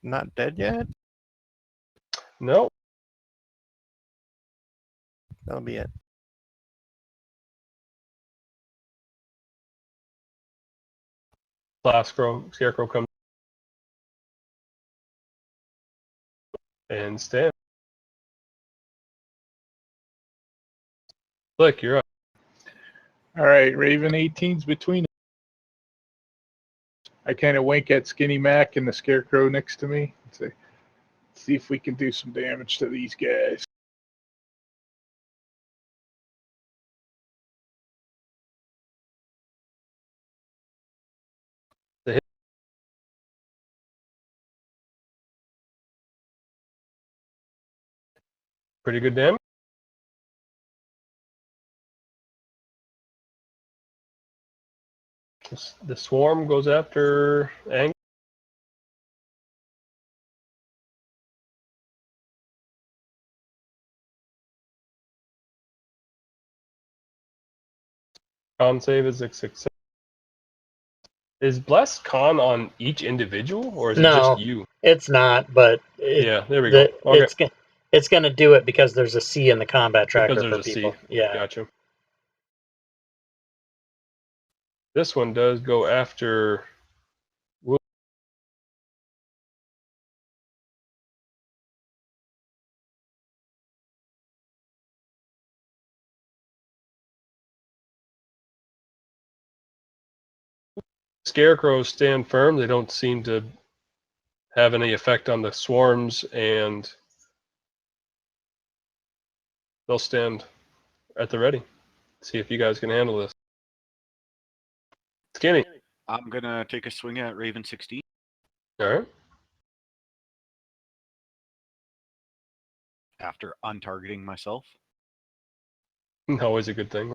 Not dead yet? No. That'll be it. Scarecrow comes and stand. Look, you're up. All right, Raven 18's between. I kind of wink at Skinny Mac and the Scarecrow next to me and say, see if we can do some damage to these guys. The hit. Pretty good damage. The swarm goes after Ang. Con save is a success. Is Bless Con on each individual, or is it No. just you? It's not, but Yeah, there we go. Okay. it's going to do it because there's a C in the combat tracker Because there's for a people. C. Yeah. Gotcha. This one does go after. Scarecrows stand firm. They don't seem to have any effect on the swarms, and they'll stand at the ready. See if you guys can handle this. Skinny. I'm gonna take a swing at Raven 16. All right. After untargeting myself. Always a good thing.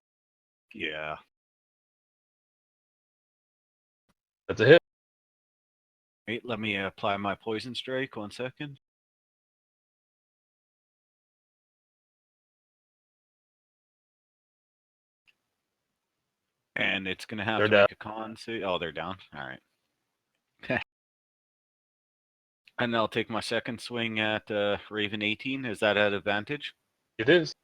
Yeah. That's a hit. Wait, let me apply my poison strike. 1 second. And it's gonna have They're to down. make a con save. Oh, they're down. All right. And I'll take my second swing at Raven 18. Is that at advantage? It is.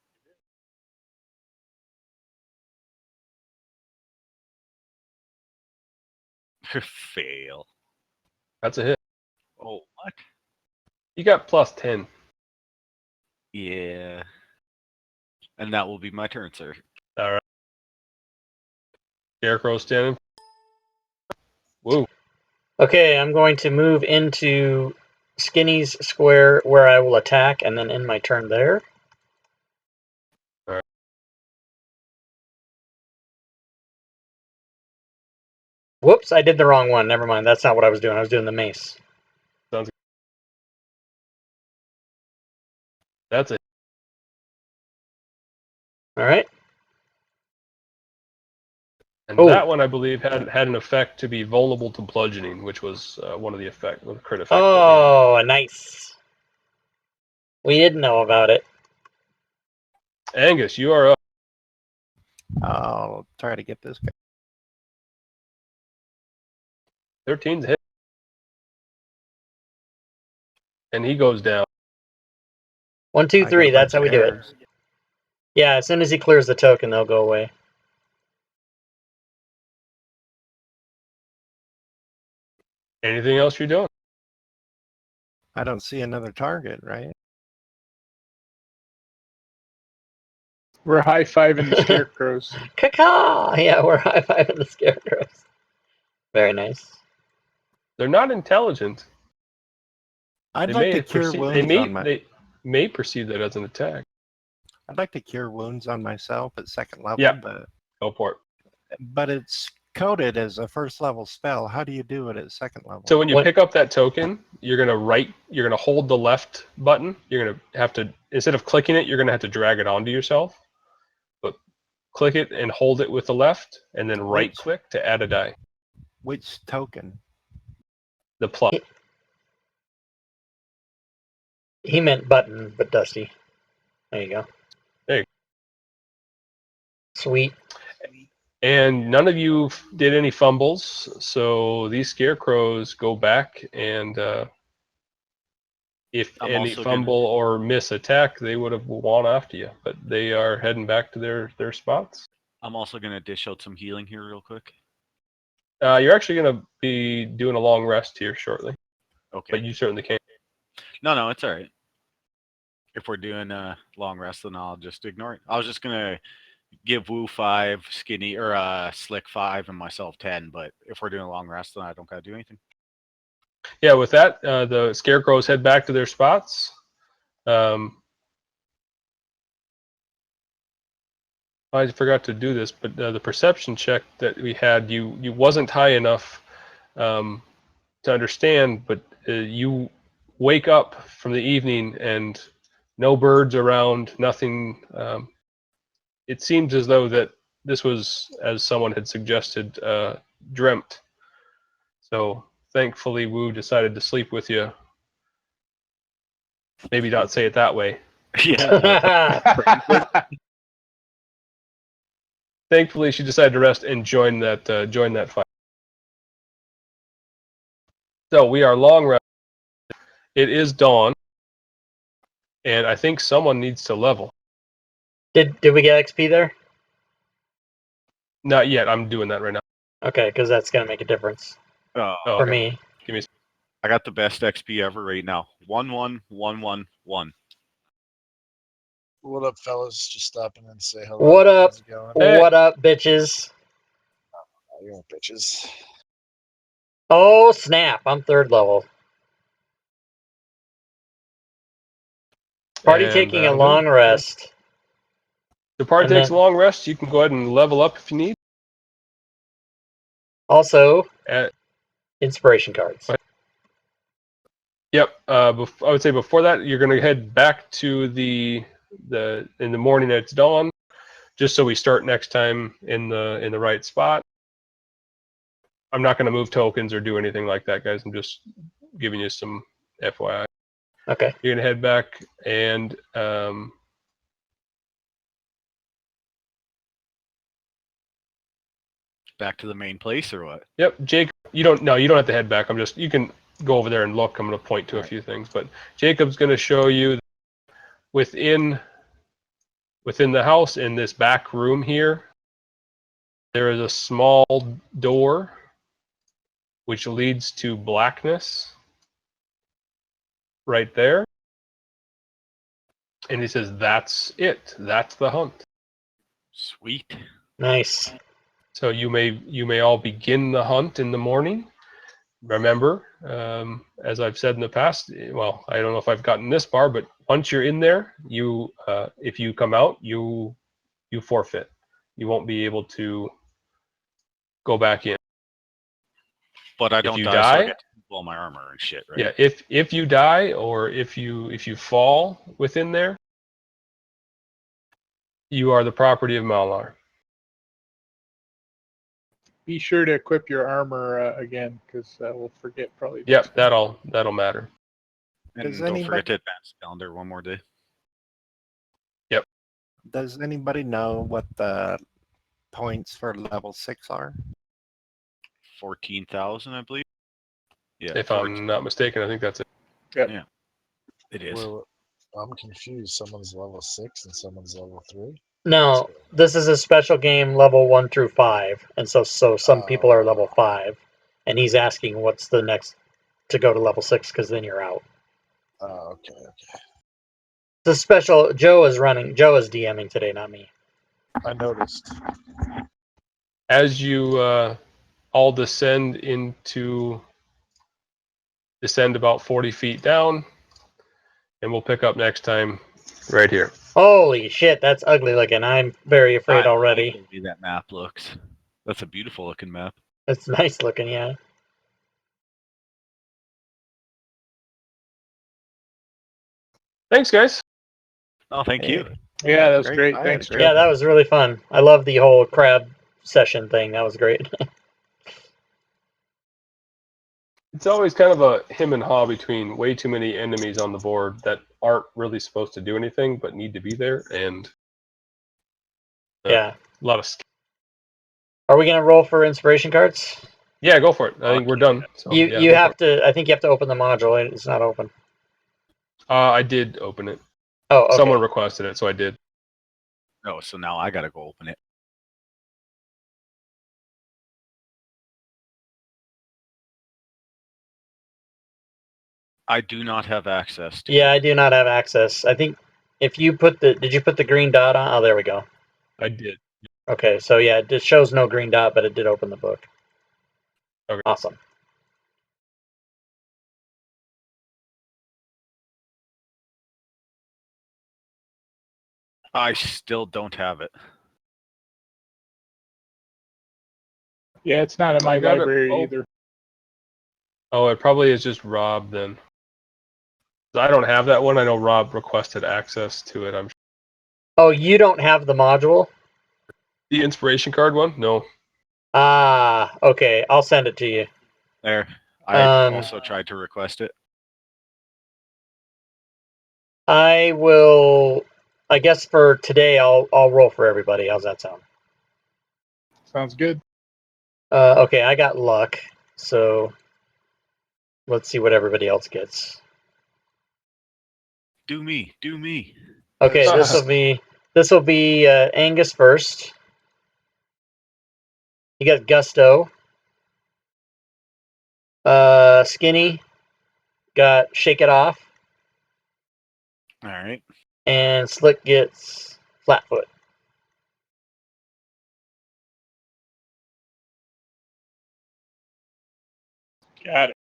Fail. That's a hit. Oh, what? You got plus 10. Yeah. And that will be my turn, sir. All right. Scarecrow standing. Woo. Okay, I'm going to move into Skinny's square where I will attack and then end my turn there. All right. Whoops, I did the wrong one. Never mind. That's not what I was doing. I was doing the mace. Sounds good. That's it. All right. And that one, I believe, had an effect to be vulnerable to bludgeoning, which was one of the crit effects. Oh, nice. We didn't know about it. Angus, you are up. I'll try to get this guy. 13's a hit. And he goes down. 1, 2, I got 3. a That's bunch how we of do it. errors. Yeah, as soon as he clears the token, they'll go away. Anything else you're doing? I don't see another target, right? We're high-fiving the scarecrows. Caca! Yeah, we're high-fiving the scarecrows. Very nice. They're not intelligent. I'd They like may to cure perceive, wounds on my. they may perceive that as an attack. I'd like to cure wounds on myself at second level, Yeah. but Go for it. it's coded as a first level spell. How do you do it at second level? So when you What- pick up that token, you're gonna hold the left button. You're gonna have to, instead of clicking it, you're gonna have to drag it onto yourself. But click it and hold it with the left, and then right click to add a die. Which token? The plus. He meant button, but Dusty. There you go. There you go. Sweet. And none of you did any fumbles, so these scarecrows go back, and if I'm any also fumble or miss attack, they would have won after you. But they are heading back to their spots. I'm also gonna dish out some healing here real quick. You're actually going to be doing a long rest here shortly, Okay. but you certainly can. No, it's all right. If we're doing a long rest, then I'll just ignore it. I was just gonna give Wu 5, Skinny or Slick 5, and myself 10. But if we're doing a long rest, then I don't gotta do anything. Yeah, with that, the scarecrows head back to their spots. I forgot to do this, but the perception check that we had, you wasn't high enough to understand, but you wake up from the evening and no birds around, nothing. It seems as though that this was, as someone had suggested, dreamt. So thankfully, Wu decided to sleep with you. Maybe not say it that way. Yeah. Thankfully, she decided to rest and join that fight. So we are long rest. It is dawn, and I think someone needs to level. Did we get XP there? Not yet. I'm doing that right now. Okay, because that's gonna make a difference Oh, for okay. me. Give me. I got the best XP ever right now. 11111. What up, fellas? Just stopping in to say hello. What up? How's it going? Hey. What up, bitches? How you doing, bitches? Oh snap! I'm 3rd level. Party And taking a that'll do long it. rest. The party And takes a then- long rest. You can go ahead and level up if you need. Also, Uh, inspiration cards. Yep. I would say before that, you're going to head back to the in the morning at it's dawn, just so we start next time in the right spot. I'm not going to move tokens or do anything like that, guys. I'm just giving you some FYI. Okay. You're going to head back and Back to the main place or what? yep, Jake. You don't have to head back. You can go over there and look. I'm going to point to a few things, but Jacob's going to show you within the house in this back room here. There is a small door which leads to blackness right there. And he says, "That's it. That's the hunt." Sweet. Nice. So you may all begin the hunt in the morning. Remember, as I've said in the past, well, I don't know if I've gotten this far, but once you're in there, if you come out, you forfeit. You won't be able to go back in. But I If don't you die, so I die, get to keep all my armor and shit, right? yeah. If you die or if you fall within there, you are the property of Malar. Be sure to equip your armor again, because we'll forget probably. Yep, that'll matter. And Does don't anybody- forget to advance the calendar one more day. Does anybody know what the points for level 6 are? 14,000, I believe. Yeah. If I'm not mistaken, I think that's it. It is. Well, I'm confused. Someone's level 6 and someone's level 3. No, this is a special game level 1 through 5, and so some people are level 5, and he's asking what's the next to go to level 6 because then you're out. Oh, okay. The special Joe is DMing today, not me. I noticed. As you all descend about 40 feet down, and we'll pick up next time right here. Holy shit, that's ugly looking. I'm very afraid I already. like the way that map looks. That's a beautiful looking map. It's nice looking, yeah. Thanks, guys. Oh, thank you. Yeah, that was Great. great. I had Thanks, a Joe. great- Yeah, that was really fun. I love the whole crab session thing. That was great. It's always kind of a him and haw between way too many enemies on the board that aren't really supposed to do anything but need to be there, and Yeah. a lot of Are we gonna roll for inspiration cards? Yeah, go for it. I think we're done. So, You yeah, you go have for it. to. I think you have to open the module. It's not open. I did open it. Oh, okay. Someone requested it, so I did. Oh, so now I gotta go open it. I do not have access to Yeah, it. I do not have access. I think if you put the, did you put the green dot on? Oh, there we go. I did. Okay, so yeah, it just shows no green dot, but it did open the book. Okay. Awesome. I still don't have it. Yeah, it's not in my I got it. library Oh. either. Oh, it probably is just Rob then. I don't have that one. I know Rob requested access to it. I'm sure. Oh, you don't have the module? The inspiration card one? No. Ah, okay. I'll send it to you. There. I also tried to request it. I will. I guess for today, I'll roll for everybody. How's that sound? Sounds good. Okay, I got luck, so let's see what everybody else gets. Do me. Do me. Okay, Yes. this will be Angus first. You got Gusto. Skinny got Shake It Off, All right. and Slick gets Flatfoot. Got it.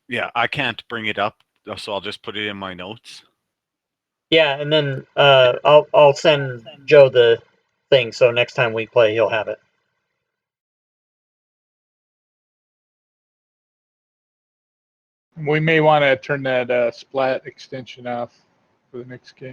Yeah, I can't bring it up, so I'll just put it in my notes. Yeah, and then I'll send Joe the thing, so next time we play, he'll have it. We may want to turn that splat extension off for the next game.